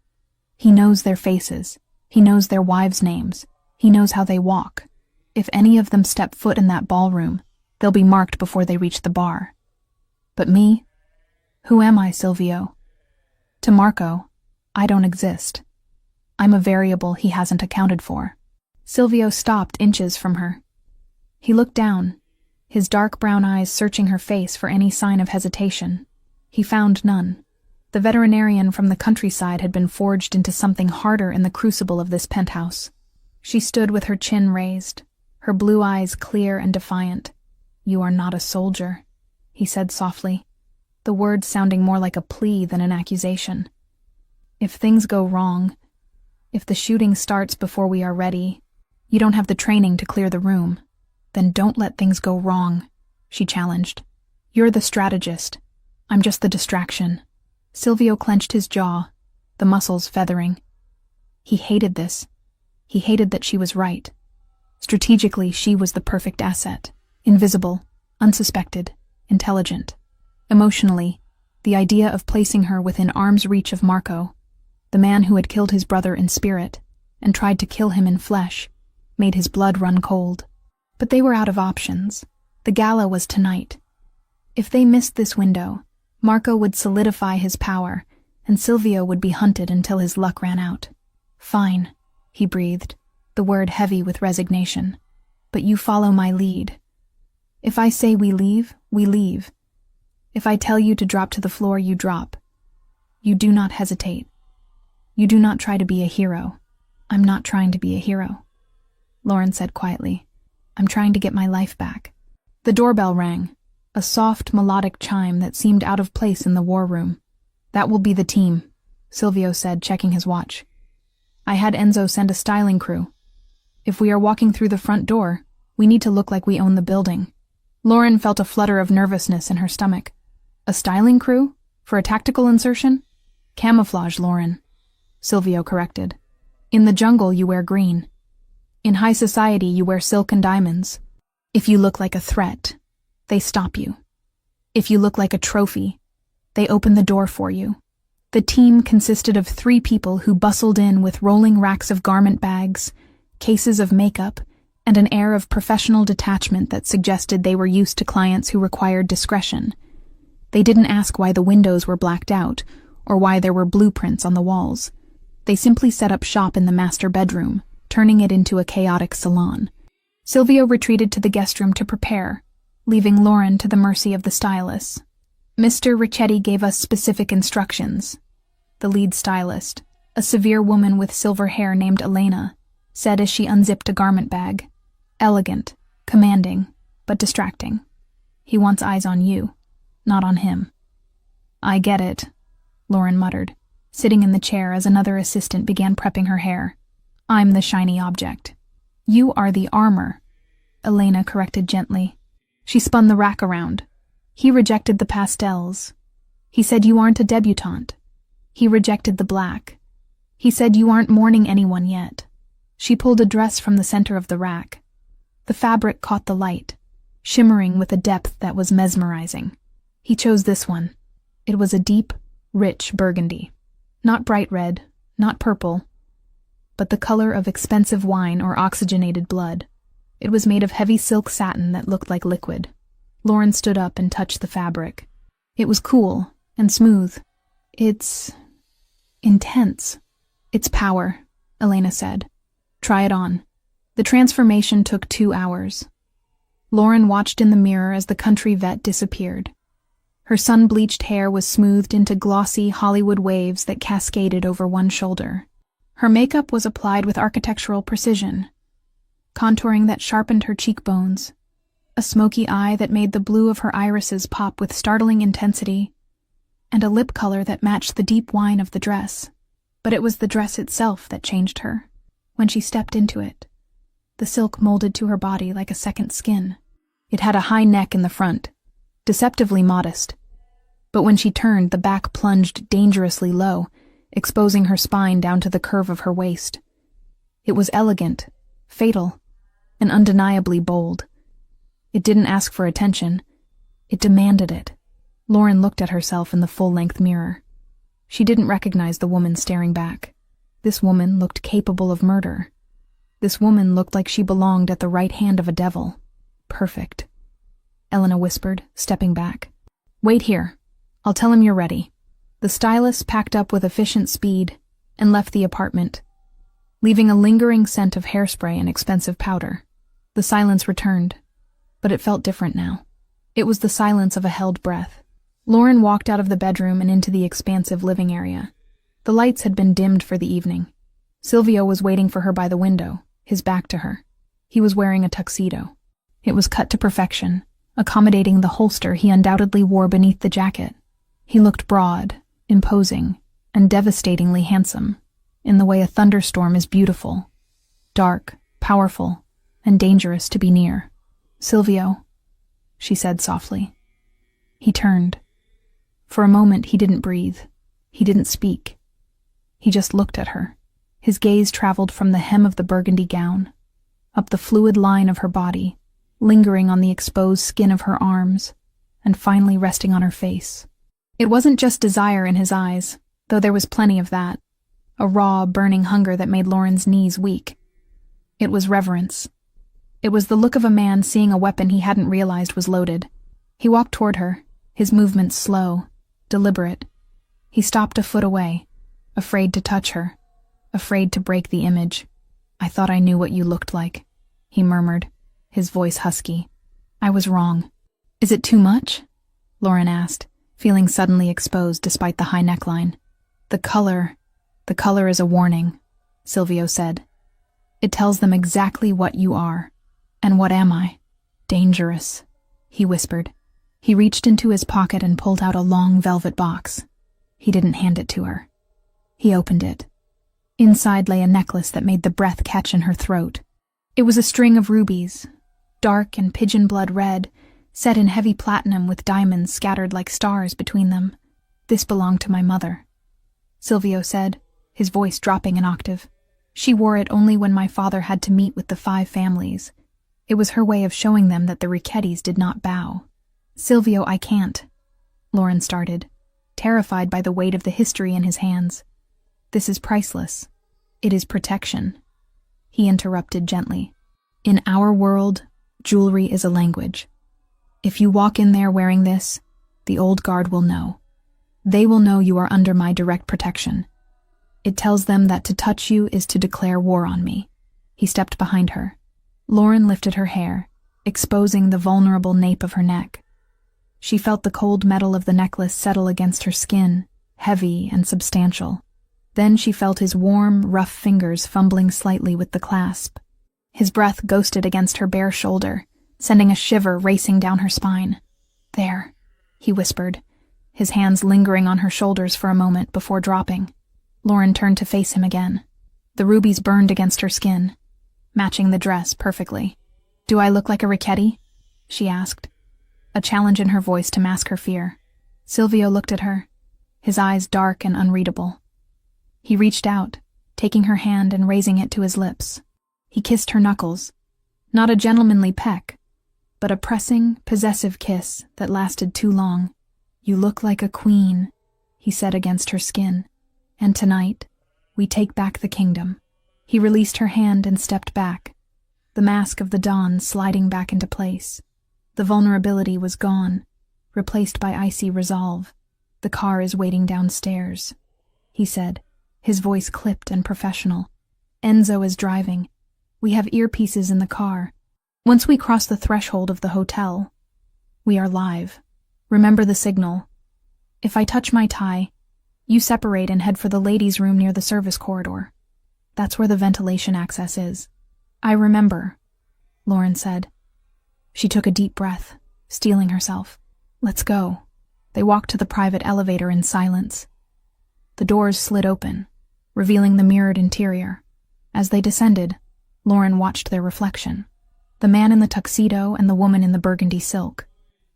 [SPEAKER 1] "He knows their faces. He knows their wives' names. He knows how they walk. If any of them step foot in that ballroom, they'll be marked before they reach the bar. But me? Who am I, Silvio? To Marco, I don't exist. I'm a variable he hasn't accounted for." Silvio stopped inches from her. He looked down, his dark brown eyes searching her face for any sign of hesitation. He found none. The veterinarian from the countryside had been forged into something harder in the crucible of this penthouse. She stood with her chin raised, her blue eyes clear and defiant. "You are not a soldier," he said softly, the words sounding more like a plea than an accusation. "If things go wrong, if the shooting starts before we are ready, you don't have the training to clear the room. Then don't let things go wrong," she challenged. "You're the strategist. I'm just the distraction." Silvio clenched his jaw, the muscles feathering. He hated this. He hated that she was right. Strategically, she was the perfect asset. Invisible, unsuspected, intelligent. Emotionally, the idea of placing her within arm's reach of Marco, the man who had killed his brother in spirit and tried to kill him in flesh, made his blood run cold. But they were out of options. The gala was tonight. If they missed this window, Marco would solidify his power, and Silvio would be hunted until his luck ran out. "Fine," he breathed, the word heavy with resignation. "But you follow my lead. If I say we leave, we leave. If I tell you to drop to the floor, you drop. You do not hesitate. You do not try to be a hero." "I'm not trying to be a hero," Lauren said quietly. "I'm trying to get my life back." The doorbell rang, a soft, melodic chime that seemed out of place in the war room. "That will be the team," Silvio said, checking his watch. "I had Enzo send a styling crew. If we are walking through the front door, we need to look like we own the building." Lauren felt a flutter of nervousness in her stomach. "A styling crew? For a tactical insertion?" "Camouflage, Lauren," Silvio corrected. "In the jungle, you wear green. In high society, you wear silk and diamonds. If you look like a threat, they stop you. If you look like a trophy, they open the door for you." The team consisted of 3 people who bustled in with rolling racks of garment bags, cases of makeup, and an air of professional detachment that suggested they were used to clients who required discretion. They didn't ask why the windows were blacked out, or why there were blueprints on the walls. They simply set up shop in the master bedroom, turning it into a chaotic salon. Silvio retreated to the guest room to prepare, leaving Lauren to the mercy of the stylists. "Mr. Ricchetti gave us specific instructions," the lead stylist, a severe woman with silver hair named Elena said as she unzipped a garment bag. Elegant, commanding, but distracting. He wants eyes on you, not on him. I get it, Lauren muttered, sitting in the chair as another assistant began prepping her hair. I'm the shiny object. You are the armor, Elena corrected gently. She spun the rack around. He rejected the pastels. He said you aren't a debutante. He rejected the black. He said you aren't mourning anyone yet. She pulled a dress from the center of the rack. The fabric caught the light, shimmering with a depth that was mesmerizing. He chose this one. It was a deep, rich burgundy. Not bright red, not purple, but the color of expensive wine or oxygenated blood. It was made of heavy silk satin that looked like liquid. Lauren stood up and touched the fabric. It was cool and smooth. It's intense. It's power, Elena said. Try it on. The transformation took 2 hours. Lauren watched in the mirror as the country vet disappeared. Her sun-bleached hair was smoothed into glossy Hollywood waves that cascaded over one shoulder. Her makeup was applied with architectural precision, contouring that sharpened her cheekbones, a smoky eye that made the blue of her irises pop with startling intensity, and a lip color that matched the deep wine of the dress. But it was the dress itself that changed her. When she stepped into it, the silk molded to her body like a second skin. It had a high neck in the front, deceptively modest. But when she turned, the back plunged dangerously low, exposing her spine down to the curve of her waist. It was elegant, fatal, and undeniably bold. It didn't ask for attention. It demanded it. Lauren looked at herself in the full-length mirror. She didn't recognize the woman staring back. This woman looked capable of murder. This woman looked like she belonged at the right hand of a devil. Perfect. Elena whispered, stepping back. Wait here. I'll tell him you're ready. The stylist packed up with efficient speed and left the apartment, leaving a lingering scent of hairspray and expensive powder. The silence returned, but it felt different now. It was the silence of a held breath. Lauren walked out of the bedroom and into the expansive living area. The lights had been dimmed for the evening. Silvio was waiting for her by the window, his back to her. He was wearing a tuxedo. It was cut to perfection, accommodating the holster he undoubtedly wore beneath the jacket. He looked broad, imposing, and devastatingly handsome, in the way a thunderstorm is beautiful, dark, powerful, and dangerous to be near. Silvio, she said softly. He turned. For a moment he didn't breathe. He didn't speak. He just looked at her. His gaze traveled from the hem of the burgundy gown, up the fluid line of her body, lingering on the exposed skin of her arms, and finally resting on her face. It wasn't just desire in his eyes, though there was plenty of that, a raw, burning hunger that made Lauren's knees weak. It was reverence. It was the look of a man seeing a weapon he hadn't realized was loaded. He walked toward her, his movements slow, deliberate. He stopped a foot away, afraid to touch her, afraid to break the image. I thought I knew what you looked like, he murmured, his voice husky. I was wrong. Is it too much? Lauren asked, feeling suddenly exposed despite the high neckline. The color is a warning, Silvio said. It tells them exactly what you are. And what am I? Dangerous, he whispered. He reached into his pocket and pulled out a long velvet box. He didn't hand it to her. He opened it. Inside lay a necklace that made the breath catch in her throat. It was a string of rubies, dark and pigeon blood red, set in heavy platinum with diamonds scattered like stars between them. This belonged to my mother, Silvio said, his voice dropping an octave. She wore it only when my father had to meet with the 5 families. It was her way of showing them that the Ricchettis did not bow. Silvio, I can't, Lauren started, terrified by the weight of the history in his hands. This is priceless. It is protection. He interrupted gently. In our world, jewelry is a language. If you walk in there wearing this, the old guard will know. They will know you are under my direct protection. It tells them that to touch you is to declare war on me. He stepped behind her. Lauren lifted her hair, exposing the vulnerable nape of her neck. She felt the cold metal of the necklace settle against her skin, heavy and substantial. Then she felt his warm, rough fingers fumbling slightly with the clasp. His breath ghosted against her bare shoulder, sending a shiver racing down her spine. "There," he whispered, his hands lingering on her shoulders for a moment before dropping. Lauren turned to face him again. The rubies burned against her skin, matching the dress perfectly. "Do I look like a Richetti?" she asked, a challenge in her voice to mask her fear. Silvio looked at her, his eyes dark and unreadable. He reached out, taking her hand and raising it to his lips. He kissed her knuckles, not a gentlemanly peck, but a pressing, possessive kiss that lasted too long. "You look like a queen," he said against her skin. "And tonight, we take back the kingdom." He released her hand and stepped back, the mask of the dawn sliding back into place. The vulnerability was gone, replaced by icy resolve. "The car is waiting downstairs," he said, his voice clipped and professional. "Enzo is driving. We have earpieces in the car. Once we cross the threshold of the hotel, we are live. Remember the signal. If I touch my tie, you separate and head for the ladies' room near the service corridor. That's where the ventilation access is." "I remember," Lauren said. She took a deep breath, steeling herself. "Let's go." They walked to the private elevator in silence. The doors slid open, revealing the mirrored interior. As they descended, Lauren watched their reflection. The man in the tuxedo and the woman in the burgundy silk.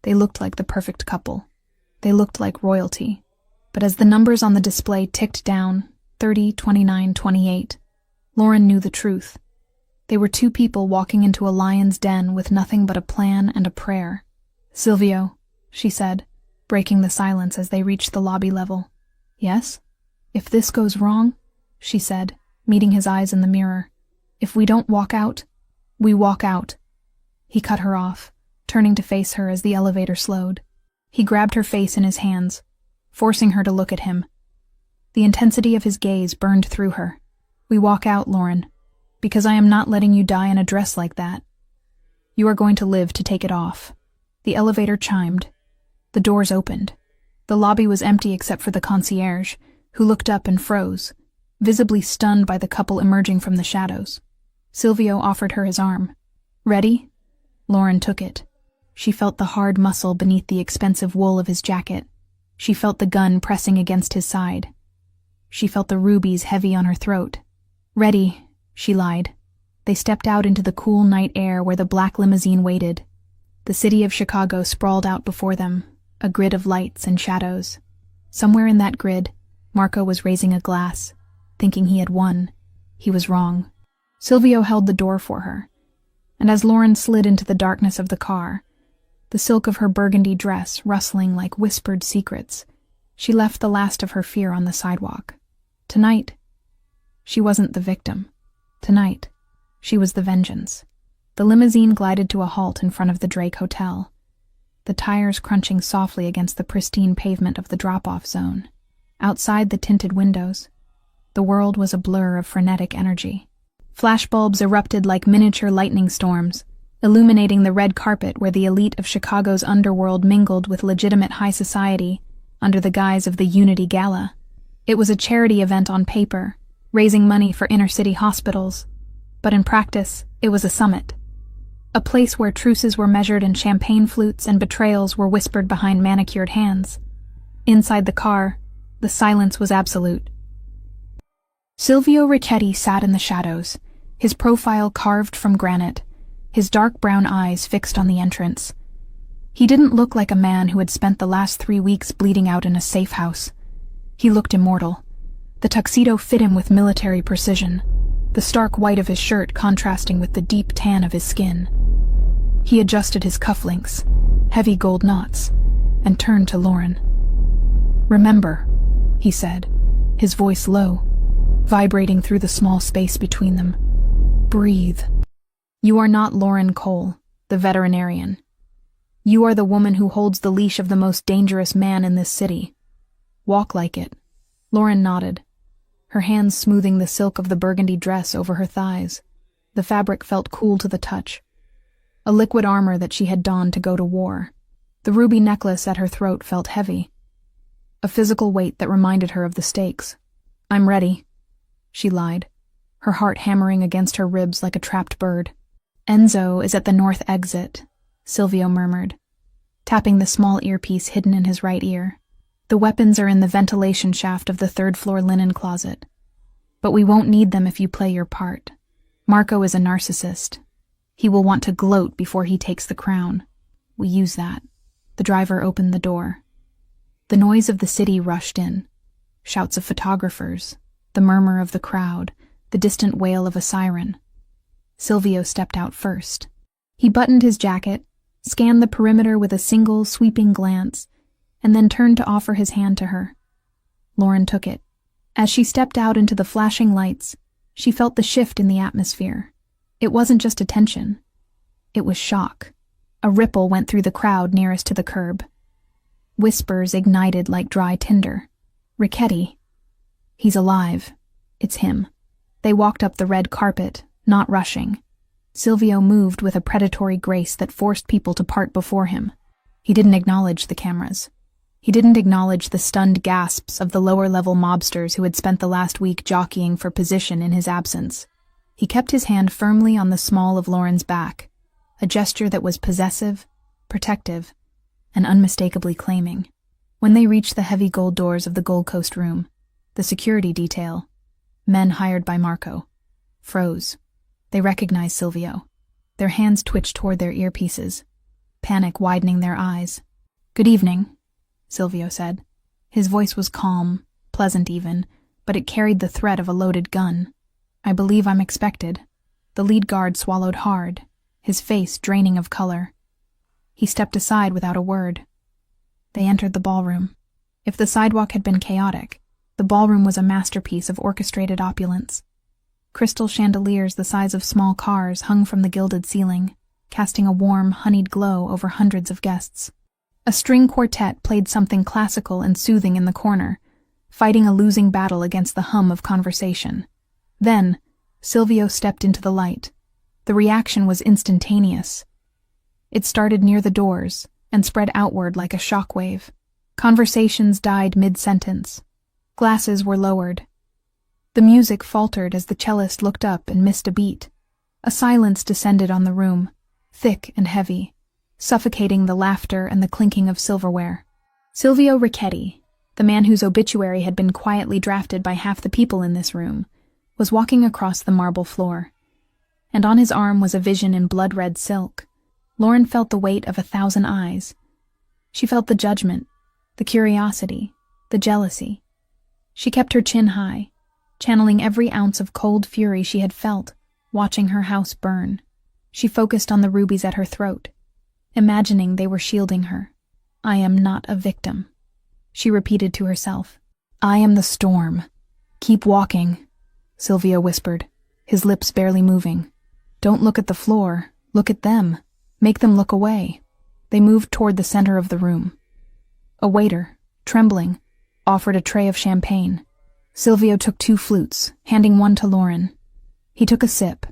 [SPEAKER 1] They looked like the perfect couple. They looked like royalty. But as the numbers on the display ticked down, 30, 29, 28, Lauren knew the truth. They were two people walking into a lion's den with nothing but a plan and a prayer. "Silvio," she said, breaking the silence as they reached the lobby level. "Yes? If this goes wrong," she said, meeting his eyes in the mirror. "If we don't walk out, we walk out." He cut her off, turning to face her as the elevator slowed. He grabbed her face in his hands, forcing her to look at him. The intensity of his gaze burned through her. "We walk out, Lauren, because I am not letting you die in a dress like that. You are going to live to take it off." The elevator chimed. The doors opened. The lobby was empty except for the concierge, who looked up and froze, visibly stunned by the couple emerging from the shadows. Silvio offered her his arm. "Ready?" Lauren took it. She felt the hard muscle beneath the expensive wool of his jacket. She felt the gun pressing against his side. She felt the rubies heavy on her throat. "Ready," she lied. They stepped out into the cool night air where the black limousine waited. The city of Chicago sprawled out before them, a grid of lights and shadows. Somewhere in that grid, Marco was raising a glass, thinking he had won. He was wrong. Silvio held the door for her, and as Lauren slid into the darkness of the car, the silk of her burgundy dress rustling like whispered secrets, she left the last of her fear on the sidewalk. Tonight, she wasn't the victim. Tonight, she was the vengeance. The limousine glided to a halt in front of the Drake Hotel, the tires crunching softly against the pristine pavement of the drop-off zone. Outside the tinted windows, the world was a blur of frenetic energy. Flashbulbs erupted like miniature lightning storms, illuminating the red carpet where the elite of Chicago's underworld mingled with legitimate high society under the guise of the Unity Gala. It was a charity event on paper, raising money for inner-city hospitals, but in practice, it was a summit. A place where truces were measured in champagne flutes and betrayals were whispered behind manicured hands. Inside the car, the silence was absolute. Silvio Richetti sat in the shadows, his profile carved from granite, his dark brown eyes fixed on the entrance. He didn't look like a man who had spent the last 3 weeks bleeding out in a safe house. He looked immortal. The tuxedo fit him with military precision, the stark white of his shirt contrasting with the deep tan of his skin. He adjusted his cufflinks, heavy gold knots, and turned to Lauren. "Remember," he said, his voice low, vibrating through the small space between them. "Breathe. You are not Lauren Cole, the veterinarian. You are the woman who holds the leash of the most dangerous man in this city. Walk like it." Lauren nodded, her hands smoothing the silk of the burgundy dress over her thighs. The fabric felt cool to the touch, a liquid armor that she had donned to go to war. The ruby necklace at her throat felt heavy, a physical weight that reminded her of the stakes. I'm ready, she lied, her heart hammering against her ribs like a trapped bird. Enzo is at the north exit, Silvio murmured, tapping the small earpiece hidden in his right ear. The weapons are in the ventilation shaft of the third-floor linen closet. But we won't need them if you play your part. Marco is a narcissist. He will want to gloat before he takes the crown. We use that. The driver opened the door. The noise of the city rushed in. Shouts of photographers, the murmur of the crowd, the distant wail of a siren. Silvio stepped out first. He buttoned his jacket, scanned the perimeter with a single, sweeping glance, and then turned to offer his hand to her. Lauren took it. As she stepped out into the flashing lights, she felt the shift in the atmosphere. It wasn't just attention. It was shock. A ripple went through the crowd nearest to the curb. Whispers ignited like dry tinder. Richetti. He's alive. It's him. They walked up the red carpet, not rushing. Silvio moved with a predatory grace that forced people to part before him. He didn't acknowledge the cameras. He didn't acknowledge the stunned gasps of the lower-level mobsters who had spent the last week jockeying for position in his absence. He kept his hand firmly on the small of Lauren's back, a gesture that was possessive, protective, and unmistakably claiming. When they reached the heavy gold doors of the Gold Coast room, the security detail, men hired by Marco, froze. They recognized Silvio. Their hands twitched toward their earpieces, panic widening their eyes. "Good evening," Silvio said. His voice was calm, pleasant even, but it carried the threat of a loaded gun. "I believe I'm expected." The lead guard swallowed hard, his face draining of color. He stepped aside without a word. They entered the ballroom. If the sidewalk had been chaotic, the ballroom was a masterpiece of orchestrated opulence. Crystal chandeliers the size of small cars hung from the gilded ceiling, casting a warm, honeyed glow over hundreds of guests. A string quartet played something classical and soothing in the corner, fighting a losing battle against the hum of conversation. Then, Silvio stepped into the light. The reaction was instantaneous. It started near the doors and spread outward like a shockwave. Conversations died mid-sentence. Glasses were lowered. The music faltered as the cellist looked up and missed a beat. A silence descended on the room, thick and heavy, suffocating the laughter and the clinking of silverware. Silvio Richetti, the man whose obituary had been quietly drafted by half the people in this room, was walking across the marble floor. And on his arm was a vision in blood-red silk. Lauren felt the weight of 1,000 eyes. She felt the judgment, the curiosity, the jealousy. She kept her chin high, channeling every ounce of cold fury she had felt, watching her house burn. She focused on the rubies at her throat, imagining they were shielding her. "I am not a victim," she repeated to herself. "I am the storm. Keep walking," Silvio whispered, his lips barely moving. "Don't look at the floor. Look at them. Make them look away." They moved toward the center of the room. A waiter, trembling, offered a tray of champagne. Silvio took 2 flutes, handing one to Lauren. He took a sip,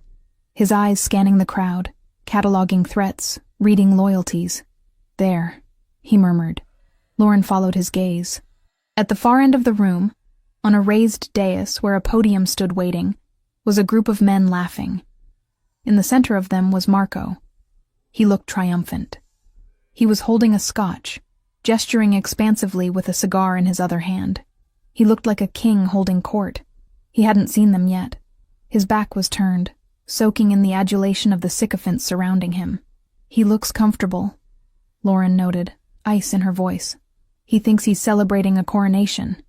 [SPEAKER 1] his eyes scanning the crowd, cataloging threats, reading loyalties. "There," he murmured. Lauren followed his gaze. At the far end of the room, on a raised dais where a podium stood waiting, was a group of men laughing. In the center of them was Marco. He looked triumphant. He was holding a scotch, gesturing expansively with a cigar in his other hand. He looked like a king holding court. He hadn't seen them yet. His back was turned, soaking in the adulation of the sycophants surrounding him. "He looks comfortable," Lauren noted, ice in her voice. "He thinks he's celebrating a coronation,"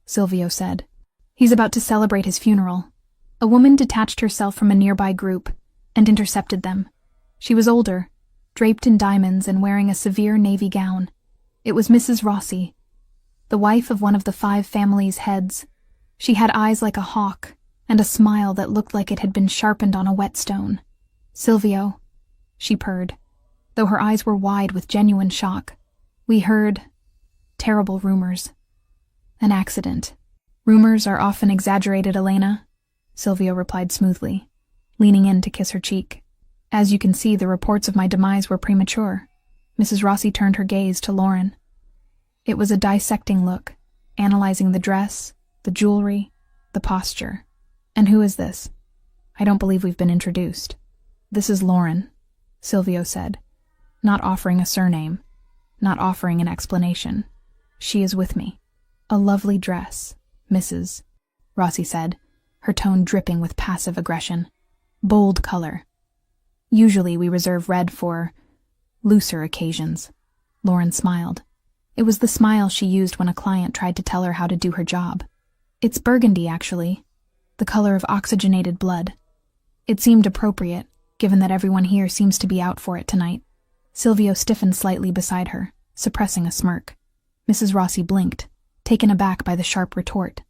[SPEAKER 1] Silvio said. "He's about to celebrate his funeral." A woman detached herself from a nearby group and intercepted them. She was older, draped in diamonds and wearing a severe navy gown. It was Mrs. Rossi, the wife of one of the 5 families' heads. She had eyes like a hawk and a smile that looked like it had been sharpened on a whetstone. "Silvio," she purred, though her eyes were wide with genuine shock. "We heard terrible rumors. An accident." "Rumors are often exaggerated, Elena," Silvio replied smoothly, leaning in to kiss her cheek. "As you can see, the reports of my demise were premature." Mrs. Rossi turned her gaze to Lauren. It was a dissecting look, analyzing the dress, the jewelry, the posture. "And who is this? I don't believe we've been introduced." "This is Lauren," Silvio said, not offering a surname, not offering an explanation. "She is with me." "A lovely dress, Mrs." Rossi said, her tone dripping with passive aggression. "Bold color. Usually we reserve red for looser occasions." Lauren smiled. It was the smile she used when a client tried to tell her how to do her job. "It's burgundy, actually, the color of oxygenated blood. It seemed appropriate, given that everyone here seems to be out for it tonight." Silvio stiffened slightly beside her, suppressing a smirk. Mrs. Rossi blinked, taken aback by the sharp retort.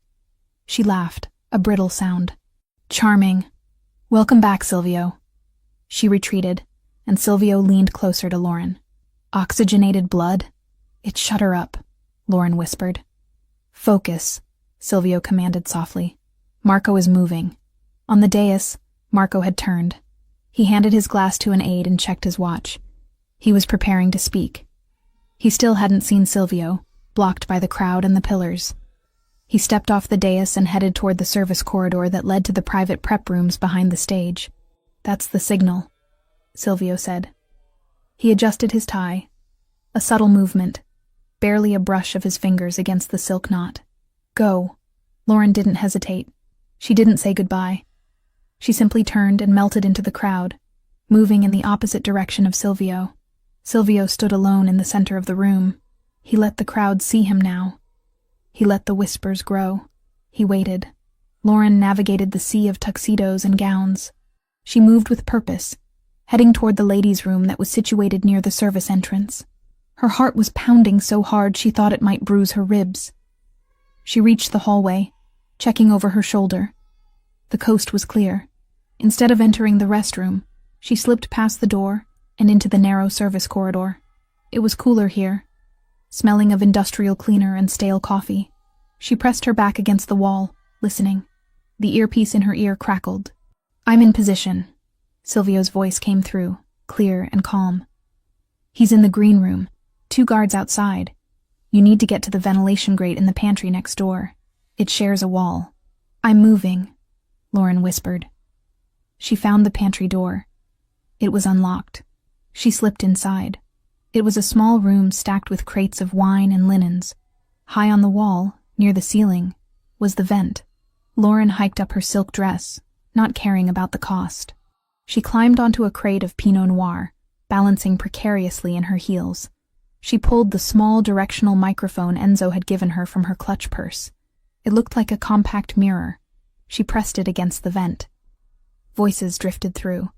[SPEAKER 1] She laughed, a brittle sound. "Charming. Welcome back, Silvio." She retreated, and Silvio leaned closer to Lauren. "Oxygenated blood? It shut her up," Lauren whispered. "Focus," Silvio commanded softly. "Marco is moving." On the dais, Marco had turned. He handed his glass to an aide and checked his watch. He was preparing to speak. He still hadn't seen Silvio, blocked by the crowd and the pillars. He stepped off the dais and headed toward the service corridor that led to the private prep rooms behind the stage. "That's the signal," Silvio said. He adjusted his tie. A subtle movement, barely a brush of his fingers against the silk knot. "Go." Lauren didn't hesitate. She didn't say goodbye. She simply turned and melted into the crowd, moving in the opposite direction of Silvio. Silvio stood alone in the center of the room. He let the crowd see him now. He let the whispers grow. He waited. Lauren navigated the sea of tuxedos and gowns. She moved with purpose, heading toward the ladies' room that was situated near the service entrance. Her heart was pounding so hard she thought it might bruise her ribs. She reached the hallway, checking over her shoulder. The coast was clear. Instead of entering the restroom, she slipped past the door and into the narrow service corridor. It was cooler here, smelling of industrial cleaner and stale coffee. She pressed her back against the wall, listening. The earpiece in her ear crackled. "I'm in position." Silvio's voice came through, clear and calm. "He's in the green room, 2 guards outside. You need to get to the ventilation grate in the pantry next door. It shares a wall." "I'm moving," Lauren whispered. She found the pantry door. It was unlocked. She slipped inside. It was a small room stacked with crates of wine and linens. High on the wall, near the ceiling, was the vent. Lauren hiked up her silk dress, not caring about the cost. She climbed onto a crate of Pinot Noir, balancing precariously in her heels. She pulled the small directional microphone Enzo had given her from her clutch purse. It looked like a compact mirror. She pressed it against the vent. Voices drifted through,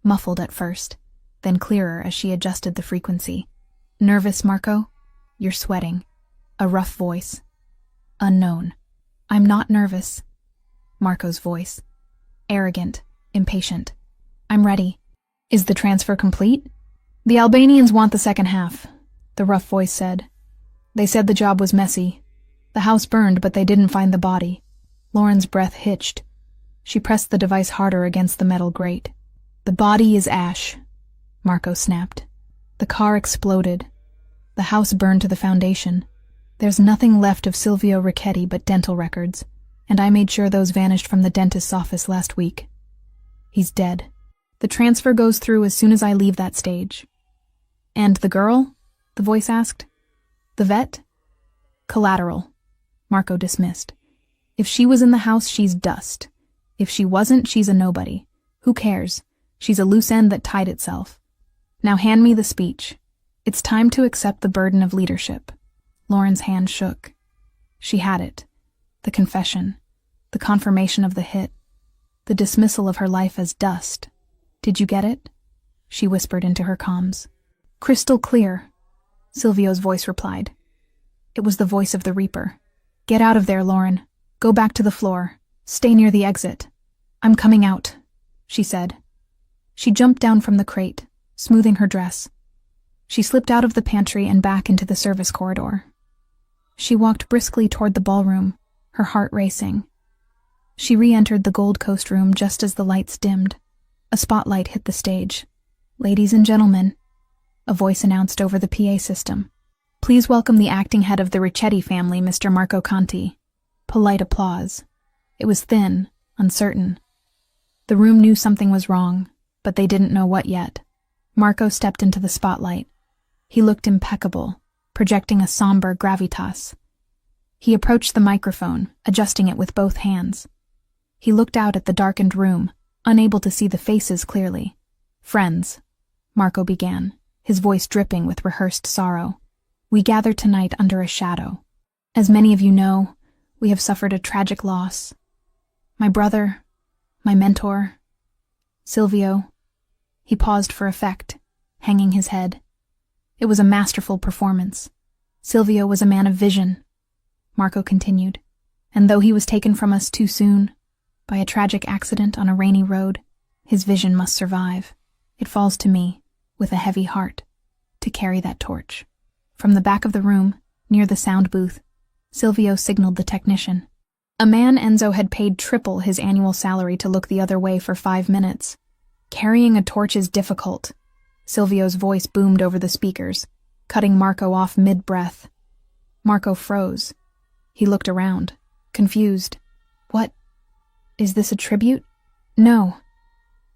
[SPEAKER 1] muffled at first, then clearer as she adjusted the frequency. "Nervous, Marco? You're sweating." A rough voice. Unknown. "I'm not nervous." Marco's voice. Arrogant, impatient. "I'm ready." "Is the transfer complete?" "The Albanians want the second half," the rough voice said. "They said the job was messy. The house burned, but they didn't find the body." Lauren's breath hitched. She pressed the device harder against the metal grate. "The body is ash," Marco snapped. "The car exploded. The house burned to the foundation. There's nothing left of Silvio Ricchetti but dental records, and I made sure those vanished from the dentist's office last week. He's dead. The transfer goes through as soon as I leave that stage." "And the girl?" the voice asked. "The vet?" "Collateral," Marco dismissed. "If she was in the house, she's dust. If she wasn't, she's a nobody. Who cares? She's a loose end that tied itself. Now hand me the speech. It's time to accept the burden of leadership." Lauren's hand shook. She had it. The confession. The confirmation of the hit. The dismissal of her life as dust. "Did you get it?" she whispered into her comms. "Crystal clear," Silvio's voice replied. It was the voice of the Reaper. "Get out of there, Lauren. Go back to the floor. Stay near the exit." "I'm coming out," she said. She jumped down from the crate, smoothing her dress. She slipped out of the pantry and back into the service corridor. She walked briskly toward the ballroom, her heart racing. She re-entered the Gold Coast room just as the lights dimmed. A spotlight hit the stage. "Ladies and gentlemen," a voice announced over the PA system. "Please welcome the acting head of the Ricchetti family, Mr. Marco Conti." Polite applause. It was thin, uncertain. The room knew something was wrong, but they didn't know what yet. Marco stepped into the spotlight. He looked impeccable, projecting a somber gravitas. He approached the microphone, adjusting it with both hands. He looked out at the darkened room, unable to see the faces clearly. "Friends," Marco began, his voice dripping with rehearsed sorrow, "we gather tonight under a shadow. As many of you know, we have suffered a tragic loss. My brother, my mentor, Silvio." He paused for effect, hanging his head. It was a masterful performance. Silvio was a man of vision, Marco continued, and though he was taken from us too soon, by a tragic accident on a rainy road, his vision must survive. It falls to me, with a heavy heart, to carry that torch. From the back of the room, near the sound booth, Silvio signaled the technician. A man Enzo had paid triple his annual salary to look the other way for 5 minutes. "Carrying a torch is difficult." Silvio's voice boomed over the speakers, cutting Marco off mid-breath. Marco froze. He looked around, confused. "What? Is this a tribute?" "No,"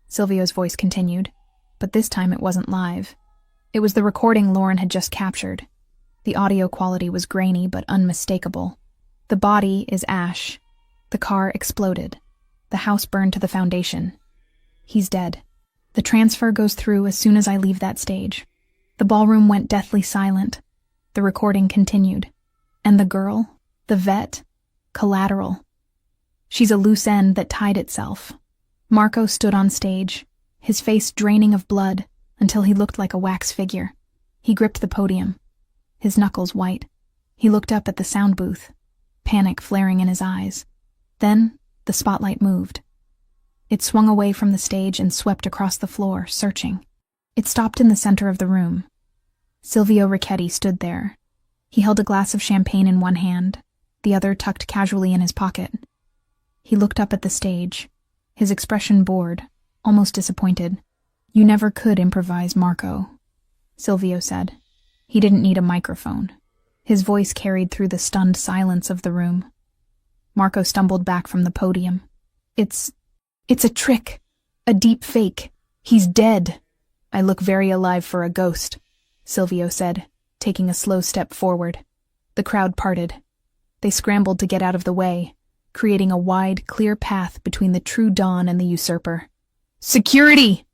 [SPEAKER 1] Silvio's voice continued, but this time it wasn't live. It was the recording Lauren had just captured. The audio quality was grainy but unmistakable. "The body is ash. The car exploded. The house burned to the foundation. He's dead. The transfer goes through as soon as I leave that stage." The ballroom went deathly silent. The recording continued. "And the girl, the vet, collateral. She's a loose end that tied itself." Marco stood on stage, his face draining of blood until he looked like a wax figure. He gripped the podium, his knuckles white. He looked up at the sound booth, panic flaring in his eyes. Then the spotlight moved. It swung away from the stage and swept across the floor, searching. It stopped in the center of the room. Silvio Ricchetti stood there. He held a glass of champagne in one hand, the other tucked casually in his pocket. He looked up at the stage, his expression bored, almost disappointed. "You never could improvise, Marco," Silvio said. He didn't need a microphone. His voice carried through the stunned silence of the room. Marco stumbled back from the podium. It's a trick. A deep fake. He's dead." "I look very alive for a ghost," Silvio said, taking a slow step forward. The crowd parted. They scrambled to get out of the way, creating a wide, clear path between the true Don and the usurper. "Security!"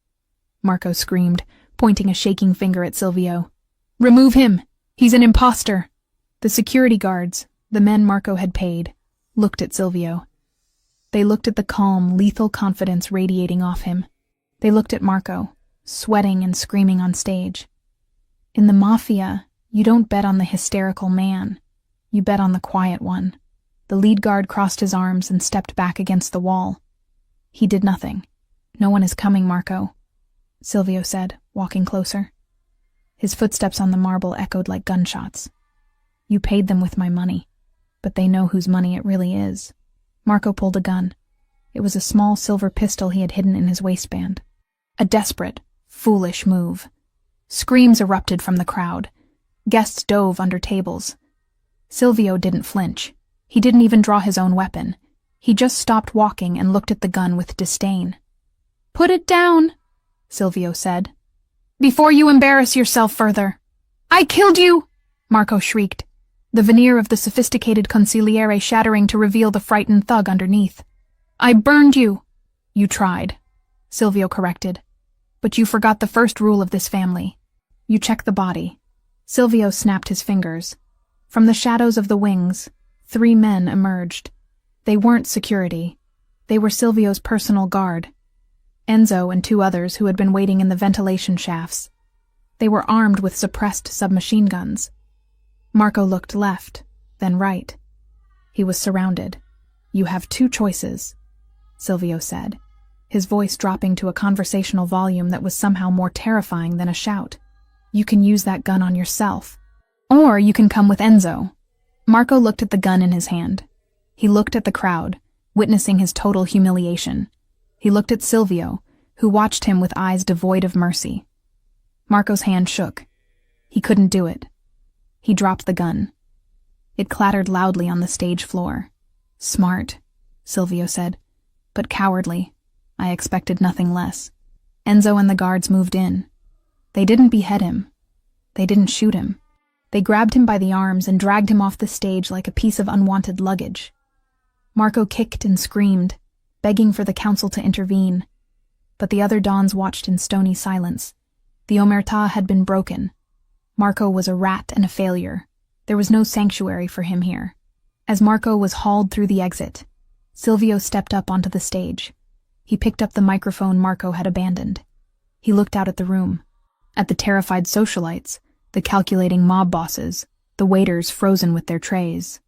[SPEAKER 1] Marco screamed, pointing a shaking finger at Silvio. "Remove him! He's an imposter!" The security guards, the men Marco had paid, looked at Silvio. They looked at the calm, lethal confidence radiating off him. They looked at Marco, sweating and screaming on stage. In the mafia, you don't bet on the hysterical man. You bet on the quiet one. The lead guard crossed his arms and stepped back against the wall. He did nothing. "No one is coming, Marco," Silvio said, walking closer. His footsteps on the marble echoed like gunshots. "You paid them with my money, but they know whose money it really is." Marco pulled a gun. It was a small silver pistol he had hidden in his waistband. A desperate, foolish move. Screams erupted from the crowd. Guests dove under tables. Silvio didn't flinch. He didn't even draw his own weapon. He just stopped walking and looked at the gun with disdain. "Put it down," Silvio said, "before you embarrass yourself further." "I killed you!" Marco shrieked, the veneer of the sophisticated consigliere shattering to reveal the frightened thug underneath. "I burned you." "You tried," Silvio corrected. "But you forgot the first rule of this family. You check the body." Silvio snapped his fingers. From the shadows of the wings, 3 men emerged. They weren't security. They were Silvio's personal guard. Enzo and 2 others who had been waiting in the ventilation shafts. They were armed with suppressed submachine guns. Marco looked left, then right. He was surrounded. "You have 2 choices," Silvio said, his voice dropping to a conversational volume that was somehow more terrifying than a shout. "You can use that gun on yourself. Or you can come with Enzo." Marco looked at the gun in his hand. He looked at the crowd, witnessing his total humiliation. He looked at Silvio, who watched him with eyes devoid of mercy. Marco's hand shook. He couldn't do it. He dropped the gun. It clattered loudly on the stage floor. "Smart," Silvio said, but cowardly. I expected nothing less. Enzo and the guards moved in. They didn't behead him. They didn't shoot him. They grabbed him by the arms and dragged him off the stage like a piece of unwanted luggage. Marco kicked and screamed, begging for the council to intervene. But the other dons watched in stony silence. The omertà had been broken. Marco was a rat and a failure. There was no sanctuary for him here. As Marco was hauled through the exit, Silvio stepped up onto the stage. He picked up the microphone Marco had abandoned. He looked out at the room, at the terrified socialites, the calculating mob bosses, the waiters frozen with their trays.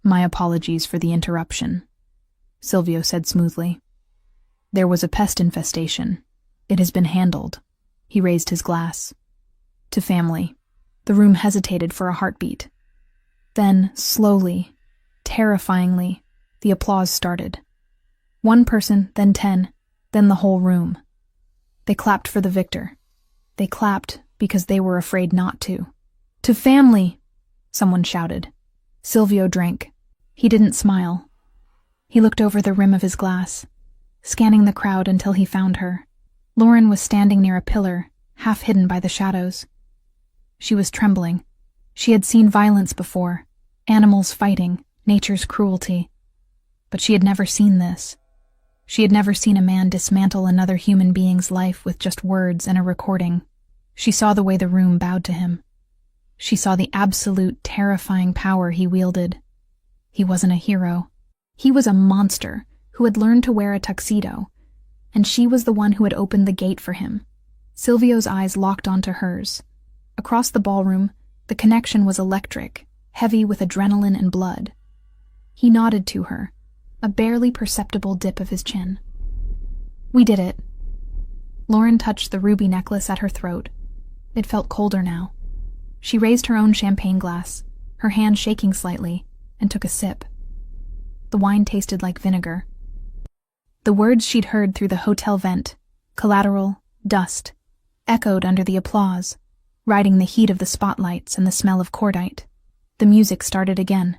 [SPEAKER 1] My apologies for the interruption, Silvio said smoothly. There was a pest infestation. It has been handled. He raised his glass. To family. The room hesitated for a heartbeat. Then, slowly, terrifyingly, the applause started. One person, then 10, then the whole room. They clapped for the victor. They clapped because they were afraid not to. To family, someone shouted. Silvio drank. He didn't smile. He looked over the rim of his glass, scanning the crowd until he found her. Lauren was standing near a pillar, half hidden by the shadows. She was trembling. She had seen violence before, animals fighting, nature's cruelty. But she had never seen this. She had never seen a man dismantle another human being's life with just words and a recording. She saw the way the room bowed to him. She saw the absolute, terrifying power he wielded. He wasn't a hero. He was a monster who had learned to wear a tuxedo, and she was the one who had opened the gate for him. Silvio's eyes locked onto hers. Across the ballroom, the connection was electric, heavy with adrenaline and blood. He nodded to her, a barely perceptible dip of his chin. We did it. Lauren touched the ruby necklace at her throat. It felt colder now. She raised her own champagne glass, her hand shaking slightly, and took a sip. The wine tasted like vinegar. The words she'd heard through the hotel vent, collateral, dust, echoed under the applause, riding the heat of the spotlights and the smell of cordite. The music started again.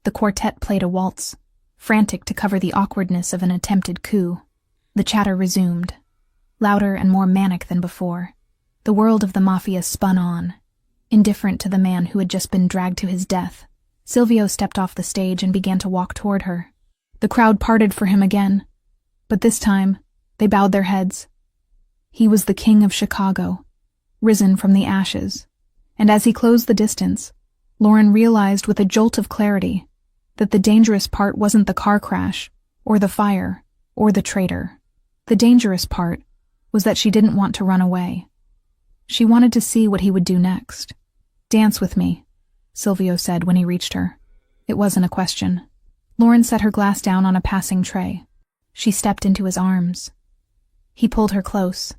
[SPEAKER 1] The quartet played a waltz, frantic to cover the awkwardness of an attempted coup. The chatter resumed, louder and more manic than before. The world of the mafia spun on, indifferent to the man who had just been dragged to his death. Silvio stepped off the stage and began to walk toward her. The crowd parted for him again, but this time they bowed their heads. He was the king of Chicago, risen from the ashes, and as he closed the distance, Lauren realized with a jolt of clarity that the dangerous part wasn't the car crash, or the fire, or the traitor. The dangerous part was that she didn't want to run away. She wanted to see what he would do next. Dance with me, Silvio said when he reached her. It wasn't a question. Lauren set her glass down on a passing tray. She stepped into his arms. He pulled her close,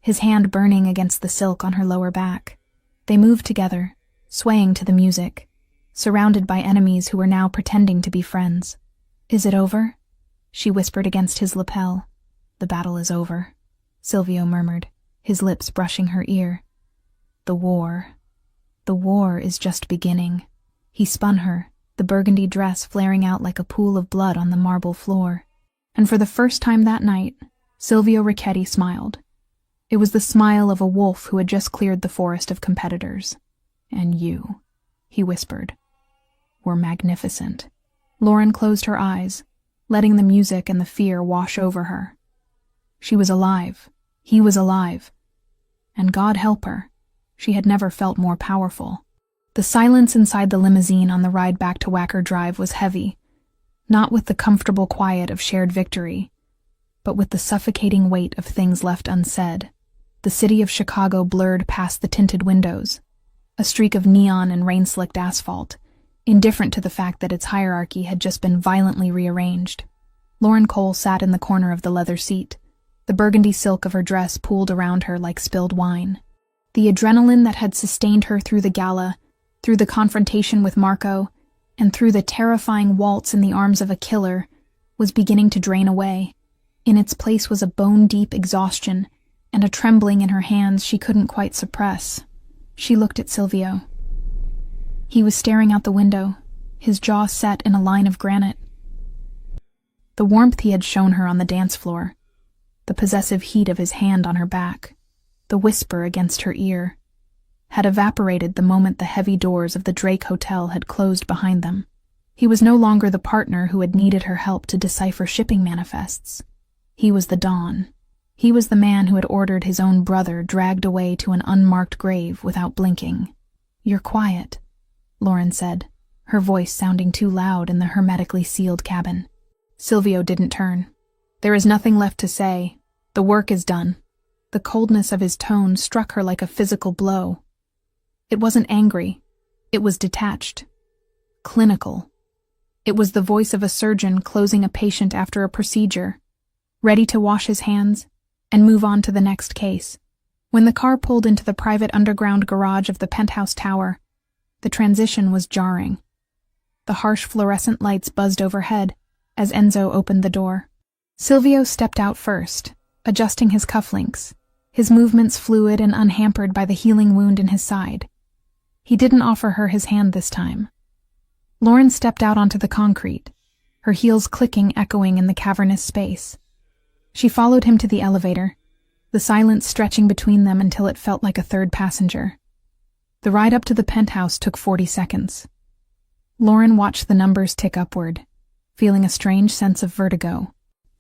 [SPEAKER 1] his hand burning against the silk on her lower back. They moved together, swaying to the music, surrounded by enemies who were now pretending to be friends. Is it over? She whispered against his lapel. The battle is over, Silvio murmured, his lips brushing her ear. The war is just beginning. He spun her, the burgundy dress flaring out like a pool of blood on the marble floor. And for the first time that night, Silvio Ricchetti smiled. It was the smile of a wolf who had just cleared the forest of competitors. And you, he whispered, were magnificent. Lauren closed her eyes, letting the music and the fear wash over her. She was alive. He was alive. And God help her, she had never felt more powerful. The silence inside the limousine on the ride back to Wacker Drive was heavy, not with the comfortable quiet of shared victory, but with the suffocating weight of things left unsaid. The city of Chicago blurred past the tinted windows, a streak of neon and rain-slicked asphalt, indifferent to the fact that its hierarchy had just been violently rearranged. Lauren Cole sat in the corner of the leather seat, the burgundy silk of her dress pooled around her like spilled wine. The adrenaline that had sustained her through the gala, through the confrontation with Marco, and through the terrifying waltz in the arms of a killer, was beginning to drain away. In its place was a bone-deep exhaustion, and a trembling in her hands she couldn't quite suppress. She looked at Silvio. He was staring out the window, his jaw set in a line of granite. The warmth he had shown her on the dance floor, the possessive heat of his hand on her back, the whisper against her ear, had evaporated the moment the heavy doors of the Drake Hotel had closed behind them. He was no longer the partner who had needed her help to decipher shipping manifests. He was the Dawn. He was the man who had ordered his own brother dragged away to an unmarked grave without blinking. "You're quiet," Lauren said, her voice sounding too loud in the hermetically sealed cabin. Silvio didn't turn. "There is nothing left to say. The work is done." The coldness of his tone struck her like a physical blow. It wasn't angry. It was detached. Clinical. It was the voice of a surgeon closing a patient after a procedure, ready to wash his hands and move on to the next case. When the car pulled into the private underground garage of the penthouse tower, the transition was jarring. The harsh fluorescent lights buzzed overhead as Enzo opened the door. Silvio stepped out first, adjusting his cufflinks, his movements fluid and unhampered by the healing wound in his side. He didn't offer her his hand this time. Lauren stepped out onto the concrete, her heels clicking, echoing in the cavernous space. She followed him to the elevator, the silence stretching between them until it felt like a third passenger. The ride up to the penthouse took 40 seconds. Lauren watched the numbers tick upward, feeling a strange sense of vertigo.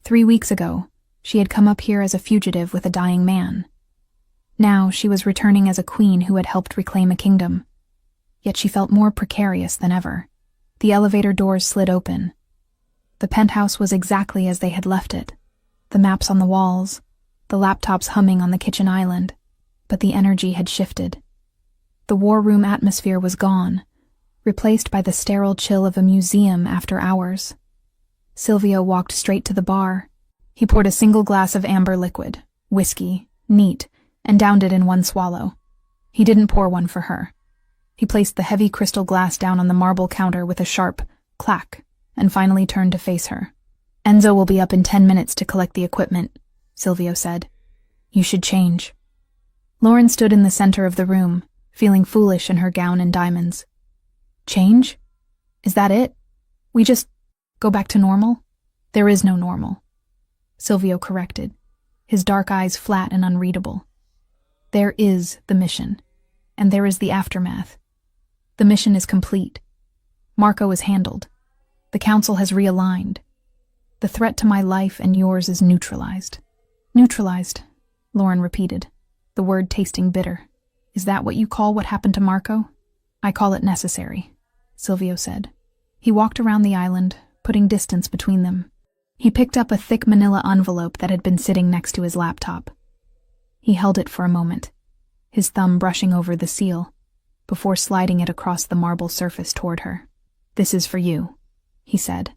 [SPEAKER 1] 3 weeks ago, she had come up here as a fugitive with a dying man. Now she was returning as a queen who had helped reclaim a kingdom. Yet she felt more precarious than ever. The elevator doors slid open. The penthouse was exactly as they had left it. The maps on the walls, the laptops humming on the kitchen island, but the energy had shifted. The war room atmosphere was gone, replaced by the sterile chill of a museum after hours. Silvio walked straight to the bar. He poured a single glass of amber liquid, whiskey, neat, and downed it in one swallow. He didn't pour one for her. He placed the heavy crystal glass down on the marble counter with a sharp clack, and finally turned to face her. "Enzo will be up in 10 minutes to collect the equipment," Silvio said. "You should change." Lauren stood in the center of the room, feeling foolish in her gown and diamonds. "Change? Is that it? We just go back to normal?" "There is no normal," Silvio corrected, his dark eyes flat and unreadable. "There is the mission, and there is the aftermath. The mission is complete. Marco is handled. The council has realigned. The threat to my life and yours is neutralized." "Neutralized," Lauren repeated, the word tasting bitter. "Is that what you call what happened to Marco?" "I call it necessary," Silvio said. He walked around the island, putting distance between them. He picked up a thick manila envelope that had been sitting next to his laptop. He held it for a moment, his thumb brushing over the seal, before sliding it across the marble surface toward her. "This is for you," he said.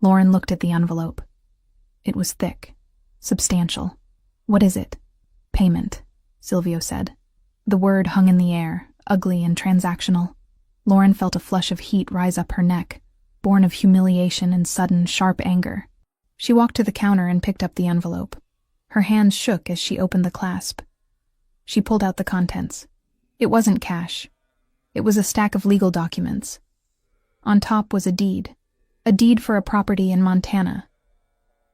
[SPEAKER 1] Lauren looked at the envelope. It was thick, substantial. "What is it?" "Payment," Silvio said. The word hung in the air, ugly and transactional. Lauren felt a flush of heat rise up her neck, born of humiliation and sudden, sharp anger. She walked to the counter and picked up the envelope. Her hands shook as she opened the clasp. She pulled out the contents. It wasn't cash. It was a stack of legal documents. On top was a deed for a property in Montana,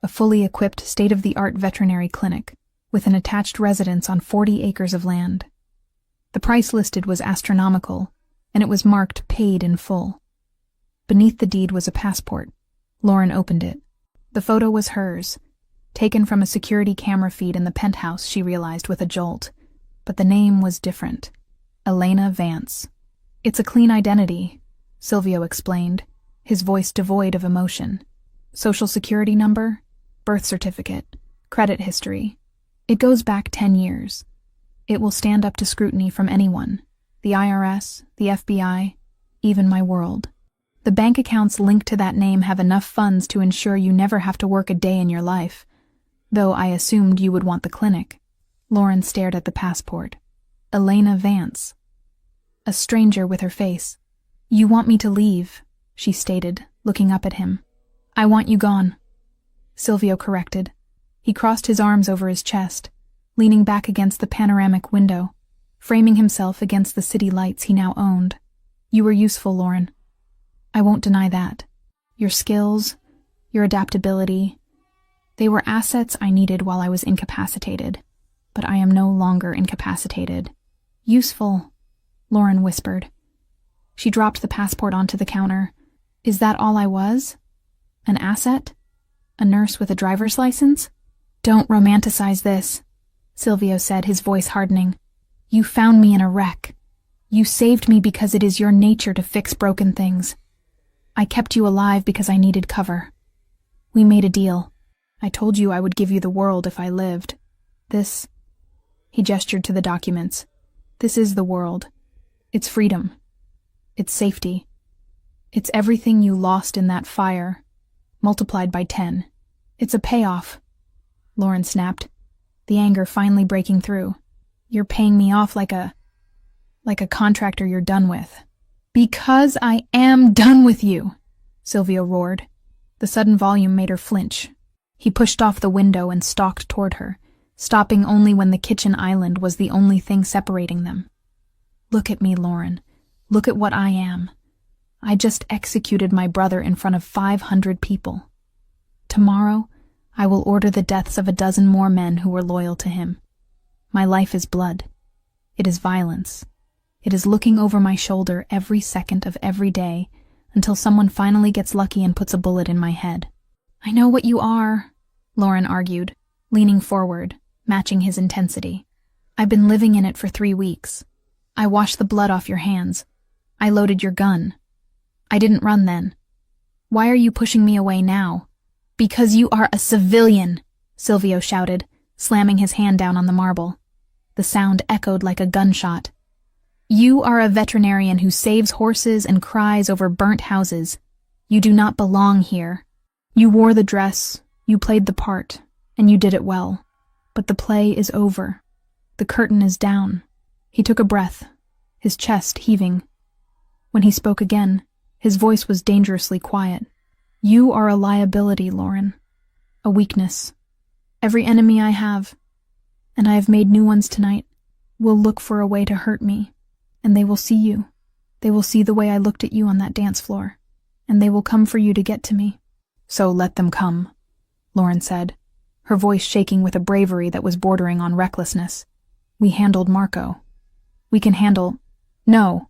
[SPEAKER 1] a fully equipped state-of-the-art veterinary clinic, with an attached residence on 40 acres of land. The price listed was astronomical, and it was marked paid in full. Beneath the deed was a passport. Lauren opened it. The photo was hers, taken from a security camera feed in the penthouse, she realized with a jolt. But the name was different. Elena Vance. "It's a clean identity," Silvio explained, his voice devoid of emotion. "Social security number, birth certificate, credit history. It goes back 10 years. It will stand up to scrutiny from anyone, the IRS, the FBI, even my world. The bank accounts linked to that name have enough funds to ensure you never have to work a day in your life, though I assumed you would want the clinic." Lauren stared at the passport. Elena Vance. A stranger with her face. "You want me to leave," she stated, looking up at him. "I want you gone," Silvio corrected. He crossed his arms over his chest, leaning back against the panoramic window, framing himself against the city lights he now owned. "You were useful, Lauren. I won't deny that. Your skills, your adaptability. They were assets I needed while I was incapacitated, but I am no longer incapacitated. Useful, Lauren whispered. She dropped the passport onto the counter. Is that all I was? An asset? A nurse with a driver's license? Don't romanticize this, Silvio said, his voice hardening. You found me in a wreck. You saved me because it is your nature to fix broken things. I kept you alive because I needed cover. We made a deal. I told you I would give you the world if I lived. This, he gestured to the documents. This is the world. It's freedom. It's safety. It's everything you lost in that fire, multiplied by 10. It's a payoff, Lauren snapped, the anger finally breaking through. You're paying me off like a contractor you're done with. Because I am done with you, Silvio roared. The sudden volume made her flinch. He pushed off the window and stalked toward her, stopping only when the kitchen island was the only thing separating them. Look at me, Lauren. Look at what I am. I just executed my brother in front of 500 people. Tomorrow, I will order the deaths of a dozen more men who were loyal to him. My life is blood. It is violence. It is looking over my shoulder every second of every day until someone finally gets lucky and puts a bullet in my head. I know what you are, Lauren argued, leaning forward, matching his intensity. I've been living in it for 3 weeks. I washed the blood off your hands. I loaded your gun. I didn't run then. Why are you pushing me away now? Because you are a civilian, Silvio shouted, slamming his hand down on the marble. The sound echoed like a gunshot. You are a veterinarian who saves horses and cries over burnt houses. You do not belong here. You wore the dress, you played the part, and you did it well. But the play is over. The curtain is down. He took a breath, his chest heaving. When he spoke again, his voice was dangerously quiet. You are a liability, Lauren. A weakness. Every enemy I have, and I have made new ones tonight, will look for a way to hurt me, and they will see you. They will see the way I looked at you on that dance floor, and they will come for you to get to me. So let them come, Lauren said, her voice shaking with a bravery that was bordering on recklessness. We handled Marco. We can handle— No,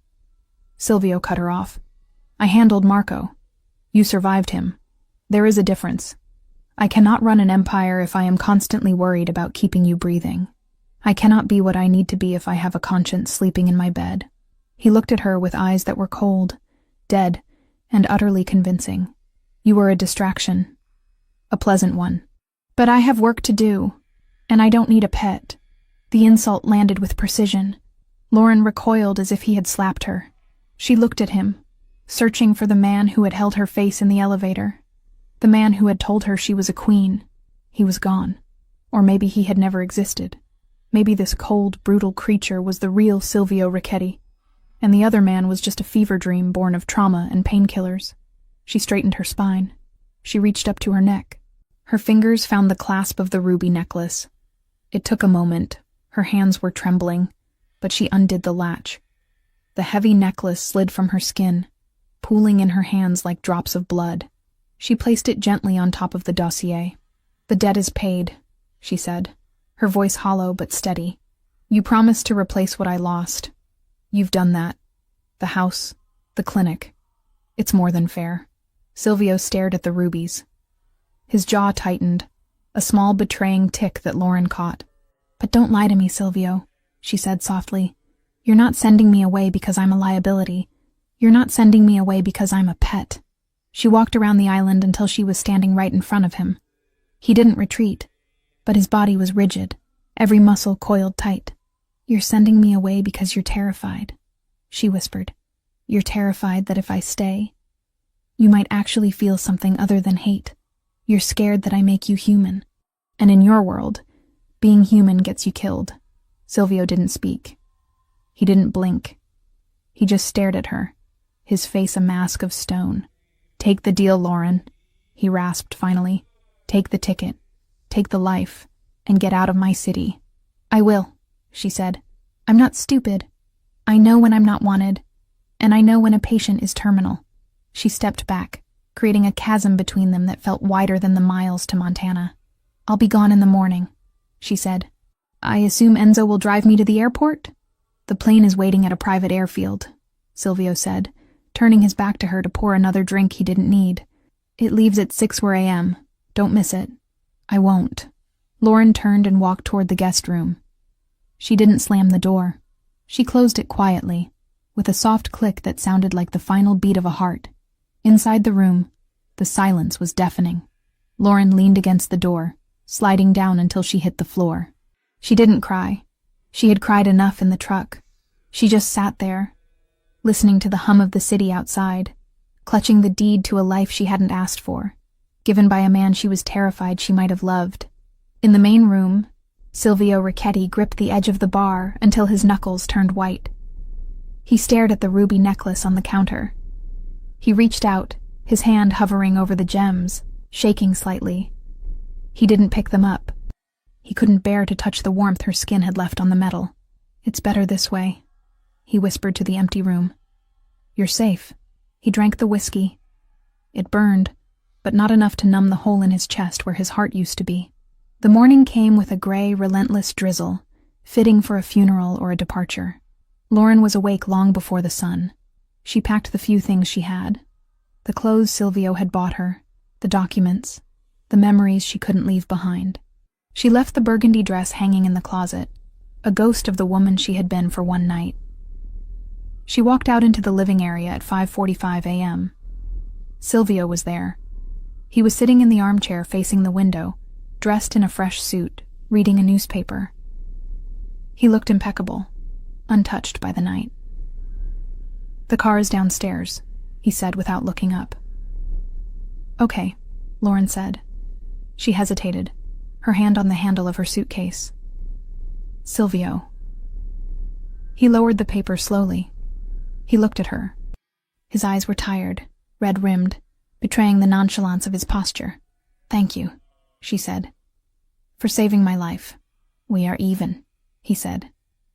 [SPEAKER 1] Silvio cut her off. I handled Marco. You survived him. There is a difference. I cannot run an empire if I am constantly worried about keeping you breathing. I cannot be what I need to be if I have a conscience sleeping in my bed. He looked at her with eyes that were cold, dead, and utterly convincing. You were a distraction. A pleasant one. But I have work to do, and I don't need a pet. The insult landed with precision. Lauren recoiled as if he had slapped her. She looked at him, searching for the man who had held her face in the elevator. The man who had told her she was a queen. He was gone. Or maybe he had never existed. Maybe this cold, brutal creature was the real Silvio Ricchetti, and the other man was just a fever dream born of trauma and painkillers. She straightened her spine. She reached up to her neck. Her fingers found the clasp of the ruby necklace. It took a moment. Her hands were trembling, but she undid the latch. The heavy necklace slid from her skin, pooling in her hands like drops of blood. She placed it gently on top of the dossier. The debt is paid, she said, her voice hollow but steady. You promised to replace what I lost. You've done that. The house, the clinic. It's more than fair. Silvio stared at the rubies. His jaw tightened, a small betraying tick that Lauren caught. But don't lie to me, Silvio, she said softly. You're not sending me away because I'm a liability. You're not sending me away because I'm a pet. She walked around the island until she was standing right in front of him. He didn't retreat, but his body was rigid, every muscle coiled tight. You're sending me away because you're terrified, she whispered. You're terrified that if I stay, you might actually feel something other than hate. You're scared that I make you human. And in your world, being human gets you killed. Silvio didn't speak. He didn't blink. He just stared at her, his face a mask of stone. Take the deal, Lauren, he rasped finally. Take the ticket. Take the life. And get out of my city. I will, she said. I'm not stupid. I know when I'm not wanted. And I know when a patient is terminal. She stepped back, creating a chasm between them that felt wider than the miles to Montana. "I'll be gone in the morning," she said. "I assume Enzo will drive me to the airport?" "The plane is waiting at a private airfield," Silvio said, turning his back to her to pour another drink he didn't need. "It leaves at 6 a.m. Don't miss it." "I won't." Lauren turned and walked toward the guest room. She didn't slam the door. She closed it quietly, with a soft click that sounded like the final beat of a heart. Inside the room, the silence was deafening. Lauren leaned against the door, sliding down until she hit the floor. She didn't cry. She had cried enough in the truck. She just sat there, listening to the hum of the city outside, clutching the deed to a life she hadn't asked for, given by a man she was terrified she might have loved. In the main room, Silvio Ricchetti gripped the edge of the bar until his knuckles turned white. He stared at the ruby necklace on the counter. He reached out, his hand hovering over the gems, shaking slightly. He didn't pick them up. He couldn't bear to touch the warmth her skin had left on the metal. "It's better this way," he whispered to the empty room. "You're safe." He drank the whiskey. It burned, but not enough to numb the hole in his chest where his heart used to be. The morning came with a gray, relentless drizzle, fitting for a funeral or a departure. Lauren was awake long before the sun. She packed the few things she had. The clothes Silvio had bought her, the documents, the memories she couldn't leave behind. She left the burgundy dress hanging in the closet, a ghost of the woman she had been for one night. She walked out into the living area at 5:45 a.m. Silvio was there. He was sitting in the armchair facing the window, dressed in a fresh suit, reading a newspaper. He looked impeccable, untouched by the night. "The car is downstairs," he said without looking up. "Okay," Lauren said. She hesitated, her hand on the handle of her suitcase. "Silvio." He lowered the paper slowly. He looked at her. His eyes were tired, red-rimmed, betraying the nonchalance of his posture. "Thank you," she said. "For saving my life. We are even," he said.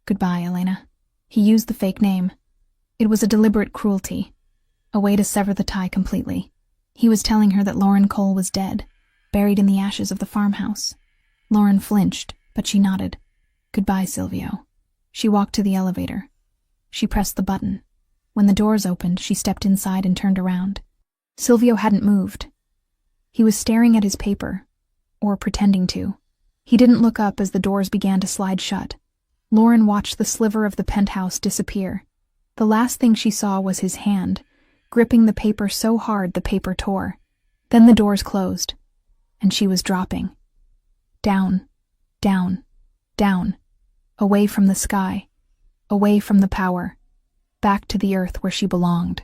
[SPEAKER 1] "Goodbye, Elena." He used the fake name. It was a deliberate cruelty, a way to sever the tie completely. He was telling her that Lauren Cole was dead, buried in the ashes of the farmhouse. Lauren flinched, but she nodded. "Goodbye, Silvio." She walked to the elevator. She pressed the button. When the doors opened, she stepped inside and turned around. Silvio hadn't moved. He was staring at his paper, or pretending to. He didn't look up as the doors began to slide shut. Lauren watched the sliver of the penthouse disappear. The last thing she saw was his hand, gripping the paper so hard the paper tore. Then the doors closed, and she was dropping. Down, down, down, away from the sky, away from the power, back to the earth where she belonged.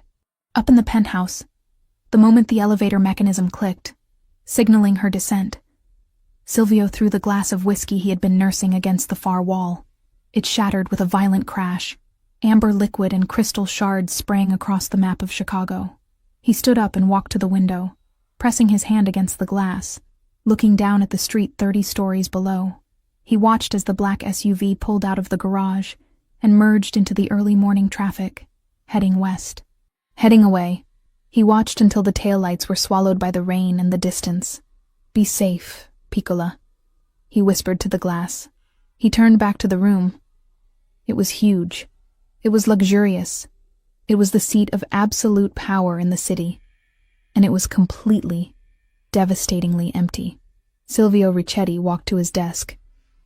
[SPEAKER 1] Up in the penthouse, the moment the elevator mechanism clicked, signaling her descent, Silvio threw the glass of whiskey he had been nursing against the far wall. It shattered with a violent crash. Amber liquid and crystal shards sprang across the map of Chicago. He stood up and walked to the window, pressing his hand against the glass, looking down at the street 30 stories below. He watched as the black SUV pulled out of the garage and merged into the early morning traffic, heading west. Heading away, he watched until the taillights were swallowed by the rain and the distance. "Be safe, Piccola," he whispered to the glass. He turned back to the room. It was huge. It was luxurious. It was the seat of absolute power in the city. And it was completely, devastatingly empty. Silvio Ricchetti walked to his desk.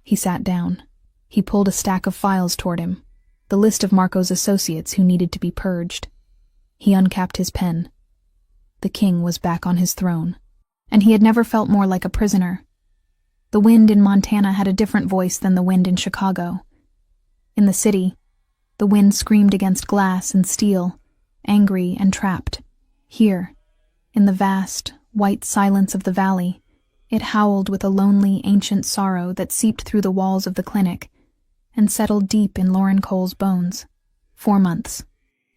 [SPEAKER 1] He sat down. He pulled a stack of files toward him, the list of Marco's associates who needed to be purged. He uncapped his pen. The king was back on his throne, and he had never felt more like a prisoner. The wind in Montana had a different voice than the wind in Chicago. In the city, the wind screamed against glass and steel, angry and trapped. Here, in the vast, white silence of the valley, it howled with a lonely, ancient sorrow that seeped through the walls of the clinic and settled deep in Lauren Cole's bones. 4 months.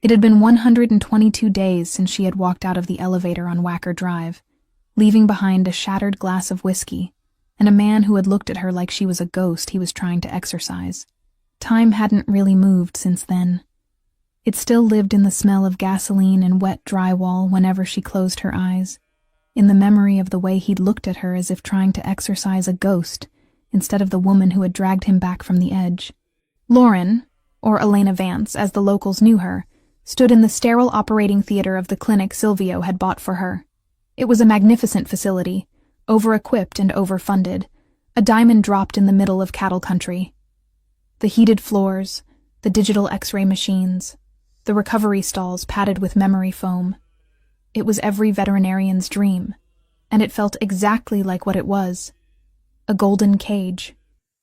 [SPEAKER 1] It had been 122 days since she had walked out of the elevator on Wacker Drive, leaving behind a shattered glass of whiskey and a man who had looked at her like she was a ghost he was trying to exorcise. Time hadn't really moved since then. It still lived in the smell of gasoline and wet drywall whenever she closed her eyes, in the memory of the way he'd looked at her as if trying to exorcise a ghost instead of the woman who had dragged him back from the edge. Lauren, or Elena Vance as the locals knew her, stood in the sterile operating theater of the clinic Silvio had bought for her. It was a magnificent facility, over-equipped and overfunded, a diamond dropped in the middle of cattle country. The heated floors, the digital X-ray machines, the recovery stalls padded with memory foam. It was every veterinarian's dream, and it felt exactly like what it was. A golden cage.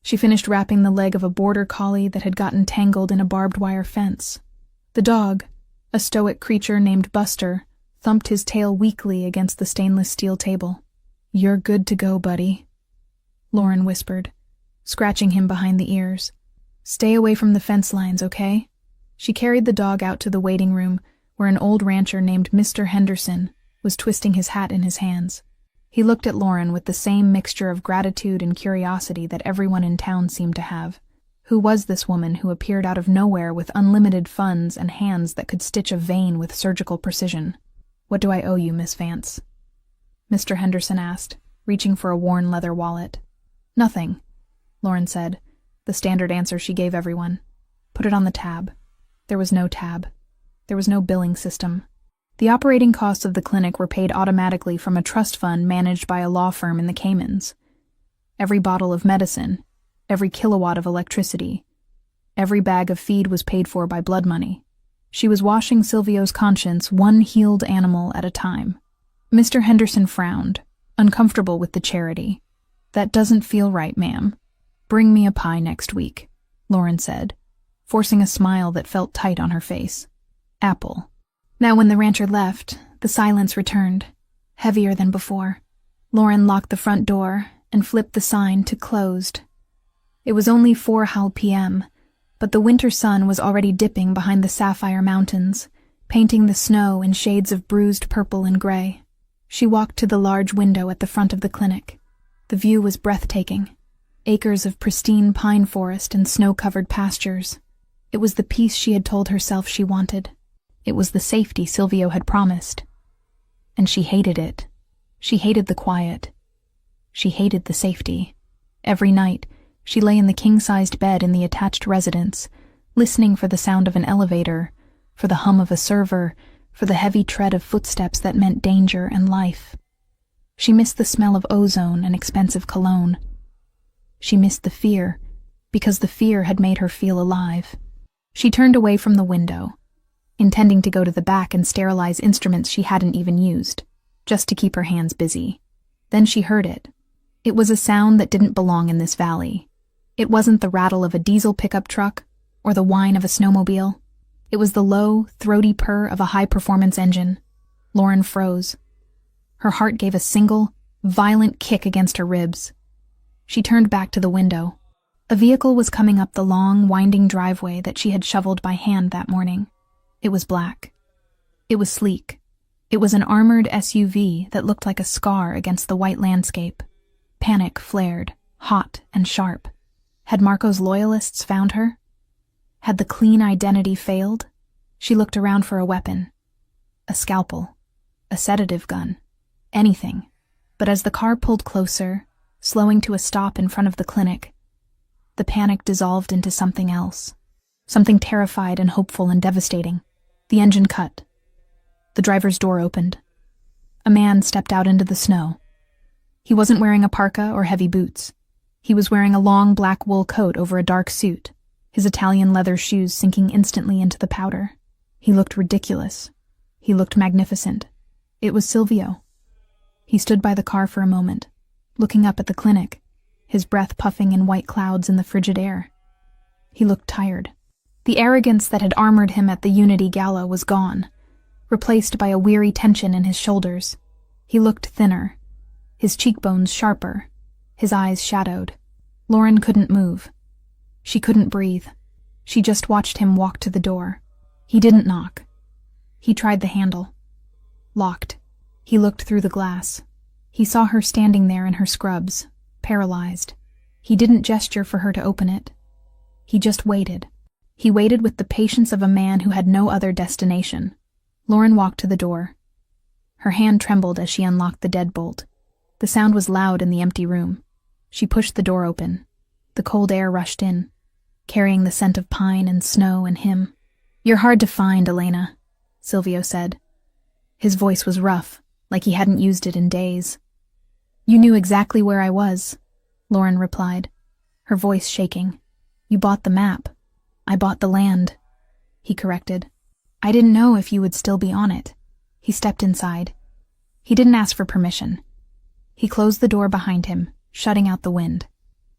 [SPEAKER 1] She finished wrapping the leg of a border collie that had gotten tangled in a barbed wire fence. The dog, a stoic creature named Buster, thumped his tail weakly against the stainless steel table. "You're good to go, buddy," Lauren whispered, scratching him behind the ears. "Stay away from the fence lines, okay?" She carried the dog out to the waiting room, where an old rancher named Mr. Henderson was twisting his hat in his hands. He looked at Lauren with the same mixture of gratitude and curiosity that everyone in town seemed to have. Who was this woman who appeared out of nowhere with unlimited funds and hands that could stitch a vein with surgical precision? "What do I owe you, Miss Vance?" Mr. Henderson asked, reaching for a worn leather wallet. "Nothing," Lauren said, the standard answer she gave everyone. "Put it on the tab." There was no tab. There was no billing system. The operating costs of the clinic were paid automatically from a trust fund managed by a law firm in the Caymans. Every bottle of medicine, every kilowatt of electricity, every bag of feed was paid for by blood money. She was washing Silvio's conscience one healed animal at a time. Mr. Henderson frowned, uncomfortable with the charity. "That doesn't feel right, ma'am. Bring me a pie next week," Lauren said, forcing a smile that felt tight on her face. "Apple." Now when the rancher left, the silence returned, heavier than before. Lauren locked the front door and flipped the sign to closed. It was only 4 p.m., but the winter sun was already dipping behind the sapphire mountains, painting the snow in shades of bruised purple and gray. She walked to the large window at the front of the clinic. The view was breathtaking. Acres of pristine pine forest and snow-covered pastures. It was the peace she had told herself she wanted. It was the safety Silvio had promised. And she hated it. She hated the quiet. She hated the safety. Every night, she lay in the king-sized bed in the attached residence, listening for the sound of an elevator, for the hum of a server, for the heavy tread of footsteps that meant danger and life. She missed the smell of ozone and expensive cologne. She missed the fear, because the fear had made her feel alive. She turned away from the window, intending to go to the back and sterilize instruments she hadn't even used, just to keep her hands busy. Then she heard it. It was a sound that didn't belong in this valley. It wasn't the rattle of a diesel pickup truck or the whine of a snowmobile. It was the low, throaty purr of a high-performance engine. Lauren froze. Her heart gave a single, violent kick against her ribs. She turned back to the window. A vehicle was coming up the long, winding driveway that she had shoveled by hand that morning. It was black. It was sleek. It was an armored SUV that looked like a scar against the white landscape. Panic flared, hot and sharp. Had Marco's loyalists found her? Had the clean identity failed? She looked around for a weapon. A scalpel. A sedative gun. Anything. But as the car pulled closer, slowing to a stop in front of the clinic, the panic dissolved into something else. Something terrified and hopeful and devastating. The engine cut. The driver's door opened. A man stepped out into the snow. He wasn't wearing a parka or heavy boots. He was wearing a long black wool coat over a dark suit, his Italian leather shoes sinking instantly into the powder. He looked ridiculous. He looked magnificent. It was Silvio. He stood by the car for a moment, looking up at the clinic, his breath puffing in white clouds in the frigid air. He looked tired. The arrogance that had armored him at the Unity Gala was gone, replaced by a weary tension in his shoulders. He looked thinner, his cheekbones sharper, his eyes shadowed. Lauren couldn't move. She couldn't breathe. She just watched him walk to the door. He didn't knock. He tried the handle. Locked. He looked through the glass. He saw her standing there in her scrubs, paralyzed. He didn't gesture for her to open it. He just waited. He waited with the patience of a man who had no other destination. Lauren walked to the door. Her hand trembled as she unlocked the deadbolt. The sound was loud in the empty room. She pushed the door open. The cold air rushed in, carrying the scent of pine and snow and him. "You're hard to find, Elena," Silvio said. His voice was rough, like he hadn't used it in days. "You knew exactly where I was," Lauren replied, her voice shaking. "You bought the map. I bought the land," he corrected. "I didn't know if you would still be on it." He stepped inside. He didn't ask for permission. He closed the door behind him, shutting out the wind.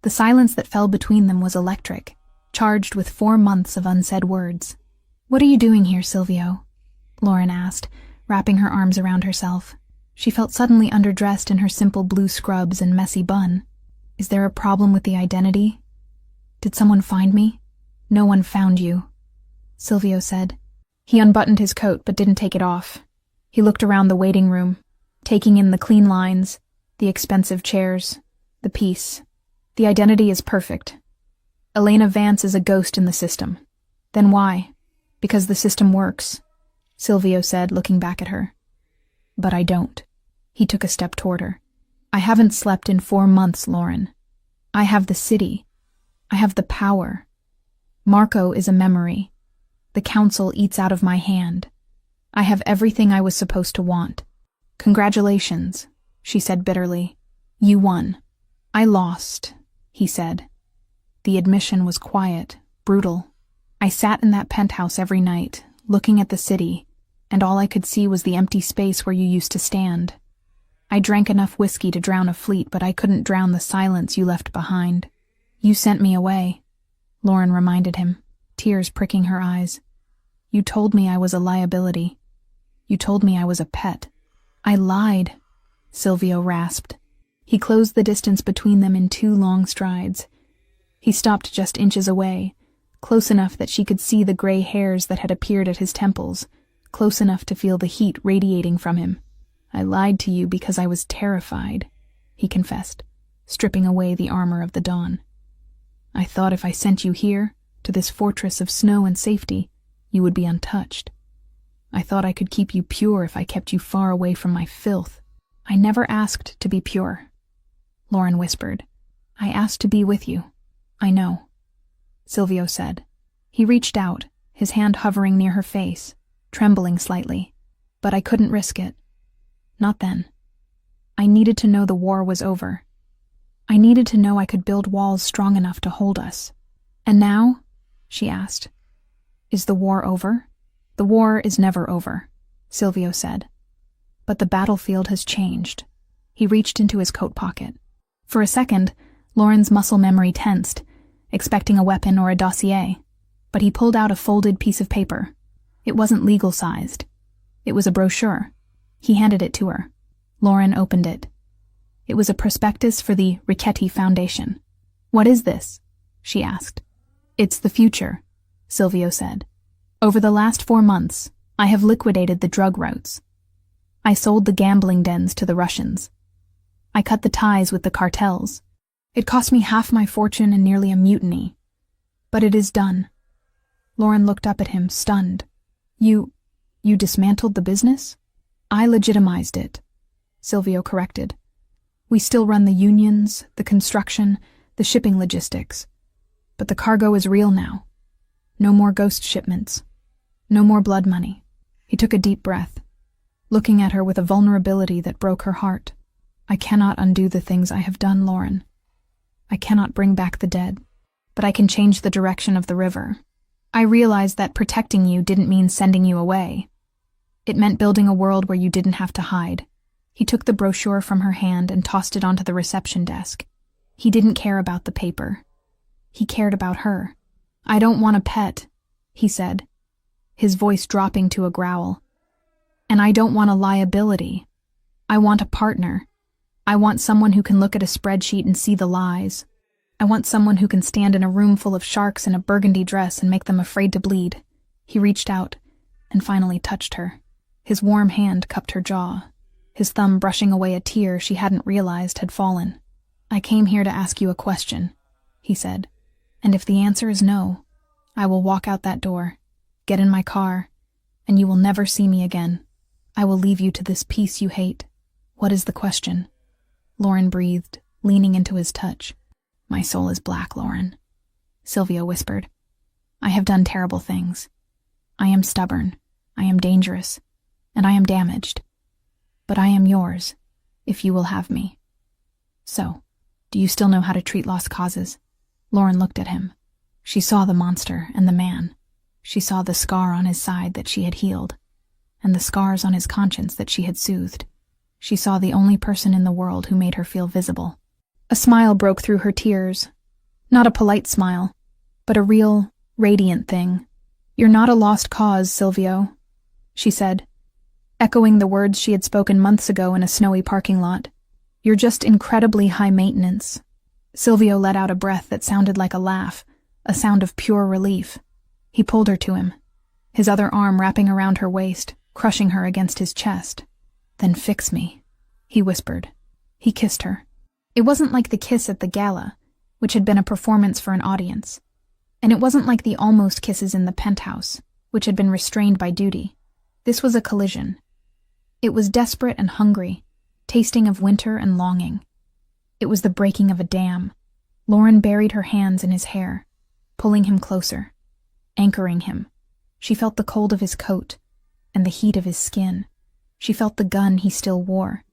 [SPEAKER 1] The silence that fell between them was electric, charged with 4 months of unsaid words. "What are you doing here, Silvio?" Lauren asked, wrapping her arms around herself. She felt suddenly underdressed in her simple blue scrubs and messy bun. "Is there a problem with the identity? Did someone find me?" "No one found you," Silvio said. He unbuttoned his coat but didn't take it off. He looked around the waiting room, taking in the clean lines, the expensive chairs, the peace. "The identity is perfect. Elena Vance is a ghost in the system." "Then why?" "Because the system works," Silvio said, looking back at her. "But I don't." He took a step toward her. "I haven't slept in 4 months, Lauren. I have the city. I have the power. Marco is a memory. The council eats out of my hand. I have everything I was supposed to want." "Congratulations," she said bitterly. "You won." "I lost," he said. The admission was quiet, brutal. "I sat in that penthouse every night, looking at the city, and all I could see was the empty space where you used to stand. I drank enough whiskey to drown a fleet, but I couldn't drown the silence you left behind. You sent me away," Lauren reminded him, tears pricking her eyes. "You told me I was a liability. You told me I was a pet." "I lied," Silvio rasped. He closed the distance between them in 2 long strides. He stopped just inches away, close enough that she could see the gray hairs that had appeared at his temples, close enough to feel the heat radiating from him. "I lied to you because I was terrified," he confessed, stripping away the armor of the dawn. "I thought if I sent you here, to this fortress of snow and safety, you would be untouched. I thought I could keep you pure if I kept you far away from my filth." "I never asked to be pure," Lauren whispered. "I asked to be with you." "I know," Silvio said. He reached out, his hand hovering near her face, trembling slightly. "But I couldn't risk it. Not then. I needed to know the war was over. I needed to know I could build walls strong enough to hold us." "And now?" she asked. "Is the war over?" "The war is never over," Silvio said. "But the battlefield has changed." He reached into his coat pocket. For a second, Lauren's muscle memory tensed, expecting a weapon or a dossier, but he pulled out a folded piece of paper. It wasn't legal-sized. It was a brochure. He handed it to her. Lauren opened it. It was a prospectus for the Richetti Foundation. "What is this?" she asked. "It's the future," Silvio said. "Over the last 4 months, I have liquidated the drug routes. I sold the gambling dens to the Russians. I cut the ties with the cartels. It cost me half my fortune and nearly a mutiny. But it is done." Lauren looked up at him, stunned. You dismantled the business?" "I legitimized it," Silvio corrected. "We still run the unions, the construction, the shipping logistics. But the cargo is real now. No more ghost shipments. No more blood money." He took a deep breath, looking at her with a vulnerability that broke her heart. "I cannot undo the things I have done, Lauren. I cannot bring back the dead, but I can change the direction of the river. I realized that protecting you didn't mean sending you away. It meant building a world where you didn't have to hide." He took the brochure from her hand and tossed it onto the reception desk. He didn't care about the paper. He cared about her. "I don't want a pet," he said, his voice dropping to a growl. "And I don't want a liability. I want a partner. I want someone who can look at a spreadsheet and see the lies. I want someone who can stand in a room full of sharks in a burgundy dress and make them afraid to bleed." He reached out and finally touched her. His warm hand cupped her jaw, his thumb brushing away a tear she hadn't realized had fallen. "I came here to ask you a question," he said. "And if the answer is no, I will walk out that door, get in my car, and you will never see me again. I will leave you to this peace you hate. What is the question? Lauren breathed, leaning into his touch. My soul is black, Lauren, Silvio whispered. I have done terrible things. I am stubborn, I am dangerous, and I am damaged. But I am yours, if you will have me. So, do you still know how to treat lost causes? Lauren looked at him. She saw the monster and the man. She saw the scar on his side that she had healed, and the scars on his conscience that she had soothed. She saw the only person in the world who made her feel visible. A smile broke through her tears. Not a polite smile, but a real, radiant thing. You're not a lost cause, Silvio, she said, echoing the words she had spoken months ago in a snowy parking lot. You're just incredibly high maintenance. Silvio let out a breath that sounded like a laugh, a sound of pure relief. He pulled her to him, his other arm wrapping around her waist, crushing her against his chest. Then fix me, he whispered. He kissed her. It wasn't like the kiss at the gala, which had been a performance for an audience. And it wasn't like the almost kisses in the penthouse, which had been restrained by duty. This was a collision. It was desperate and hungry, tasting of winter and longing. It was the breaking of a dam. Lauren buried her hands in his hair, pulling him closer, anchoring him. She felt the cold of his coat and the heat of his skin. She felt the gun he still wore,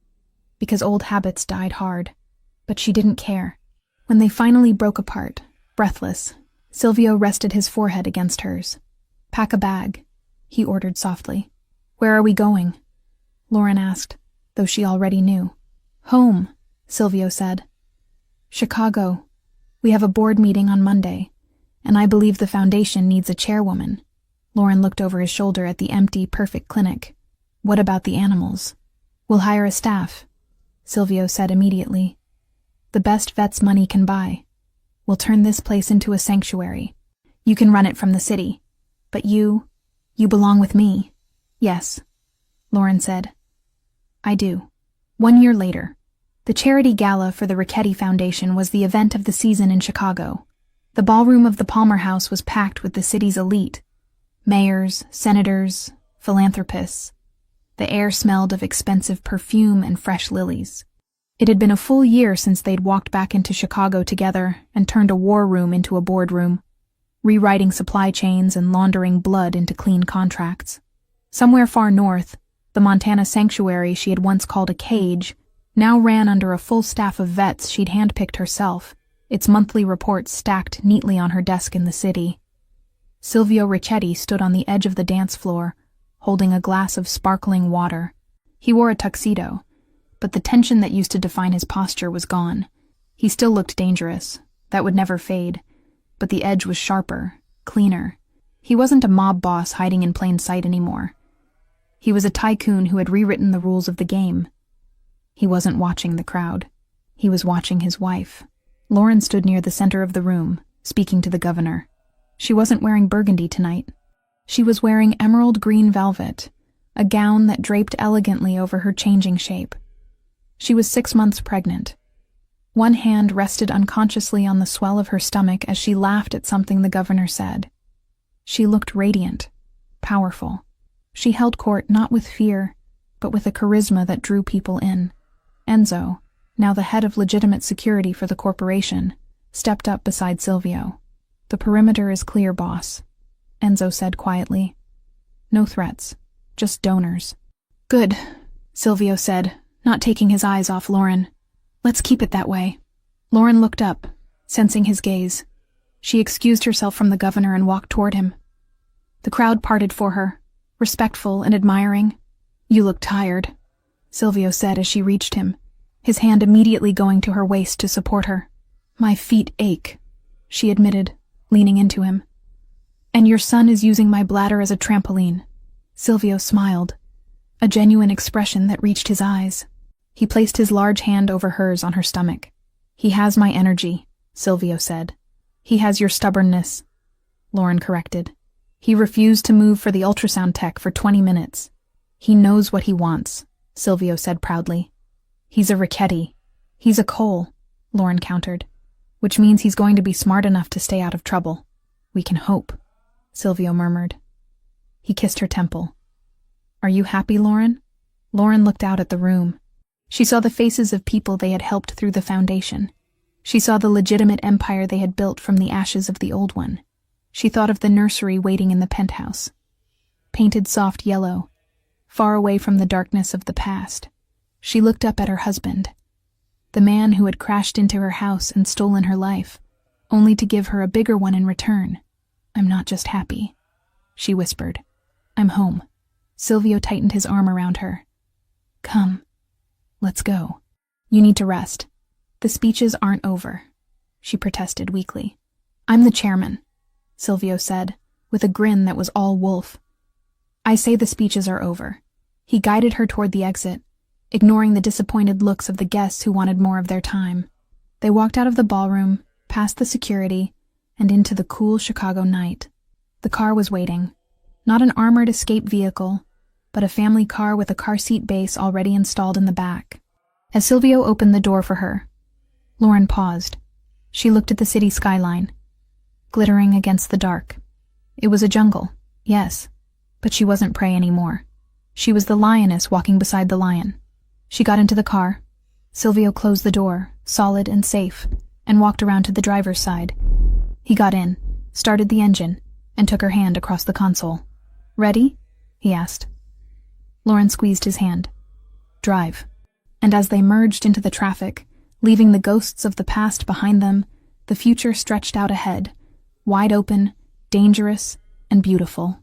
[SPEAKER 1] because old habits died hard. But she didn't care. When they finally broke apart, breathless, Silvio rested his forehead against hers. Pack a bag, he ordered softly. Where are we going? Lauren asked, though she already knew. Home, Silvio said. Chicago. We have a board meeting on Monday, and I believe the foundation needs a chairwoman. Lauren looked over his shoulder at the empty, perfect clinic. What about the animals? We'll hire a staff, Silvio said immediately. The best vets money can buy. We'll turn this place into a sanctuary. You can run it from the city. But you belong with me. Yes, Lauren said. I do. 1 year later, the charity gala for the Richetti Foundation was the event of the season in Chicago. The ballroom of the Palmer House was packed with the city's elite. Mayors, senators, philanthropists. The air smelled of expensive perfume and fresh lilies. It had been a full year since they'd walked back into Chicago together and turned a war room into a boardroom, rewriting supply chains and laundering blood into clean contracts. Somewhere far north, the Montana sanctuary she had once called a cage now ran under a full staff of vets she'd handpicked herself, its monthly reports stacked neatly on her desk in the city. Silvio Richetti stood on the edge of the dance floor, holding a glass of sparkling water. He wore a tuxedo, but the tension that used to define his posture was gone. He still looked dangerous. That would never fade. But the edge was sharper, cleaner. He wasn't a mob boss hiding in plain sight anymore. He was a tycoon who had rewritten the rules of the game. He wasn't watching the crowd. He was watching his wife. Lauren stood near the center of the room, speaking to the governor. She wasn't wearing burgundy tonight. She was wearing emerald green velvet, a gown that draped elegantly over her changing shape. She was 6 months pregnant. One hand rested unconsciously on the swell of her stomach as she laughed at something the governor said. She looked radiant, powerful. She held court not with fear, but with a charisma that drew people in. Enzo, now the head of legitimate security for the corporation, stepped up beside Silvio. The perimeter is clear, boss, Enzo said quietly. No threats, just donors. Good, Silvio said, not taking his eyes off Lauren. Let's keep it that way. Lauren looked up, sensing his gaze. She excused herself from the governor and walked toward him. The crowd parted for her, respectful and admiring. You look tired, Silvio said as she reached him, his hand immediately going to her waist to support her. My feet ache, she admitted, leaning into him. And your son is using my bladder as a trampoline. Silvio smiled, a genuine expression that reached his eyes. He placed his large hand over hers on her stomach. He has my energy, Silvio said. He has your stubbornness, Lauren corrected. He refused to move for the ultrasound tech for 20 minutes. He knows what he wants, Silvio said proudly. He's a Richetti. He's a Cole, Lauren countered, which means he's going to be smart enough to stay out of trouble. We can hope. Silvio murmured. He kissed her temple. Are you happy, Lauren? Lauren looked out at the room. She saw the faces of people they had helped through the foundation. She saw the legitimate empire they had built from the ashes of the old one. She thought of the nursery waiting in the penthouse. Painted soft yellow, far away from the darkness of the past. She looked up at her husband, the man who had crashed into her house and stolen her life, only to give her a bigger one in return. I'm not just happy, she whispered. I'm home. Silvio tightened his arm around her. Come, let's go. You need to rest. The speeches aren't over, she protested weakly. I'm the chairman, Silvio said, with a grin that was all wolf. I say the speeches are over. He guided her toward the exit, ignoring the disappointed looks of the guests who wanted more of their time. They walked out of the ballroom, past the security, and into the cool Chicago night. The car was waiting. Not an armored escape vehicle, but a family car with a car seat base already installed in the back. As Silvio opened the door for her, Lauren paused. She looked at the city skyline, glittering against the dark. It was a jungle, yes, but she wasn't prey anymore. She was the lioness walking beside the lion. She got into the car. Silvio closed the door, solid and safe, and walked around to the driver's side. He got in, started the engine, and took her hand across the console. Ready? He asked. Lauren squeezed his hand. Drive. And as they merged into the traffic, leaving the ghosts of the past behind them, the future stretched out ahead, wide open, dangerous, and beautiful.